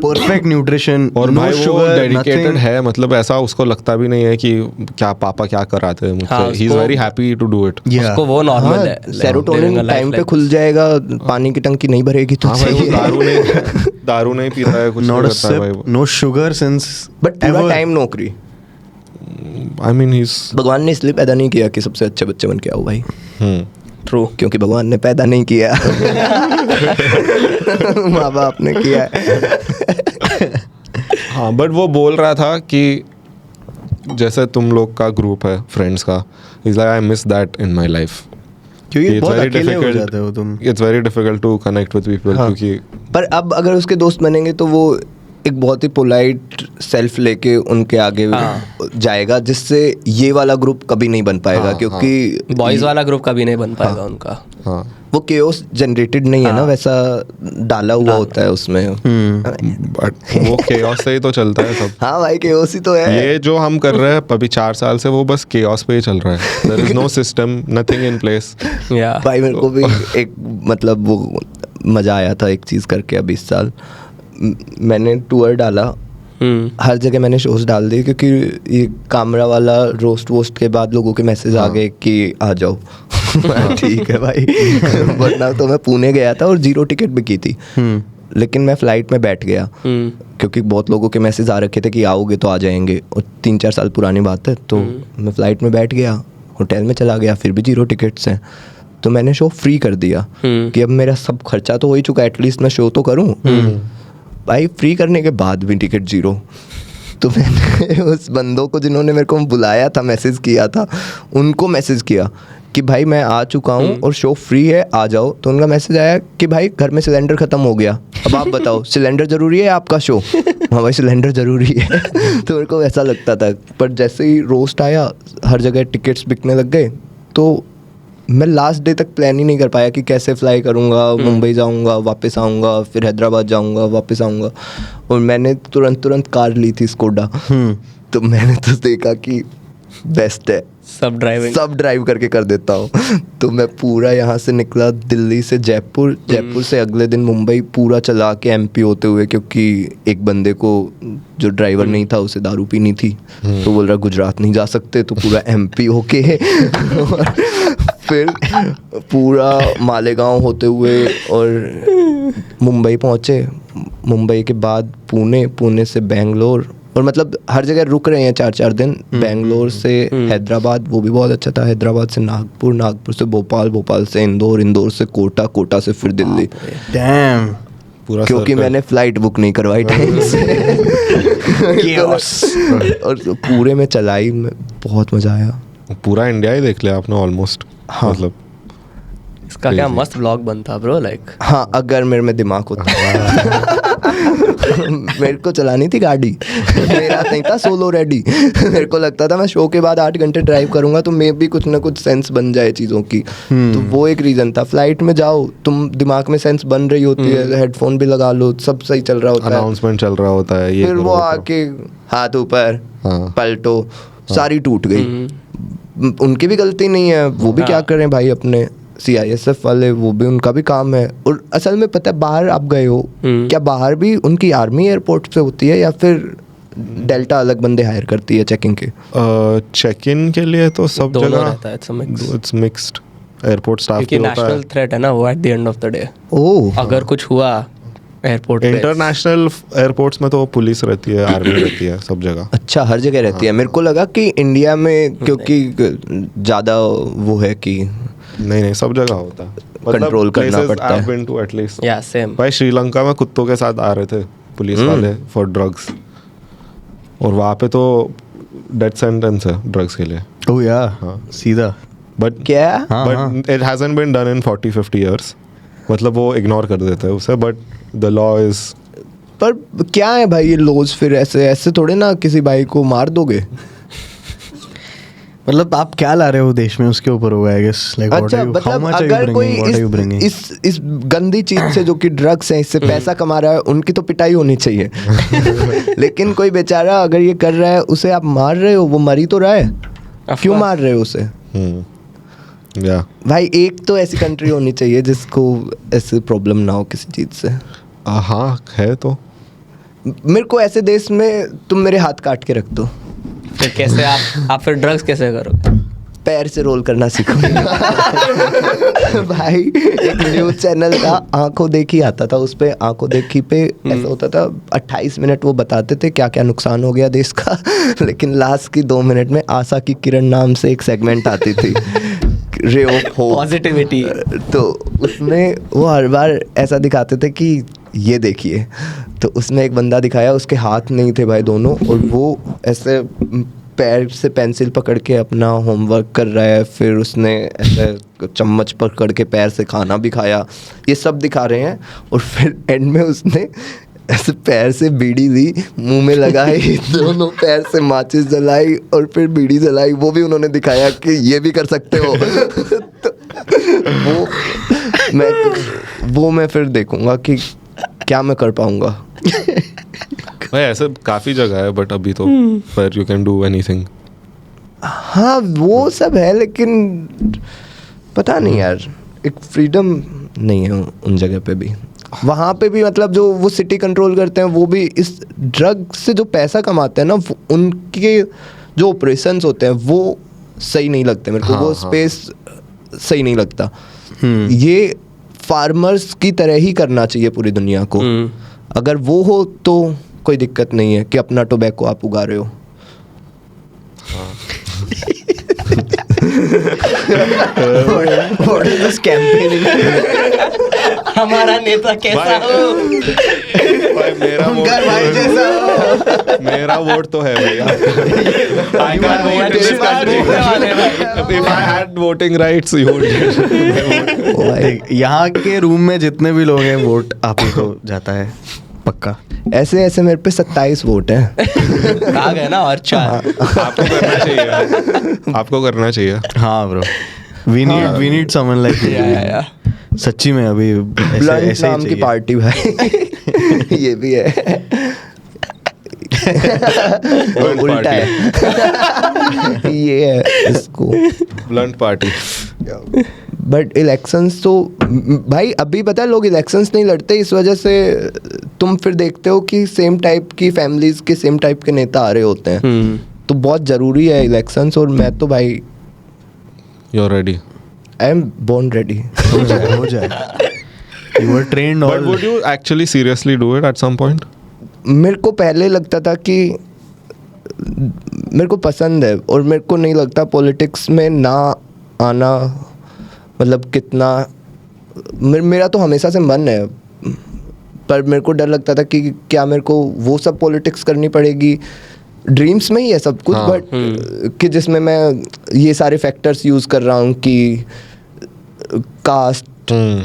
perfect nutrition, और no भाई वो sugar, डेडिकेटेड nothing. है, मतलब ऐसा उसको लगता भी नहीं है कि क्या पापा क्या कराते हैं मुझसे. हाँ, ही इज उसको- very happy to do it. Yeah. उसको वो नॉर्मल है. सेरोटोनिन टाइम पे खुल जाएगा, पानी की टंकी नहीं भरेगी तो हाँ भाई वो सही. दारू नहीं पीता है, कुछ Not नहीं a करता है भाई sip, no sugar since but पूरा ever. टाइम नौकरी. आई मीन ही इज भगवान ने इसलिए पैदा नहीं किया कि सबसे अच्छे बच्चे बन के आओ भाई, ट्रू. क्योंकि भगवान ने पैदा नहीं किया, माँ बाप ने किया है. हाँ बट वो बोल रहा था कि जैसे तुम लोग का ग्रुप है फ्रेंड्स का, is like I miss that in my life. क्योंकि बहुत अकेले हो जाते हो तुम. It's very difficult to connect with people, हाँ. क्योंकि पर अब अगर उसके दोस्त बनेंगे तो वो एक बहुत ही पोलाइट सेल्फ लेके उनके आगे जाएगा, जिससे ये वाला ग्रुप कभी नहीं बन पाएगा. हाँ, क्योंकि बॉयज वाला ग्रुप कभी नहीं बन पाएगा उनका. हाँ वो केओस जनरेटेड नहीं है ना, वैसा डाला हुआ होता है उसमें. बट वो केओस से ही तो चलता है सब. हाँ भाई केओस ही तो है. ये जो हम कर रहे हैं अभी 4 साल से, वो बस केओस पे ही चल रहा है. There is no system, nothing in place. या भाई मेरे को भी एक मतलब वो मज़ा आया था एक चीज़ करके. अभी इस साल मैंने टूर डाला, हर जगह मैंने शोज डाल दिए, क्योंकि ये कामरा वाला रोस्ट वोस्ट के बाद लोगों के मैसेज आ गए कि आ जाओ. ठीक है भाई. वरना तो मैं पुणे गया था और 0 टिकट भी की थी, लेकिन मैं फ्लाइट में बैठ गया क्योंकि बहुत लोगों के मैसेज आ रखे थे कि आओगे तो आ जाएंगे, और 3-4 साल पुरानी बात है. तो मैं फ्लाइट में बैठ गया, होटल में चला गया, फिर भी 0 टिकट्स हैं. तो मैंने शो फ्री कर दिया कि अब मेरा सब खर्चा तो हो ही चुका है, एटलीस्ट मैं शो तो करूँ. भाई फ्री करने के बाद भी टिकट 0. तो मैंने उस बंदों को जिन्होंने मेरे को बुलाया था, मैसेज किया था, उनको मैसेज किया कि भाई मैं आ चुका हूँ और शो फ्री है, आ जाओ. तो उनका मैसेज आया कि भाई घर में सिलेंडर ख़त्म हो गया, अब आप बताओ सिलेंडर ज़रूरी है आपका शो? हाँ भाई सिलेंडर ज़रूरी है. तो मेरे को ऐसा लगता था. पर जैसे ही रोस्ट आया, हर जगह टिकट्स बिकने लग गए, तो मैं लास्ट डे तक प्लान ही नहीं कर पाया कि कैसे फ्लाई करूँगा, मुंबई जाऊँगा, वापस आऊँगा, फिर हैदराबाद जाऊँगा, वापस आऊँगा. और मैंने तुरंत कार ली थी स्कोडा. तो मैंने तो देखा कि बेस्ट है, सब ड्राइव करके कर देता हूँ. तो मैं पूरा यहाँ से निकला दिल्ली से जयपुर, जयपुर से अगले दिन मुंबई, पूरा चला के एमपी होते हुए, क्योंकि एक बंदे को जो ड्राइवर नहीं था उसे दारू पीनी थी, तो बोल रहा गुजरात नहीं जा सकते, तो पूरा एमपी होके और फिर पूरा मालेगांव होते हुए और मुंबई पहुँचे. मुंबई के बाद पुणे, पुणे से बेंगलोर, और मतलब हर जगह रुक रहे हैं 4-4 दिन. बेंगलोर से हैदराबाद, वो भी बहुत अच्छा था. हैदराबाद से नागपुर, नागपुर से भोपाल, भोपाल से इंदौर, इंदौर से कोटा, कोटा से फिर दिल्ली. Damn. पूरा क्योंकि मैंने फ्लाइट बुक नहीं करवाई टाइम से. और पूरे में चलाई, बहुत मज़ा आया. पूरा इंडिया ही देख लिया आपने ऑलमोस्ट. हाँ. मतलब इसका क्या मस्त व्लॉग बनता ब्रो. लाइक हाँ, अगर मेरे में दिमाग होता. मेरे को चलानी थी गाड़ी, मेरा नहीं था सोलो रेडी. मेरे को लगता था मैं शो के बाद 8 घंटे ड्राइव करूंगा तो मे भी कुछ ना कुछ सेंस बन जाए चीज़ों की. तो वो एक रीज़न था. फ्लाइट में जाओ, तुम दिमाग में सेंस बन रही होती है, हेडफोन भी लगा लो, सब सही चल रहा होता है, अनाउंसमेंट चल रहा होता है, ये फिर वो आके हाथ ऊपर, हाँ. पलटो, सारी टूट गई. उनकी भी गलती नहीं है, वो भी क्या करें भाई, अपने CISF वाले, वो भी उनका भी काम है. और असल में पता है, बाहर आप गए हो क्या, बाहर भी उनकी आर्मी एयरपोर्ट पे होती है या फिर डेल्टा अलग बंदे हायर करती है चेकिंग के? चेक इन के लिए तो सब दोनों जगह रहता है. It's mixed. एयरपोर्ट स्टाफ क्योंकि भी होता नेशनल है. थ्रेट है ना वो at the end of the day. Oh, अगर कुछ हुआ एयरपोर्ट इंटरनेशनल एयरपोर्ट्स में तो पुलिस रहती है, आर्मी रहती है सब जगह। अच्छा, हर जगह रहती है। मेरे को लगा कि इंडिया में क्योंकि ज़्यादा वो है कि नहीं सब जगह होता है, कंट्रोल करना पड़ता है। I've been to at least, या सेम। भाई श्रीलंका में कुत्तों के साथ आ रहे थे पुलिस वाले फॉर ड्रग्स, और वहाँ पे तो डेथ सेंटेंस है ड्रग्स के लिए। ओह यार, सीधा। बट क्या? But it hasn't been done in 40-50 years, मतलब वो इग्नोर कर देते हैं उसे, बट द लॉ इज। पर क्या है भाई ये लॉज? फिर ऐसे थोड़े ना किसी भाई को मार दोगे। मतलब आप क्या ला रहे हो देश में, उसके ऊपर होगा आई गेस। लाइक अच्छा, मतलब अगर कोई इस गंदी चीज से जो कि ड्रग्स है इससे पैसा कमा रहा है, उनकी तो पिटाई होनी चाहिए। लेकिन कोई बेचारा अगर ये कर रहा है, उसे आप मार रहे हो, वो मर ही तो रहा है, क्यों मार रहे हो उसे? या भाई एक तो ऐसी कंट्री होनी चाहिए जिसको ऐसे प्रॉब्लम ना हो किसी चीज से। हाँ है तो। मेरे को ऐसे देश में तुम मेरे हाथ काट के रख दो, फिर कैसे आप फिर ड्रग्स कैसे करोगे? पैर से रोल करना सीखूंगा। भाई एक न्यूज चैनल था, आंखों देखी आता था, उस पे आंखों देखी पे ऐसा होता था 28 मिनट वो बताते थे क्या क्या नुकसान हो गया देश का। लेकिन लास्ट की 2 मिनट में आशा की किरण नाम से एक सेगमेंट आती थी, रे ऑफ होप, पॉजिटिविटी। तो उसमें वो हर बार ऐसा दिखाते थे कि ये देखिए, तो उसमें एक बंदा दिखाया, उसके हाथ नहीं थे भाई दोनों, और वो ऐसे पैर से पेंसिल पकड़ के अपना होमवर्क कर रहा है, फिर उसने ऐसे चम्मच पकड़ के पैर से खाना भी खाया, ये सब दिखा रहे हैं। और फिर एंड में उसने ऐसे पैर से बीड़ी ली, मुंह में लगाई, दोनों पैर से माचिस जलाई और फिर बीड़ी जलाई, वो भी उन्होंने दिखाया कि ये भी कर सकते हो। तो वो मैं फिर देखूंगा कि क्या मैं कर पाऊंगा। भाई ऐसे काफ़ी जगह है, बट अभी तो पर यू कैन डू एनीथिंग। हाँ वो सब है, लेकिन पता नहीं यार, एक फ्रीडम नहीं है उन जगह पे भी। वहाँ पे भी मतलब जो वो सिटी कंट्रोल करते हैं, वो भी इस ड्रग से जो पैसा कमाते हैं ना, उनके जो ऑपरेशंस होते हैं वो सही नहीं लगते मेरे को। वो स्पेस सही नहीं लगता। ये फार्मर्स की तरह ही करना चाहिए पूरी दुनिया को। अगर वो हो तो कोई दिक्कत नहीं है कि अपना टोबैको आप उगा रहे हो। What is this campaign? हमारा नेता कैसा हो? भाई मेरा वोट तो है भैया। I can't vote in this country. If I had voting rights, you would. यहाँ के रूम में जितने भी लोग हैं, वोट आप ही को जाता है पक्का। ऐसे मेरे पे 27 वोट हैं। आ गए ना, और 4। आपको करना चाहिए, आपको करना चाहिए। हाँ bro, we need someone like सच्ची में। अभी ऐसे नाम की पार्टी भाई। ये भी है। उल्टा है। ये है इसको ब्लंट पार्टी। बट इलेक्शंस तो भाई अभी पता है, लोग इलेक्शंस नहीं लड़ते इस वजह से। तुम फिर देखते हो कि सेम टाइप की फैमिलीज के सेम टाइप के नेता आ रहे होते हैं। तो बहुत ज़रूरी है इलेक्शंस। और मैं तो भाई you are ready. I am born ready. हो जाए। You were trained all. But would you actually seriously do it at some point? मेरे को पहले लगता था कि मेरे को पसंद है, और मेरे को नहीं लगता पॉलिटिक्स में ना आना मतलब कितना। मेरा तो हमेशा से मन है, पर मेरे को डर लगता था कि क्या मेरे को वो सब पॉलिटिक्स करनी पड़ेगी। ड्रीम्स में ही है सब कुछ, बट कि जिसमें मैं ये सारे फैक्टर्स यूज़ कर रहा हूँ कि कास्ट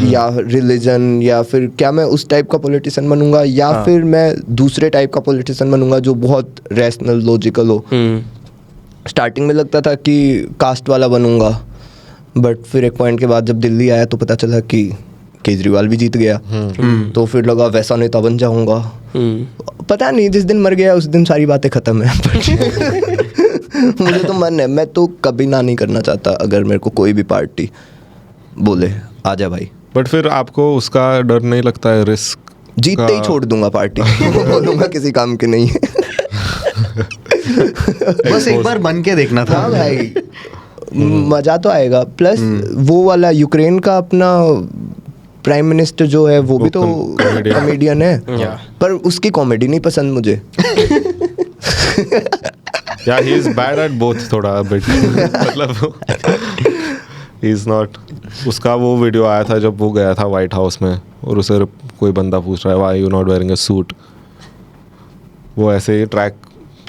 या रिलीजन, या फिर क्या मैं उस टाइप का पॉलिटिशियन बनूंगा, या फिर मैं दूसरे टाइप का पॉलिटिशियन बनूंगा जो बहुत रैशनल लॉजिकल हो। स्टार्टिंग में लगता था कि कास्ट वाला बनूंगा, बट फिर एक पॉइंट के बाद जब दिल्ली आया तो पता चला कि केजरीवाल भी जीत गया। तो फिर लगा वैसा नेता बन जाऊंगा। पता नहीं, जिस दिन मर गया उस दिन सारी बातें खत्म है। मुझे तो मन है, मैं तो कभी ना नहीं करना चाहता अगर मेरे को कोई भी पार्टी बोले आजा भाई। बट फिर आपको उसका डर नहीं लगता है, रिस्क? जीतते ही छोड़ दूंगा पार्टी। बोलूंगा किसी काम की नहीं है। बस एक बार बन के देखना था। हाँ भाई, मजा तो आएगा। प्लस वो वाला यूक्रेन का अपना प्राइम मिनिस्टर जो है वो भी तो comedian. कॉमेडियन है, Yeah. पर उसकी कॉमेडी नहीं पसंद मुझे। या he is bad at both थोड़ा बिट मतलब ही इज नॉट। उसका वो वीडियो आया था जब वो गया था वाइट हाउस में और उसे कोई बंदा पूछ रहा है why you not wearing a suit, वो ऐसे ही ट्रैक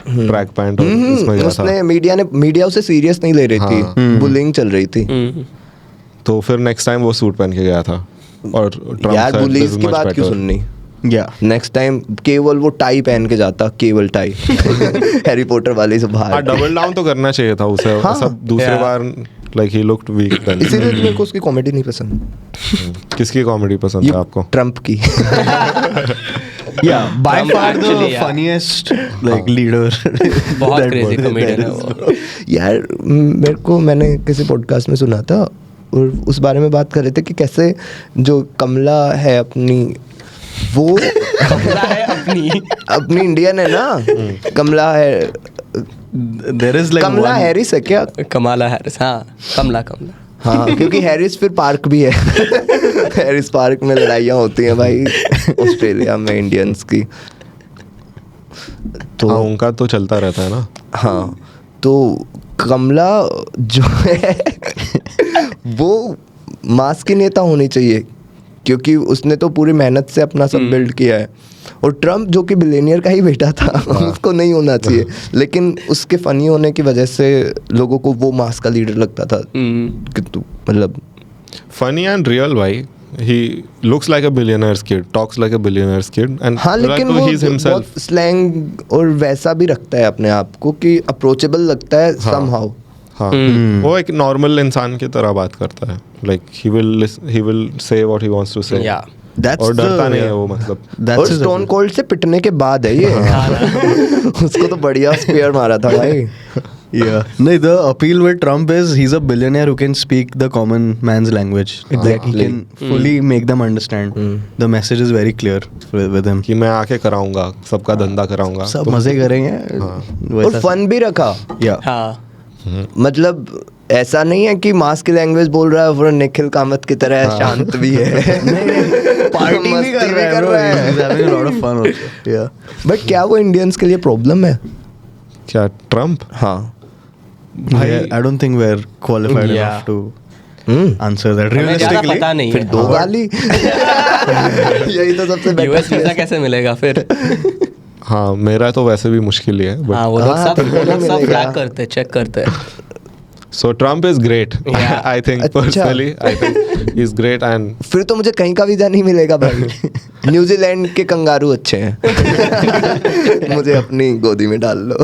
पैंट और इसमें गया था। उसने मीडिया उसे सीरियस नहीं ले रही थी, बुलिंग चल रही थी। तो फिर नेक्स्ट टाइम वो सूट पहन के गया था और ट्रम्प यार said, बुलीज "This is की much बात क्यों better." सुननी, या नेक्स्ट टाइम केवल वो टाई पहन के जाता, केवल टाई हैरी पॉटर वाले से हाँ बाहर। डबल डाउन तो करना चाहिए था उसे। हाँ। सब दूसरे Yeah. बार like he looked weak then. इसीलिए तो मेरे को उसकी कॉमेडी नहीं पसंद, किसकी कॉमेडी पसंद ये है आपको? ट्रम्प की। या by Trump far the actually, yeah. Funniest like leader. बहुत क्रेजी कॉमेडियन है वो। यार मेरे को, मैंने किसी पॉडकास्ट में सुना था और उस बारे में बात कर रहे थे कि कैसे जो कमला है अपनी, वो अपनी इंडियन है ना, कमला है, there is like Kamala Harris है क्या? कमाला हैरिस, हाँ कमला। हाँ क्योंकि हैरिस फिर पार्क भी है। हैरिस पार्क में लड़ाइयाँ होती हैं भाई ऑस्ट्रेलिया में इंडियंस की। तो हाँ उनका तो चलता रहता है ना। हाँ तो कमला जो है वो मास की नेता होनी चाहिए, क्योंकि उसने तो पूरी मेहनत से अपना सब बिल्ड किया है। और ट्रम्प जो कि बिलियनियर का ही बेटा था, उसको नहीं होना चाहिए, लेकिन उसके फनी होने की वजह से लोगों को वो मास का लीडर लगता था। कि तू मतलब फनी एंड रियल भाई। He looks like a billionaire's kid, talks like a billionaire's kid, and हाँ, लेकिन वो he's himself. बहुत स्लैंग और वैसा भी रखता है अपने आप को कि अप्रोचेबल लगता है somehow। हाँ वो एक नॉर्मल इंसान की तरह बात करता है। Like he will say what he wants to say. Yeah. That's और डरता the- नहीं है वो मतलब। That's और his स्टोन approach. कोल्ड से पिटने के बाद है ये। उसको तो बढ़िया स्पेयर मारा था भाई। Yeah. No, the appeal with Trump is he's a billionaire who can speak the common man's language. Like he can fully make them understand. The message is very clear with him. कि मैं आके कराऊंगा, सबका धंधा कराऊंगा। सब मजे करेंगे। और वैसा- फन भी रखा, Yeah. हाँ मतलब ऐसा नहीं है कि मास की लैंग्वेज बोल रहा है और निखिल कामत की तरह शांत भी है। पार्टी भी मस्ती कर रहा है। He's having a lot of fun also. Yeah. But क्या वो इंडियंस के लिए प्रॉब्लम है? क्या ट्रम्प? हाँ I don't think we're qualified Yeah. enough to hmm. answer that हमें ज़्यादा realistically. पता नहीं फिर है। दो गाली। यही तो सबसे यूएस वीजा बेटर। कैसे मिलेगा फिर? हाँ मेरा तो वैसे भी मुश्किल ही है। हाँ But वो लोग सब तुमको नहीं मिलेगा। फ्लैग करते, चेक करते हैं। so Trump is great. Yeah. I think अच्छा। personally, I think he's great and फिर तो मुझे कहीं का वीजा नहीं मिलेगा भाई। न्यूजीलैंड के कंगारू अच्छे हैं। मुझे अपनी गोदी में डाल लो।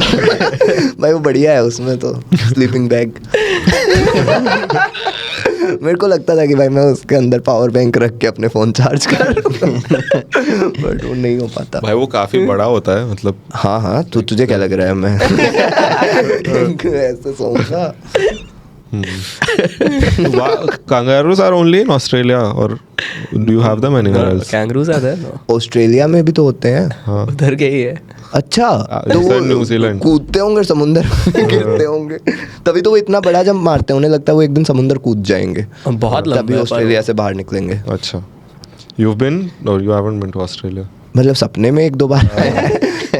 भाई वो बढ़िया है, उसमें तो स्लीपिंग बैग। मेरे को लगता था कि भाई मैं उसके अंदर पावर बैंक रख के अपने फ़ोन चार्ज कर, बट वो नहीं हो पाता। भाई वो काफी बड़ा होता है मतलब। हाँ हाँ, तुझे क्या लग रहा है मैं ऐसे सोऊंगा? Kangaroos are only in Australia or do you have them anywhere else? Kangaroos आते हैं ना, ऑस्ट्रेलिया में भी तो होते हैं। हाँ उधर के ही है। अच्छा तो you said वो New Zealand. कूदते होंगे समुंदर, गिरते होंगे, तभी तो वो इतना बड़ा जब मारते हैं, उन्हें लगता है वो एक दिन समुंदर कूद जाएंगे, बहुत लंबा तभी है ऑस्ट्रेलिया से बाहर निकलेंगे। अच्छा you've been or you haven't been to Australia? मतलब सपने में एक दो बार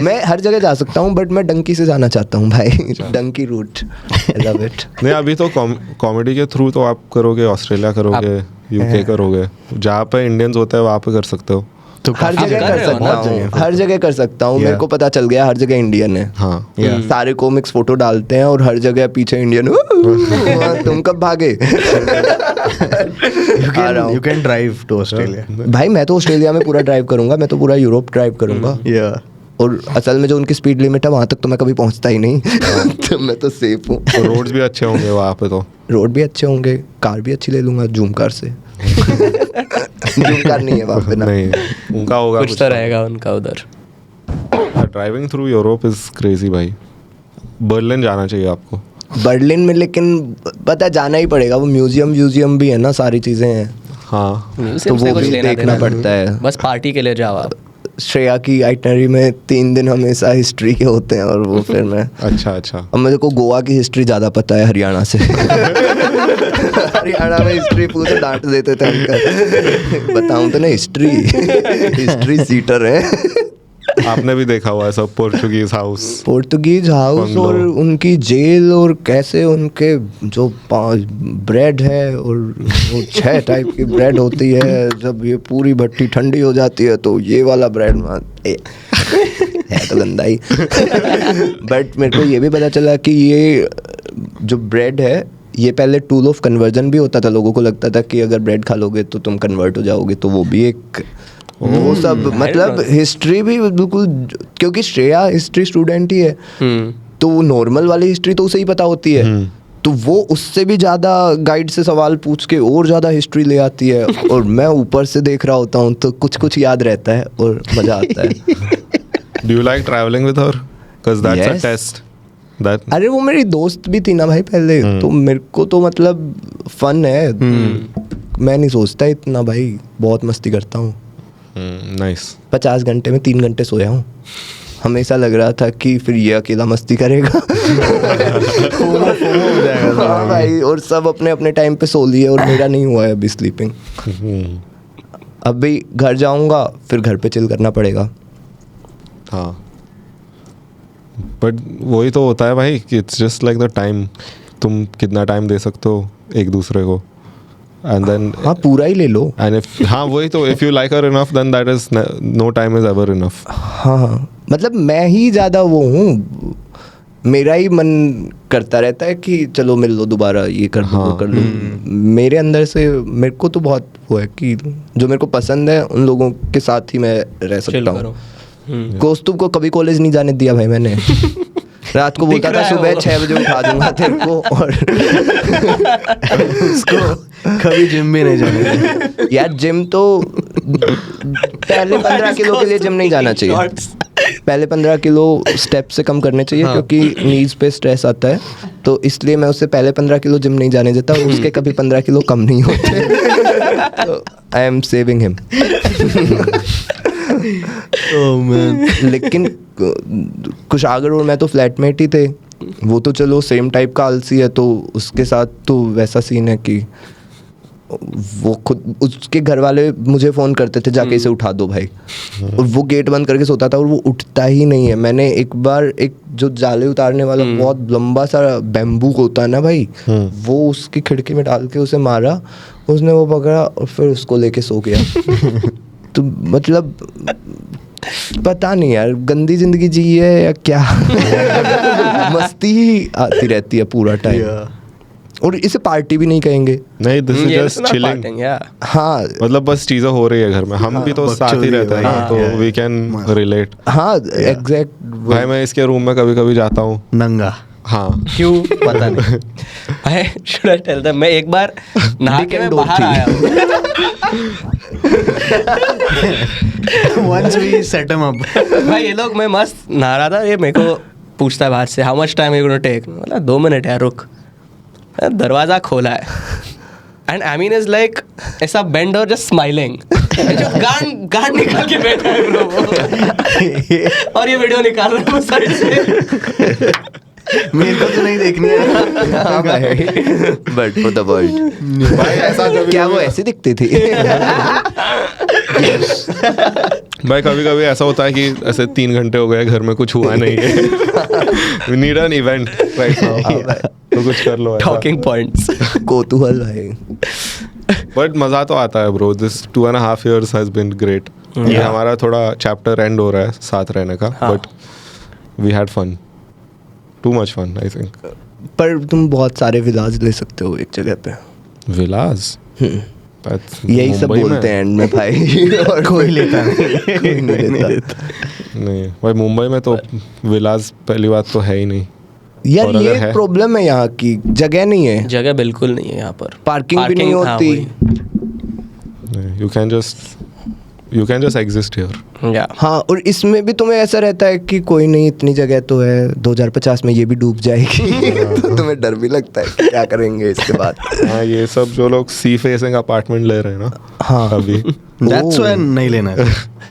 मैं हर जगह जा सकता हूँ, बट मैं डंकी से जाना चाहता हूँ भाई। Donkey route, I love it. नहीं अभी तो कॉमेडी के थ्रू तो आप करोगे, ऑस्ट्रेलिया करोगे, यूके करोगे, जहाँ पे इंडियंस होते हैं वहाँ पे कर सकते हो। तो हर आप जगह कर कर रहे हो सकता ना? हूँ, हर जगह कर सकता हूँ। Yeah. मेरे को पता चल गया हर जगह इंडियन है। हाँ सारे कॉमिक्स फोटो डालते हैं और हर जगह पीछे इंडियन। तुम कब भागे? आ रहा हूँ। You can drive to Australia. भाई मैं तो ऑस्ट्रेलिया में पूरा ड्राइव करूंगा, मैं तो पूरा यूरोप ड्राइव करूंगा। Yeah. और असल में जो उनकी स्पीड लिमिट है वहाँ तक तो मैं कभी पहुँचता ही नहीं। तो मैं तो सेफ हूँ। और रोड्स भी अच्छे होंगे वहाँ पे तो। रोड भी अच्छे होंगे, कार भी अच्छी ले लूंगा जूम कार से। जूम कार नहीं है वहाँ पे ना। नहीं उनका होगा कुछ तो रहेगा उनका उधर। Driving through Europe is crazy भाई। बर्लिन जाना चाहिए आपको। बर्लिन में लेकिन पता है जाना ही पड़ेगा, वो म्यूजियम भी है ना, सारी चीज़ें हैं। हाँ म्यूजियम वो से कुछ भी लेना देखना देना पड़ता है। बस पार्टी के लिए जाओ आप। श्रेया की आइटनरी में 3 दिन हमेशा हिस्ट्री के होते हैं, और वो फिर मैं अच्छा अच्छा। अब मेरे को गोवा की हिस्ट्री ज़्यादा पता है हरियाणा से। हरियाणा में हिस्ट्री पूछो डांट देते थे अंकल। बताऊं तो ना हिस्ट्री सीटर है। आपने भी देखा हुआ है सब पोर्चुगीज हाउस और उनकी जेल, और कैसे उनके जो 5 ब्रेड है, और वो 6 टाइप की ब्रेड होती है। जब ये पूरी भट्टी ठंडी हो जाती है तो ये वाला ब्रेड है तो गंदा ही। बट मेरे को ये भी पता चला कि ये जो ब्रेड है ये पहले टूल ऑफ कन्वर्जन भी होता था। लोगों को लगता था कि अगर ब्रेड खा लोगे तो तुम कन्वर्ट हो जाओगे, तो वो भी एक वो सब मतलब हिस्ट्री भी बिल्कुल, क्योंकि श्रेया हिस्ट्री स्टूडेंट ही है तो वो नॉर्मल वाली हिस्ट्री तो उसे ही पता होती है, तो वो उससे भी ज़्यादा गाइड से सवाल पूछ के और ज़्यादा हिस्ट्री ले आती है, और मैं ऊपर से देख रहा होता हूँ तो कुछ कुछ याद रहता है और मज़ा आता है। Do you like traveling with her? Because that's a test. अरे वो मेरी दोस्त भी थी ना भाई पहले, तो मेरे को तो मतलब फन है। मैं नहीं सोचता इतना भाई, बहुत मस्ती करता हूँ। नाइस। 50 घंटे में 3 घंटे सोया हूँ। हमेशा लग रहा था कि फिर ये अकेला मस्ती करेगा। हाँ भाई, और सब अपने अपने टाइम पे सो लिए और मेरा नहीं हुआ है अभी स्लीपिंग। अभी घर जाऊंगा फिर घर पे चिल करना पड़ेगा। हाँ, बट वही तो होता है भाई कि it's just like the time, तुम कितना टाइम दे सकते हो एक दूसरे को, एंड देन हाँ पूरा ही ले लो। एंड इफ हाँ वही तो, if you like her enough then that is no time is ever enough. हाँ मतलब मैं ही ज़्यादा वो हूँ, मेरा ही मन करता रहता है कि चलो मिल लो दोबारा, ये कर दो वो कर दो। मेरे अंदर से मेरे को तो बहुत वो है कि जो मेरे को पसंद है उन लोगों के साथ ही मैं रह सकता हूँ। कौस्तुभ को कभी कॉलेज नहीं जाने दिया भाई मैंने। रात को बोलता था सुबह 6 बजे उठा दूंगा तेरे को, और उसको कभी जिम भी नहीं जाने दिया। यार जिम तो पहले 15 किलो के लिए जिम नहीं जाना चाहिए। पहले 15 किलो स्टेप से कम करने चाहिए, क्योंकि नीज पे स्ट्रेस आता है, तो इसलिए मैं उससे पहले 15 किलो जिम नहीं जाने देता, और उसके कभी 15 किलो कम नहीं होते। तो I am saving him. Oh man. लेकिन कुशागर और मैं तो फ्लैटमेट ही थे। वो तो चलो सेम टाइप का आलसी है, तो उसके साथ तो वैसा सीन है कि वो खुद, उसके घर वाले मुझे फ़ोन करते थे जाके इसे उठा दो भाई, और वो गेट बंद करके सोता था और वो उठता ही नहीं है। मैंने एक बार एक जो जाले उतारने वाला बहुत लंबा सा बैम्बू होता है ना भाई, वो उसकी खिड़की में डाल के उसे मारा, उसने वो पकड़ा और फिर उसको लेके सो गया। तो मतलब पता नहीं यार, गंदी जिंदगी जी है या क्या। मस्ती ही आती रहती है पूरा टाइम, और इसे पार्टी भी नहीं कहेंगे। नहीं, दिस इज जस्ट चिलिंग। हाँ मतलब बस चीजें हो रही है घर में, हम भी तो साथ ही रहते हैं ना, तो वी कैन रिलेट। हाँ एग्जैक्ट भाई मैं इसके रूम में कभी कभी जाता हूँ नंगा। हाँ क्यों पता नहीं। I should I tell them? मैं एक बार नहा के मैं बाहर आया हूँ। Once we set him up. भाई ये लोग, मैं मस्त नहा रहा था, ये मेरे को पूछता है बाहर से how much time you gonna take. बोला 2 मिनट यार रुक। दरवाज़ा खोला है एंड आमीन इज लाइक ऐसा बेंड और जस्ट स्माइलिंग, जो गांड निकाल के बैठा है ब्रो वो। और ये वीडियो निकाल रहा है साइड से। मेरे को तो नहीं देखनी है। But for the world. भाई ऐसा क्या वो ऐसी दिखती थी? भाई कभी कभी ऐसा होता है कि ऐसे 3 घंटे हो गए घर में कुछ हुआ नहीं है, we need an event right now, तो कुछ कर लो ऐसा। Talking points. कौतूहल भाई। बट मज़ा तो आता है bro, this 2.5 years has been great. ये हमारा थोड़ा चैप्टर एंड हो रहा है साथ रहने का, but we had fun, too much fun I think. पर तुम बहुत सारे विलाज ले सकते हो एक जगह पे। विलाज यही सब बोलते हैं एंड में भाई, और कोई लेता नहीं, कोई नहीं लेता। नहीं भाई, मुंबई में तो विलाज पहली बात तो है ही नहीं यार। ये प्रॉब्लम है यहाँ की, जगह नहीं है। जगह बिल्कुल नहीं है यहाँ पर, पार्किंग भी नहीं होती। You can just exist here. हाँ, और इसमें भी तुम्हें ऐसा रहता है कि कोई नहीं, इतनी जगह तो है, 2050 में ये भी डूब जाएगी। तो तुम्हें डर भी लगता है कि क्या करेंगे इसके बाद। हाँ, ये सब जो लोग सी फेसिंग अपार्टमेंट ले रहे हैं ना, हाँ अभी That's why नहीं लेना है।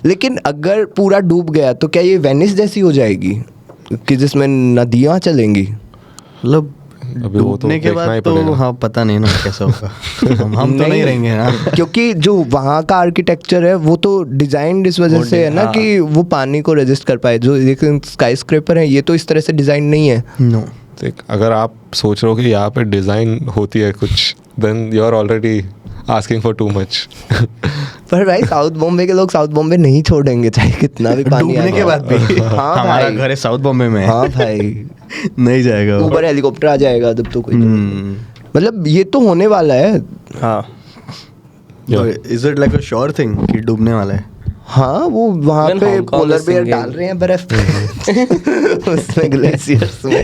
लेकिन अगर पूरा डूब गया तो क्या ये वेनिस जैसी हो जाएगी कि जिसमें नदियाँ चलेंगी? मतलब अभी वो तो डूबने के देखना ही बाद तो पड़ेगा। हाँ पता नहीं ना कैसा होगा। हम तो नहीं रहेंगे ना। क्योंकि जो वहाँ का आर्किटेक्चर है वो तो डिजाइन इस वजह से है ना हाँ। कि वो पानी को रेजिस्ट कर पाए। जो स्काई स्क्रेपर है ये तो इस तरह से डिजाइन नहीं है। नो देख, अगर आप सोच रहे हो कि यहाँ पे डिजाइन होती है कुछ, then you are already asking for too much. पर भाई साउथ बॉम्बे के लोग साउथ बॉम्बे नहीं छोड़ेंगे चाहे कितना भी पानी आ डूबने के जाए। बाद भी। हाँ हमारा भाई। घर है साउथ बॉम्बे में। हाँ भाई, नहीं जाएगा वो। ऊपर हेलीकॉप्टर आ जाएगा तब तो कोई हम्म। मतलब ये तो होने वाला है। हाँ is it like a sure thing कि डूबने वाला है? हाँ वो वहाँ Even पे Hong Kong polar is bear singing. डाल रहे हैं बर्फ पे। उसमें ग्लेशियर्स में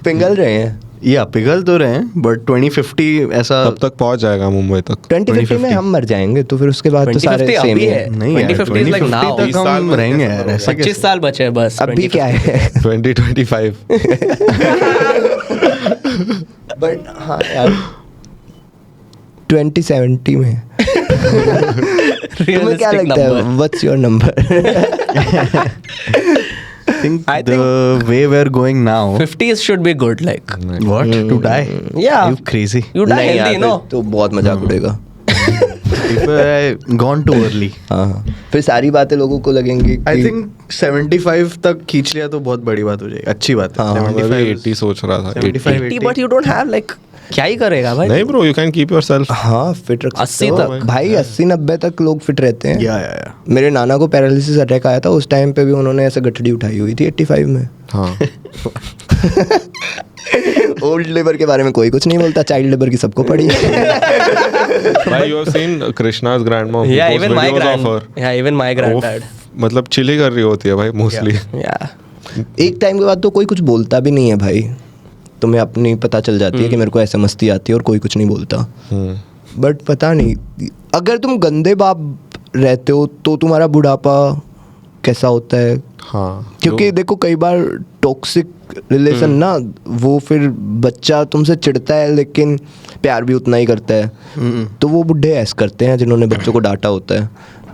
पिघल रहे हैं। या पिघल तो रहे हैं बट 2050 ऐसा तब तक पहुंच जाएगा मुंबई तक। 2050 में हम मर जाएंगे तो फिर उसके बाद तो सारे 2050 सेम अभी ही है। है। नहीं यार, 2050 is like 2050 now. तक 20 साल हम में रहेंगे कैसे यार, मरोगे? ऐसा 25 साल बचे हैं बस। अभी 2050 क्या है 2025। बट हाँ यार 2070 में तुम्हें क्या Realistic लगता है number. What's your number? I think I the way we're going now. 50s should be good, like. What? To die? Yeah. You crazy? You die नहीं healthy, यार, no? फिर तो बहुत मजाक उड़ेगा। If I gone too early. हाँ फिर सारी बातें लोगों को लगेंगी I कि think 75 तक खींच लिया तो बहुत बड़ी बात हो जाएगी, अच्छी बात है। हाँ, मैं भी 75 80 सोच रहा था। 75 80, but you don't have like. क्या ही करेगा भाई? नहीं bro, you can keep yourself. हाँ फिट रख 80 सकते हो। तक। भाई 80-90 तक लोग फिट रहते हैं। या मेरे नाना को पैरालिसिस अटैक आया था, उस टाइम पे भी उन्होंने ऐसे गठड़ी उठाई हुई थी 85 में। हाँ ओल्ड लेबर के बारे में कोई कुछ नहीं बोलता, चाइल्ड लेबर की सबको पड़ी है। भाई, यू हैव सीन कृष्णा's grandma who Yeah, posts even my videos of grand. her. Yeah, even my granddad. वो मतलब चिल ही कर रही होती है भाई मोस्टली। Yeah. एक टाइम के बाद तो कोई कुछ बोलता भी नहीं है भाई, तुम्हें अपनी पता चल जाती है कि मेरे को ऐसे मस्ती आती है और कोई कुछ नहीं बोलता। बट पता नहीं, अगर तुम गंदे बाप रहते हो तो तुम्हारा बुढ़ापा कैसा होता है। हाँ, क्योंकि देखो कई बार टॉक्सिक रिलेशन ना, वो फिर बच्चा तुमसे चिढ़ता है लेकिन प्यार भी उतना ही करता है। तो वो बुढ़े ऐसे करते हैं जिन्होंने बच्चों को डांटा होता है,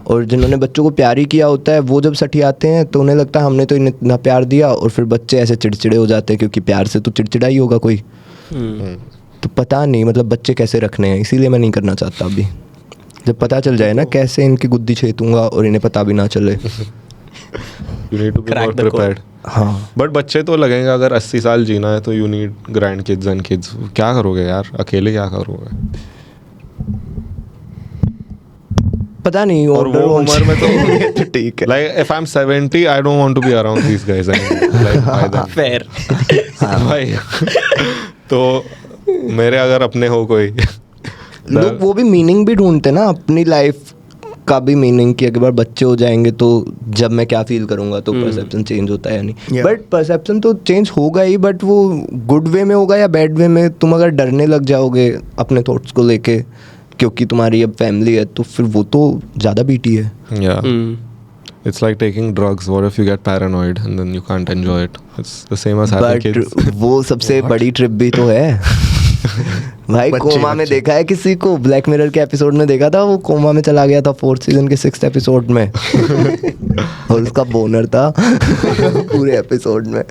और जिन्होंने बच्चों को प्यार ही किया होता है वो जब सठियाते हैं तो उन्हें लगता है हमने तो इन्हें इतना प्यार दिया, और फिर बच्चे ऐसे चिड़चिड़े हो जाते हैं क्योंकि प्यार से तो चिड़चिड़ा ही होगा कोई। तो पता नहीं मतलब बच्चे कैसे रखने हैं, इसीलिए मैं नहीं करना चाहता अभी। जब पता चल जाए ना कैसे इनकी गुद्दी छेतूंगा और इन्हें पता भी ना चले। You need to be Crack more the code. Prepared. हाँ बट बच्चे तो लगेंगे, अगर 80 साल जीना है तो you need grandkids and kids. क्या करोगे यार, अकेले क्या करोगे? पता नहीं, और वो older उम्र में होने तो ठीक है। Like if I am 70 I don't want to be around these guys like by then. Fair. भाई तो मेरे अगर अपने हो कोई लोग वो भी मीनिंग भी ढूंढते ना अपनी लाइफ का भी मीनिंग, कि अगर बच्चे हो जाएंगे तो जब मैं क्या फील करूंगा, तो परसेप्शन चेंज होता है या नहीं। बट परसेप्शन तो चेंज होगा ही, बट वो गुड वे में होगा या बैड वे में। तुम अगर डरने लग जाओगे अपने थॉट्स को लेके क्योंकि तुम्हारी अब फैमिली है, तो फिर वो तो ज़्यादा बीटी है। या Hmm. It's like taking drugs. What if you get paranoid and then you can't enjoy it? It's the same as having but kids. वो सबसे बड़ी ट्रिप भी तो है। भाई कोमा में देखा है किसी को? ब्लैक मिरर के एपिसोड में देखा था, वो कोमा में चला गया था 4th सीजन के 6th एपिसोड में। और उसका बोनर था पूरे एपिसोड में।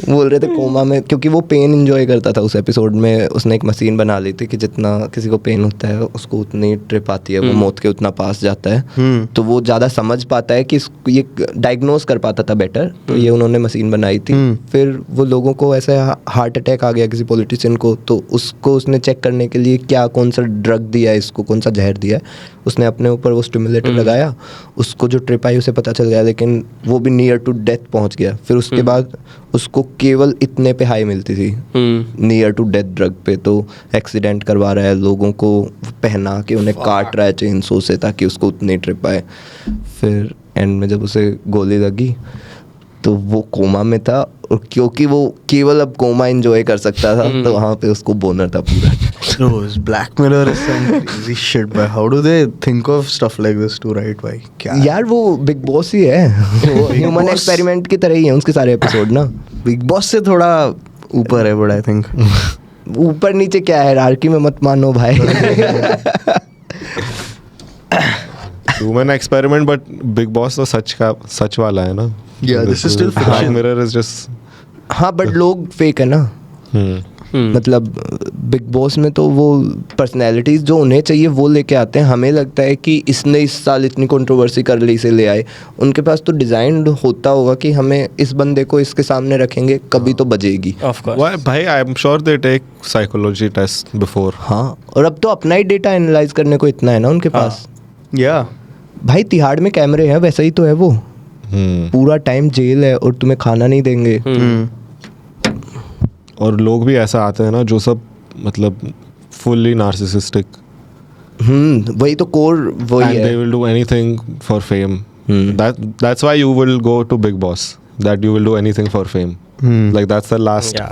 बोल रहे थे कोमा में, क्योंकि वो पेन एंजॉय करता था उस एपिसोड में। उसने एक मशीन बना ली थी कि जितना किसी को पेन होता है उसको उतनी ट्रिप आती है, वो मौत के उतना पास जाता है। तो वो ज़्यादा समझ पाता है कि ये डायग्नोज कर पाता था बेटर, तो ये उन्होंने मशीन बनाई थी। फिर वो लोगों को ऐसे हार्ट अटैक आ गया किसी पॉलिटिशियन को, तो उसको उसने चेक करने के लिए क्या कौन सा ड्रग दिया है इसको, कौन सा जहर दिया है, उसने अपने ऊपर वो स्टिमुलेटर लगाया, उसको जो ट्रिप आई उसे पता चल गया, लेकिन वो भी नियर टू डेथ पहुंच गया। फिर उसके बाद उसको केवल इतने पे हाई मिलती थी, नियर टू डेथ ड्रग पे। तो एक्सीडेंट करवा रहा है, लोगों को पहना के उन्हें काट रहा है चेन सो से ताकि उसको उतनी ट्रिप आए। फिर एंड में जब उसे गोली लगी तो वो कोमा में था, और क्योंकि वो केवल अब कोमा एंजॉय कर सकता था, तो वहाँ पे उसको बोनर था पूरा। So Black Mirror is some crazy shit, but how do they think of stuff like this to write? भाई क्या यार वो बिग बॉस ही है, वो ह्यूमन Boss. एक्सपेरिमेंट की तरह ही है उसके सारे एपिसोड ना। बिग बॉस से थोड़ा ऊपर है, बट आई थिंक ऊपर नीचे क्या है, हायरार्की में मत मानो भाई। Human experiment, but Big Boss तो सच वाला है ना। Yeah, this is still Black fiction. Mirror is just हाँ बट लोग फेक है ना, मतलब बिग बॉस में तो वो पर्सनैलिटीज़ जो उन्हें चाहिए वो लेके आते हैं. हमें लगता है कि इसने इस साल इतनी कंट्रोवर्सी कर ली, इसे ले आए. उनके पास तो डिज़ाइन होता होगा कि हमें इस बंदे को इसके सामने रखेंगे, कभी तो बजेगी. ऑफ कोर्स भाई I am sure they take psychology test before. हाँ, और अब तो अपना ही डेटा एनालाइज करने को इतना है ना उनके पास. या भाई तिहाड़ में कैमरे हैं, वैसा ही तो है वो. पूरा टाइम जेल है और तुम्हें खाना नहीं देंगे. और लोग भी ऐसा आते हैं ना जो सब मतलब फुल्ली नार्सिसिस्टिक. वही तो कोर वही and है. they will do anything for fame. That's why you will go to Big Boss. That you will do anything for fame. Like that's the last.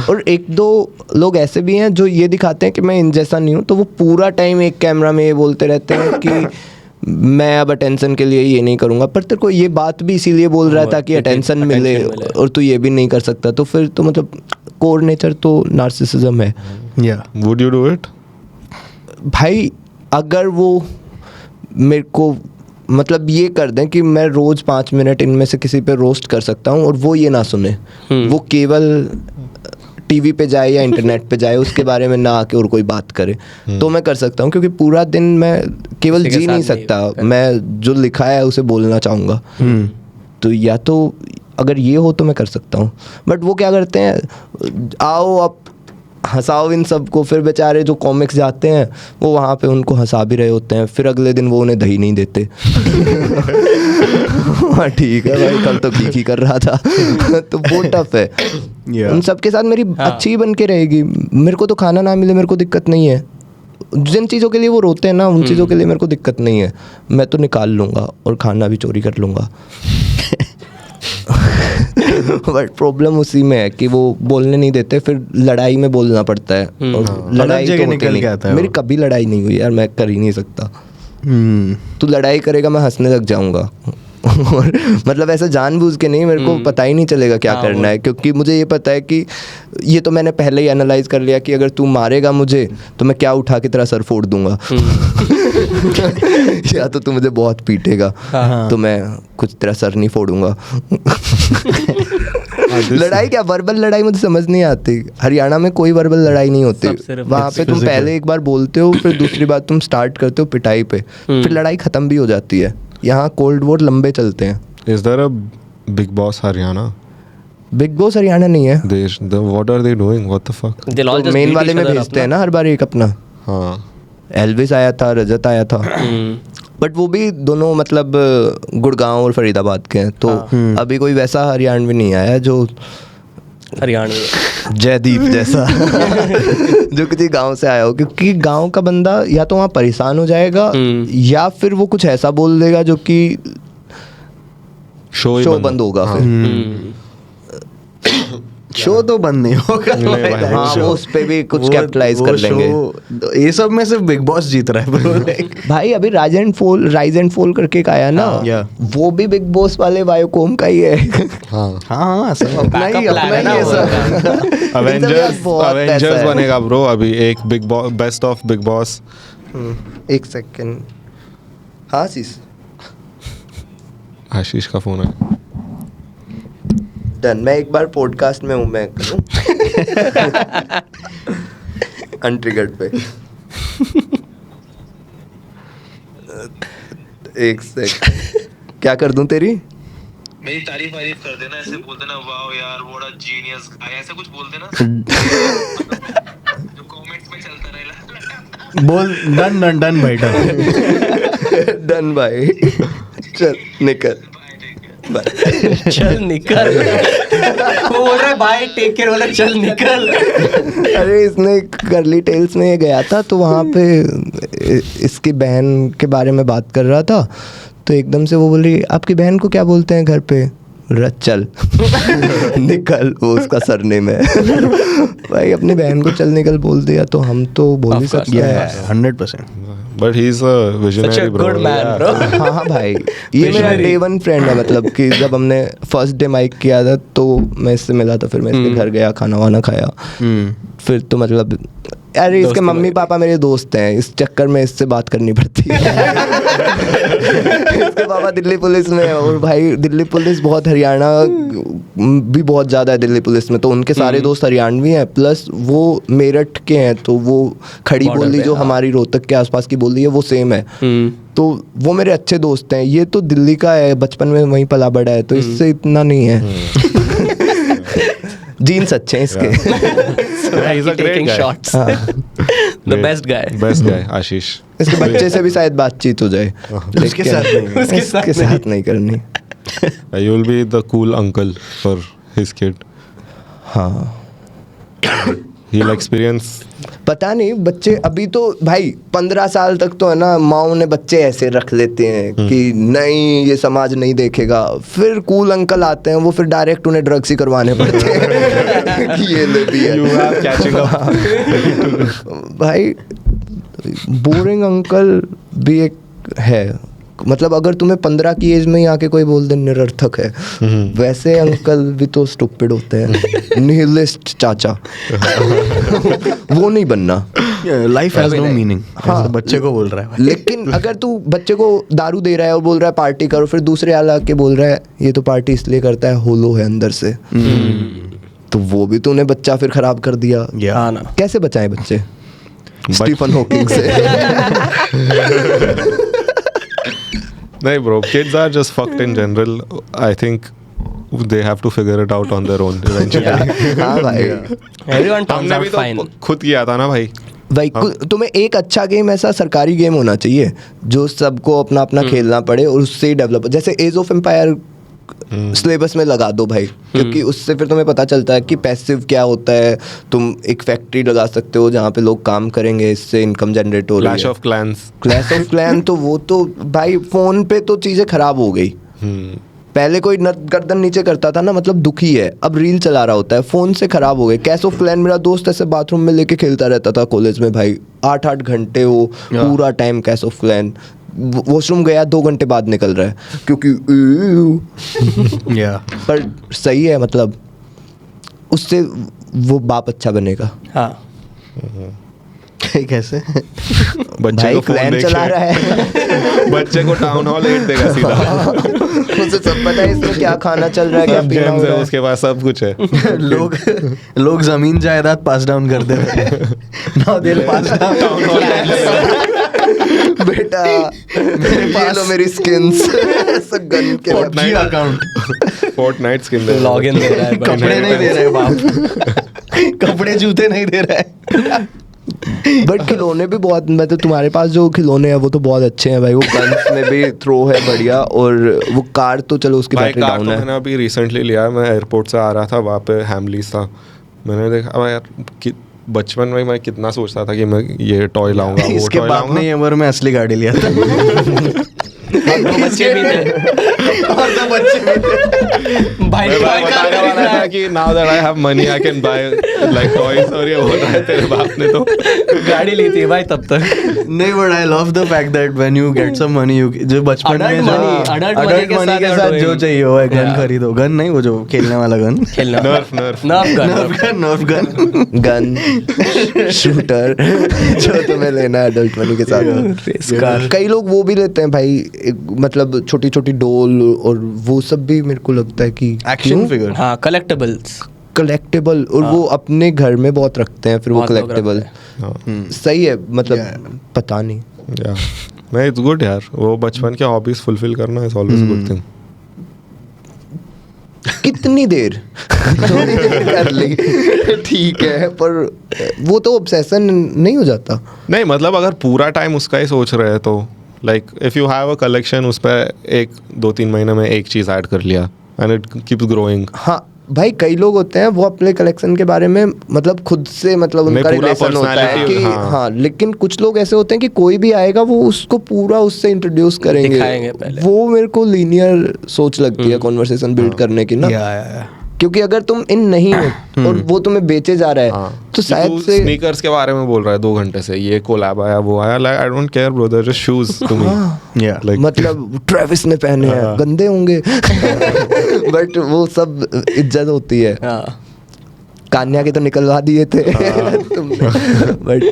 और एक दो लोग ऐसे भी हैं जो ये दिखाते हैं कि मैं इन जैसा नहीं हूँ, तो वो पूरा टाइम एक कैमरा में ये बोलते रहते हैं कि मैं अब अटेंशन के लिए ये नहीं करूँगा. पर तेरे को ये बात भी इसीलिए बोल रहा था कि अटेंशन मिले और तू ये भी नहीं कर सकता. तो फिर तो मतलब कोर नेचर तो नार्सिसिज्म है. या Would you do it? भाई अगर वो मेरे को मतलब ये कर दें कि मैं रोज़ 5 मिनट इनमें से किसी पे रोस्ट कर सकता हूँ और वो ये ना सुने, वो केवल टीवी पे जाए या इंटरनेट पे जाए, उसके बारे में ना आके और कोई बात करे, तो मैं कर सकता हूँ. क्योंकि पूरा दिन मैं केवल जी नहीं सकता, मैं जो लिखा है उसे बोलना चाहूँगा. तो या तो अगर ये हो तो मैं कर सकता हूँ. बट वो क्या करते हैं, आओ अब हंसाओ इन सबको. फिर बेचारे जो कॉमिक्स जाते हैं वो वहाँ पे उनको हंसा भी रहे होते हैं, फिर अगले दिन वो उन्हें दही नहीं देते. हाँ ठीक है भाई, कल तो की कर रहा था. तो वो टफ है. उन सबके साथ मेरी अच्छी बन के रहेगी. मेरे को तो खाना ना मिले मेरे को दिक्कत नहीं है. जिन चीज़ों के लिए वो रोते हैं ना, उन चीज़ों के लिए मेरे को दिक्कत नहीं है. मैं तो निकाल लूँगा और खाना भी चोरी कर लूँगा. बट प्रॉब्लम उसी में है कि वो बोलने नहीं देते, फिर लड़ाई में बोलना पड़ता है. और लड़ाई तो होती नहीं. मेरी कभी लड़ाई नहीं हुई यार, मैं कर ही नहीं सकता. तू लड़ाई करेगा मैं हंसने लग जाऊंगा. और मतलब ऐसा जानबूझ के नहीं, मेरे को पता ही नहीं चलेगा क्या करना है. क्योंकि मुझे ये पता है कि ये तो मैंने पहले ही एनालाइज कर लिया कि अगर तू मारेगा मुझे तो मैं क्या उठा के तेरा सर फोड़ दूंगा. या तो तू मुझे बहुत पीटेगा तो मैं कुछ तेरा सर नहीं फोड़ूंगा. लड़ाई क्या, वर्बल लड़ाई मुझे समझ नहीं आती. हरियाणा में कोई वर्बल लड़ाई नहीं होती. वहाँ पे तुम पहले एक बार बोलते हो, फिर दूसरी बार तुम स्टार्ट करते हो पिटाई पे, फिर लड़ाई खत्म भी हो जाती है. यहाँ कोल्ड वॉर लंबे चलते हैं. Is there a Big Boss Haryana? Big boss Haryana नहीं है. What are they doing? What the fuck? तो मेन वाले में भेजते हैं ना हर बार एक अपना. हाँ. एल्विस आया था, रजत आया था. बट वो भी दोनों मतलब गुड़गांव और फरीदाबाद के हैं. तो अभी कोई वैसा हरियाणवी नहीं आया जो हरियाणवी जयदीप जैसा जो किसी गांव से आया हो. क्योंकि गांव का बंदा या तो वहाँ परेशान हो जाएगा या फिर वो कुछ ऐसा बोल देगा जो कि शो बंद होगा. फिर शो तो बंद नहीं होगा. हाँ, वो उस पे भी कुछ कैपिटलाइज कर लेंगे. ये सब में सिर्फ बिग बॉस जीत रहा है ब्रो. भाई अभी राइज एंड फॉल करके एक आया ना, वो भी बिग बॉस वाले वायोकोम का ही है. हाँ सब अपना ही है सब. अवेंजर्स बनेगा ब्रो अभी. एक big boss, best of big boss. एक सेकंड. हाँ शीश, आशीष का फोन है. डन. मैं एक बार पॉडकास्ट में हूँ, मैं करूँ अनट्रिगर्ड पे. एक सेकंड. क्या कर दूं तेरी? मेरी तारीफ कर देना. ऐसे बोल देना वाओ यार व्हाट अ जीनियस गाय, ऐसा कुछ बोल देना जो कमेंट्स में चलता रहेगा. बोल डन भाई डन. डन भाई. चल निकल. चल निकल. वो बोल रहा है बाय टेक केयर वाला, चल निकल. अरे इसने कर्ली टेल्स में ये गया था तो वहाँ पे इसकी बहन के बारे में बात कर रहा था. तो एकदम से वो बोल रही आपकी बहन को क्या बोलते हैं घर पे? चल निकल. वो उसका सरनेम है. भाई अपनी बहन को चल निकल बोल दिया तो हम तो बोल ही सकते हैं. 100%. But he's a visionary bro. Good man bro. हाँ भाई, ये मेरा day one friend है. मतलब कि जब हमने फर्स्ट डे माइक किया था तो मैं इससे मिला था, फिर मैं इसके घर गया, खाना वाना खाया. फिर तो मतलब अरे इसके मम्मी पापा मेरे दोस्त हैं, इस चक्कर में इससे बात करनी पड़ती है। इसके पापा दिल्ली पुलिस में है, और भाई दिल्ली पुलिस बहुत, हरियाणा भी बहुत ज़्यादा है दिल्ली पुलिस में, तो उनके सारे दोस्त हरियाणवी हैं, प्लस वो मेरठ के हैं, तो वो खड़ी बोली जो हमारी रोहतक के आसपास की बोली है वो सेम है। तो वो मेरे अच्छे दोस्त हैं। ये तो दिल्ली का है, बचपन में वहीं पला बड़ा है, तो इससे इतना नहीं है। जीन्स अच्छे हैं इसके। He's a great Taking guy. shots. The best guy. Best guy, आशीष. इसके बच्चे से भी शायद बातचीत हो जाए, उसके साथ नहीं। उसके साथ नहीं करनी। You will be the cool uncle for his kid. हाँ, He'll experience. पता नहीं बच्चे अभी तो भाई 15 साल तक तो है ना, माओ ने बच्चे ऐसे रख लेते हैं कि नहीं ये समाज नहीं देखेगा, फिर कूल अंकल आते हैं, वो फिर डायरेक्ट उन्हें ड्रग्स ही करवाने पड़ते हैं कि ये ले भी है। You have catching up. भाई बोरिंग अंकल भी एक है, मतलब अगर तुम्हें 15 की एज में ही आके कोई बोल दे निरर्थक है, वैसे अंकल भी तो स्टूपिड होते हैं। निहिलिस्ट चाचा वो नहीं बनना। Life has no meaning. हाँ, बच्चे को बोल रहा है। लेकिन अगर तू बच्चे को दारू दे रहा है और बोल रहा है पार्टी करो, फिर दूसरे आला के बोल रहा है ये तो पार्टी इसलिए करता है होलो है अंदर से, तो वो भी तूने बच्चा फिर खराब कर दिया। या ना कैसे बचाए बच्चे स्टीफन हॉकिंग से? नहीं bro, kids are just fucked in general. I think they have to figure it out on their own eventually. हाँ भाई, everyone turns हमने out भी fine. तो खुद किया था ना भाई. भाई तुम्हें एक अच्छा गेम ऐसा सरकारी गेम होना चाहिए जो सबको अपना अपना खेलना पड़े और उससे ही डेवलप, जैसे एज ऑफ एम्पायर सिलेबस में लगा दो भाई, क्योंकि उससे फिर तुम्हें पता चलता है कि पैसिव क्या होता है। तुम एक फैक्ट्री लगा सकते हो जहाँ पे लोग काम करेंगे, इससे इनकम जनरेट हो रही है। Clash of Clans. Clash of clan तो वो तो भाई फोन पे तो चीज़ें खराब हो गई। पहले कोई गर्दन नीचे करता था ना, मतलब दुखी है, अब रील चला रहा होता है, फोन से खराब हो गए। कैश ऑफ क्लैन मेरा दोस्त ऐसे बाथरूम में लेके खेलता रहता था कॉलेज में भाई, 8-8 घंटे वो पूरा time cash of clan. Washroom गया 2 घंटे बाद निकल रहा है क्योंकि या पर सही है, मतलब उससे वो बाप अच्छा बनेगा। हाँ कैसे? बच्चे भाई को फोन क्लैन चला रहा है, बच्चे को टाउन हॉल 8 देगा सीधा. उसे सब पता है इसमें क्या खाना चल रहा है, क्या सब पीना हो gems है, रहा है। उसके पास सब कुछ है. लोग जमीन जायदाद पास डाउन कर दे रहे हैं. Now they pass down town hall. बेटा ये लो मेरी स्किन्स गन के PUBG अकाउंट. फोर्टनाइट स्किन दे. लॉगिन दे रहा है भाई. कपड़े नहीं दे रहे बाप. कपड़े जूते नहीं दे रहे. बट खिलौने भी बहुत, मतलब तुम्हारे पास जो खिलौने हैं वो तो बहुत अच्छे हैं भाई। वो गन्स में भी थ्रो है बढ़िया, और वो कार तो चलो उसकी भाई बैटरी कार डाउन तो है। मैंने अभी रिसेंटली लिया है. मैं एयरपोर्ट से आ रहा था, वहाँ पे हैमलीज था. मैंने देखा अब यार बचपन में मैं कितना सोचता था कि मैं ये टॉय लाऊंगा, वो इसके टॉय बाप लाऊंगा. ने ये उम्र में असली गाड़ी लिया था. दो बच्चे भी थे. और तो बच्चे भी थे. भाई मैं भाई बताने वाला था कि now that I have money I can buy like toys, और ये हो रहा है तेरे बाप ने तो. गाड़ी ली थी भाई तब तक. नहीं, but I love the fact that when you get some money you जो बचपन में जो Adult adult money money के के साथ साथ जो चाहिए वो है गन Yeah. खरीदो. गन नहीं, वो जो खेलने वाला गन. खेलना Nerf. नर्फ गन. गन शूटर जो तुम्हें लेना है एडल्ट मनी के साथ। कई लोग वो भी लेते हैं भाई, मतलब छोटी छोटी डोल, और वो सब भी मेरे को लगता है कि एक्शन फिगर. हाँ कलेक्टेबल्स. कलेक्टेबल, और वो अपने घर में बहुत रखते हैं फिर वो बहुत लोग कलेक्टेबल. हाँ. सही है, मतलब पता नहीं Yeah. नहीं, इट्स गुड यार. वो बचपन के हॉबीज फुलफिल करना इज ऑलवेज गुड थिंग. कितनी देर थोड़ी देर कर ली ठीक है, पर वो तो ऑब्सेशन नहीं हो जाता. नहीं मतलब अगर पूरा टाइम उसका ही सोच रहे हैं तो like if you have a collection, उस पर 1-2-3 महीने में एक चीज़ ऐड कर लिया एंड इट कीप्स ग्रोइंग. हाँ भाई, कई लोग होते हैं वो अपने कलेक्शन के बारे में मतलब खुद से, मतलब उनका पूरा रिलेशन होता है personality, कि हाँ. हाँ, लेकिन कुछ लोग ऐसे होते हैं कि कोई भी आएगा वो उसको पूरा उससे इंट्रोड्यूस करेंगे. दिखाएंगे पहले. वो मेरे को लीनियर सोच लगती है कॉन्वर्सेशन बिल्ड करने की ना, क्योंकि अगर तुम इन नहीं हो और वो तुम्हें बेचे जा रहा है तो शायद से स्नीकर्स के बारे में बोल रहा है 2 घंटे से, ये कोलैब आया, वो आया, like I don't care bro, they're just shoes to me. या लाइक मतलब ट्रेविस ने पहने हैं, गंदे होंगे बट वो सब इज्जत होती है. हाँ कान्या के तो निकलवा दिए थे तुमने, बट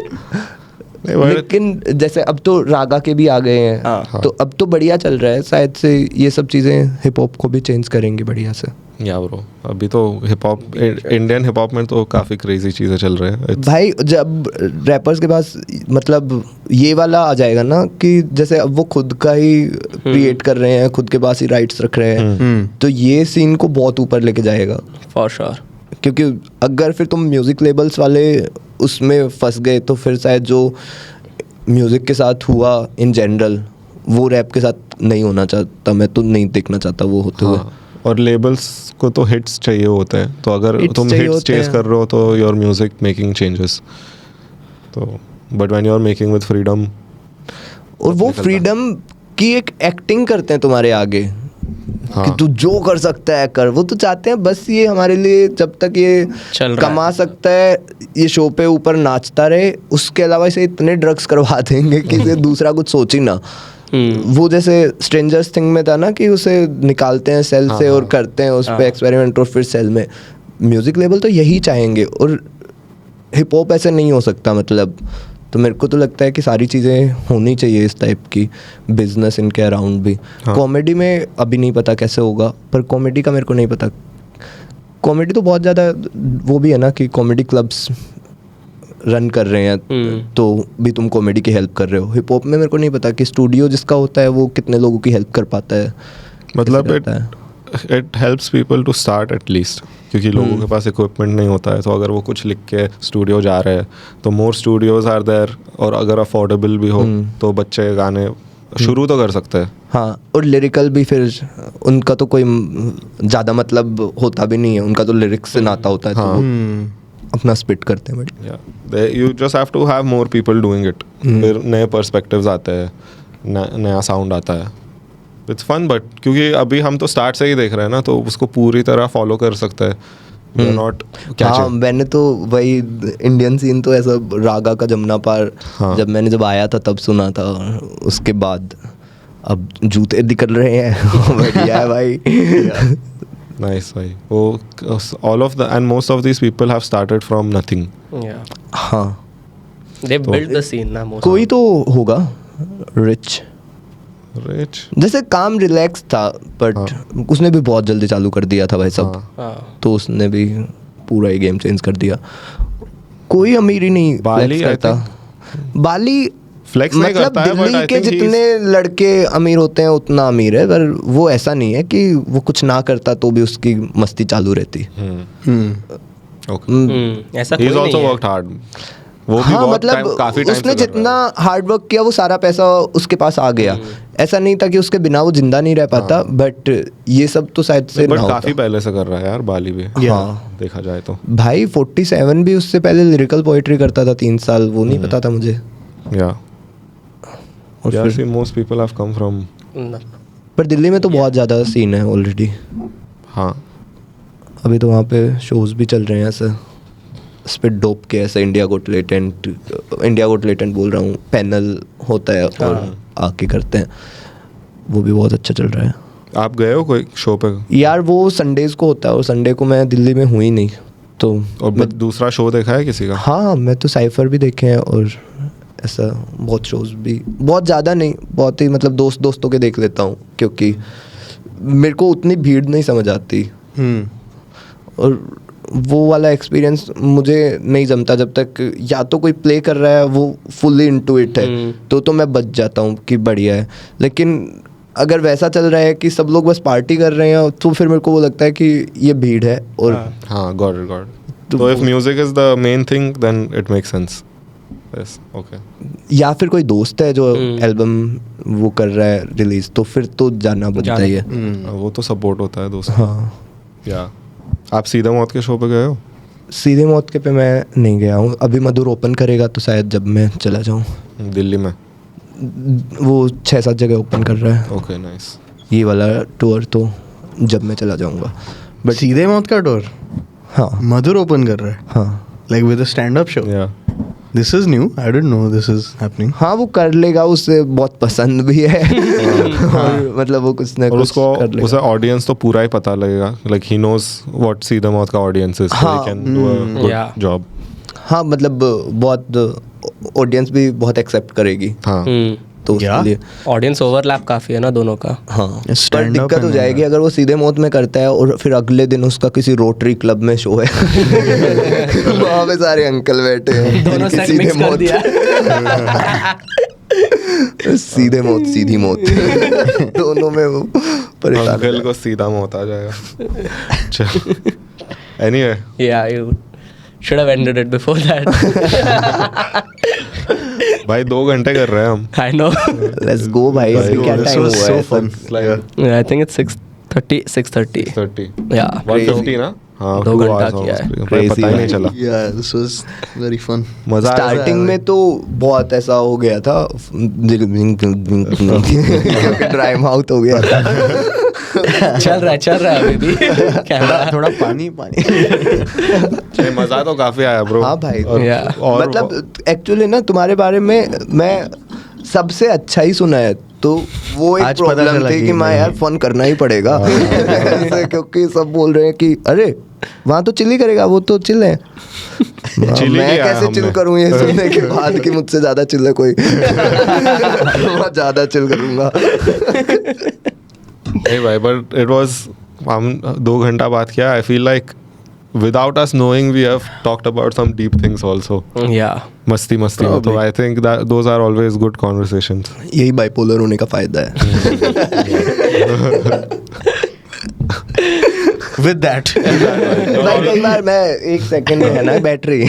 लेकिन जैसे अब तो रागा के भी आ गए हैं, तो अब तो बढ़िया चल रहा है, शायद से ये सब चीज़ें हिप हॉप को भी चेंज करेंगी बढ़िया से। या ब्रो, अभी तो hip hop, Indian hip hop में तो काफ़ी क्रेजी चीज़ें चल रहे हैं भाई। जब रैपर्स के पास मतलब ये वाला आ जाएगा ना कि जैसे अब वो खुद का ही क्रिएट कर रहे हैं, खुद के पास ही राइट्स रख रहे हैं, तो ये सीन को बहुत ऊपर लेके जाएगा फॉर श्योर। क्योंकि अगर फिर तुम म्यूज़िक लेबल्स वाले उसमें फंस गए तो फिर शायद जो म्यूज़िक के साथ हुआ इन जनरल वो रैप के साथ नहीं होना चाहता, मैं तो नहीं देखना चाहता वो होते हुए। और लेबल्स को तो हिट्स चाहिए होते हैं, तो अगर तुम हिट्स चेस कर रहे हो तो योर म्यूजिक मेकिंग चेंजेस, तो but when you are making with freedom, और वो फ्रीडम की एक एक्टिंग करते हैं तुम्हारे आगे कि तू जो कर सकता है कर। वो तो चाहते हैं बस ये हमारे लिए जब तक ये कमा सकता है ये शो पे ऊपर नाचता रहे, उसके अलावा इसे इतने ड्रग्स करवा देंगे कि इसे दूसरा कुछ सोच ही ना। वो जैसे स्ट्रेंजर्स थिंग में था ना कि उसे निकालते हैं सेल से और करते हैं उस पे एक्सपेरिमेंट और फिर सेल में। म्यूजिक लेबल तो यही चाहेंगे, और हिप हॉप ऐसे नहीं हो सकता मतलब। तो मेरे को तो लगता है कि सारी चीज़ें होनी चाहिए इस टाइप की, बिजनेस इनके अराउंड भी। कॉमेडी में अभी नहीं पता कैसे होगा, पर कॉमेडी का मेरे को नहीं पता। कॉमेडी तो बहुत ज़्यादा वो भी है ना कि कॉमेडी क्लब्स रन कर रहे हैं, तो भी तुम कॉमेडी की हेल्प कर रहे हो। हिप हॉप में मेरे को नहीं पता कि स्टूडियो जिसका होता है वो कितने लोगों की हेल्प कर पाता है। मतलब it helps people to start at least, क्योंकि लोगों के पास इक्विपमेंट नहीं होता है, तो अगर वो कुछ लिख के स्टूडियो जा रहे हैं तो मोर स्टूडियोज आर देयर, और अगर अफोर्डेबल भी हो तो बच्चे गाने शुरू तो कर सकते हैं। हाँ, और लिरिकल भी फिर उनका तो कोई ज़्यादा मतलब होता भी नहीं है, उनका तो लिरिक्स से नाता होता है, तो वो अपना स्पिट करते हैं। But you just have to have more people doing it, फिर नए पर्सपेक्टिव्स आते हैं, नया साउंड आता है, इट्स फन। बट क्योंकि अभी हम तो स्टार्ट से ही देख रहे हैं ना, तो उसको पूरी तरह फॉलो कर सकते हैं नॉट। हाँ, मैंने तो वही इंडियन सीन तो ऐसा रागा का जमुना पार जब आया था तब सुना था, उसके बाद अब जूते निकल रहे हैं बढ़िया है भाई। नाइस भाई, वो all of the and most of these people have started from nothing. हाँ, they built the scene ना most. कोई तो होगा रिच, जैसे काम रिलैक्स था, बट उसने भी बहुत जल्दी चालू कर दिया था भाई सब, तो उसने भी पूरा ही गेम चेंज कर दिया। कोई अमीर ही नहीं फ्लेक्स करता। बाली फ्लेक्स मतलब नहीं करता है, दिल्ली के जितने लड़के अमीर होते हैं उतना अमीर है, पर वो ऐसा नहीं है कि वो कुछ ना करता तो भी उसकी मस्ती चालू रहती। ऐसा कोई नहीं है। वो भी हाँ, मतलब काफी टाइम उसने जितना हार्ड वर्क किया वो सारा पैसा उसके पास आ गया। ऐसा नहीं था कि उसके बिना वो जिंदा नहीं रह पाता, बट ये सब तो शायद से ना होता। काफी पहले से कर रहा है यार बाली भी। हाँ, देखा जाए तो भाई 47 भी उससे पहले लिरिकल पोएट्री करता था 3 साल, वो नहीं पता था मुझे। और फिर most people have come from, पर दिल्ली में तो बहुत ज़्यादा सीन है ऑलरेडी। हाँ, अभी तो वहाँ पे शोज भी चल रहे हैं ऐसे स्पिट डोप के, ऐसे इंडिया गोट लेटेंट बोल रहा हूँ, पैनल होता है और आके करते हैं, वो भी बहुत अच्छा चल रहा है। आप गए हो कोई शो पे? यार वो संडेज को होता है, और संडे को मैं दिल्ली में हुई नहीं, तो और मैं दूसरा शो देखा है किसी का? हाँ, मैं तो साइफर भी देखे हैं, और ऐसा बहुत शोज भी, बहुत ज़्यादा नहीं, बहुत ही मतलब दोस्तों के देख लेता हूँ, क्योंकि मेरे को उतनी भीड़ नहीं समझ आती, और वो वाला एक्सपीरियंस मुझे नहीं जमता जब तक या तो कोई प्ले कर रहा है वो फुल्ली इनटू इट है, तो मैं बच जाता हूँ कि बढ़िया है। लेकिन अगर वैसा चल रहा है कि सब लोग बस पार्टी कर रहे हैं, तो फिर मेरे को वो लगता है कि ये भीड़ है। और हाँ, गॉड तो if music is the main thing then it makes sense. Yes, okay. या फिर कोई दोस्त है जो एल्बम वो कर रहा है रिलीज, तो फिर तो जाना बनता ही है। वो तो सपोर्ट होता है दोस्त। हाँ, या आप सीधे मौत के शो पे गए हो? सीधे मौत के पे मैं नहीं गया हूँ, अभी मधुर ओपन करेगा तो शायद जब मैं चला जाऊँ। दिल्ली में वो 6-7 जगह ओपन कर रहा है। Okay, nice. ये वाला टूर तो जब मैं चला जाऊँगा। बट सीधे मौत का टूर? हाँ, मधुर ओपन कर रहा है? हाँ, like with a stand up show? या This is new. I didn't know this is happening. हाँ वो कर लेगा, उसे बहुत पसंद भी है और मतलब वो कुछ ना और कुछ उसको कर लेगा। उसे ऑडियंस तो पूरा ही पता लगेगा, लाइक ही नोज व्हाट सीधा मौत का ऑडियंस इज, हाँ, he can do a Yeah. Good job. हाँ मतलब बहुत ऑडियंस भी बहुत एक्सेप्ट करेगी, हाँ तो उसके Yeah. लिए ऑडियंस ओवरलैप काफी है ना दोनों का. हाँ. पर Stand up दिक्कत हो and जाएगी अगर वो सीधे मौत में करता है और फिर अगले दिन उसका किसी रोटरी क्लब में शो है वहाँ पे सारे अंकल बैठे हैं दोनों जिनकी सेट सीधे मिक्स कर मौत दिया. सीधे मौत सीधी मौत दोनों में वो परेशान हो अंकल जाए। को सीधा मौत आ जाएगा. Anyway Yeah, you should have ended it before that. भाई 2 घंटे कर रहे हैं हम. I know. Let's go भाई, Let's अभी go. क्या This टाइम was हुआ so है fun. सब? Like I think it's 6:30. 30 Yeah. 150 ना. हाँ 2 2 घंटा hours किया है. almost. भाई Crazy पता ही नहीं भाई. चला. Yeah, this was very fun. मजा आया. स्टार्टिंग में तो बहुत ऐसा हो गया था क्योंकि ड्राई माउथ हो गया था चल रहा है अभी भी. कैमरा. थोड़ा पानी नहीं, मजा तो काफी आया ब्रो. हाँ भाई. Yeah. और मतलब एक्चुअली ना तुम्हारे बारे में मैं सबसे अच्छा ही सुना है, तो वो एक आज पता प्रॉब्लम चला थी कि कि मैं नहीं। यार फन करना ही पड़ेगा ऐसे, क्योंकि सब बोल रहे हैं कि अरे वहाँ तो चिल ही करेगा, वो तो चिल है. चिल ही मैं किया कैसे हमने. चिल करूँ ये सुनने के बाद कि मुझसे ज्यादा चिल है कोई मैं ज्यादा चिल करूंगा. नहीं भाई, बट इट वाज, हम 2 घंटा बात किया. I feel like without us knowing we have talked about some deep things also. Yeah. मस्ती में. तो I think that those are always good conversations. यही बाइपोलर होने का फायदा है. With that. भाई कई बार मैं 1 सेकंड में है ना बैटरी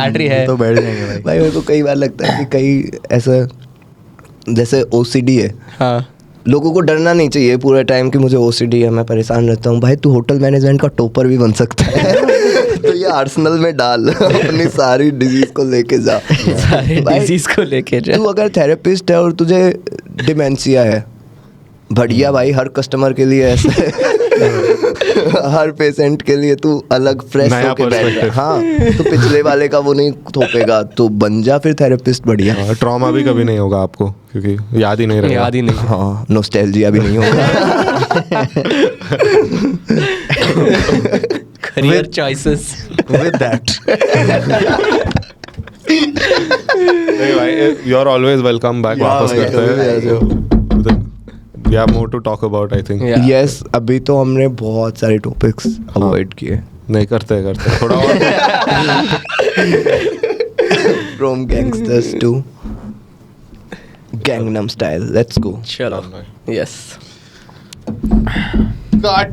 बैटरी है. तो बैठ जाएंगे भाई. भाई मेरे को कई बार लगता है कि कई ऐसा जैसे OCD है, हाँ. लोगों को डरना नहीं चाहिए पूरे टाइम कि मुझे OCD है, मैं परेशान रहता हूँ. भाई तू होटल मैनेजमेंट का टॉपर भी बन सकता है तो ये आर्सेनल में डाल अपनी सारी डिजीज को लेके जा. सारे भाई, डिजीज को लेके जा. तू अगर थेरेपिस्ट है और तुझे डिमेंशिया है, बढ़िया भाई, हर कस्टमर के लिए ऐसे हर पेशेंट के लिए तू अलग फ्रेश नया होके बैठ perspective. हाँ, तो पिछले वाले का वो नहीं थोपेगा, तो बन जा फिर थेरेपिस्ट बढ़िया. ट्रॉमा भी कभी नहीं होगा आपको, क्योंकि याद ही नहीं रहेगा. याद ही नहीं. हाँ, नॉस्टैल्जिया भी नहीं होगा. Career choices. With that. नहीं भाई, you are always welcome back. Yeah, वापस भाई, करते कभी भी आ जाओ. हैं. We have more to talk about, I think. Yeah. Yes, अभी तो हमने बहुत सारे टॉपिक्स अवॉइड किए. नहीं करते थोड़ा और. From gangsters to Gangnam style. Let's go. चलो. Yes. Cut.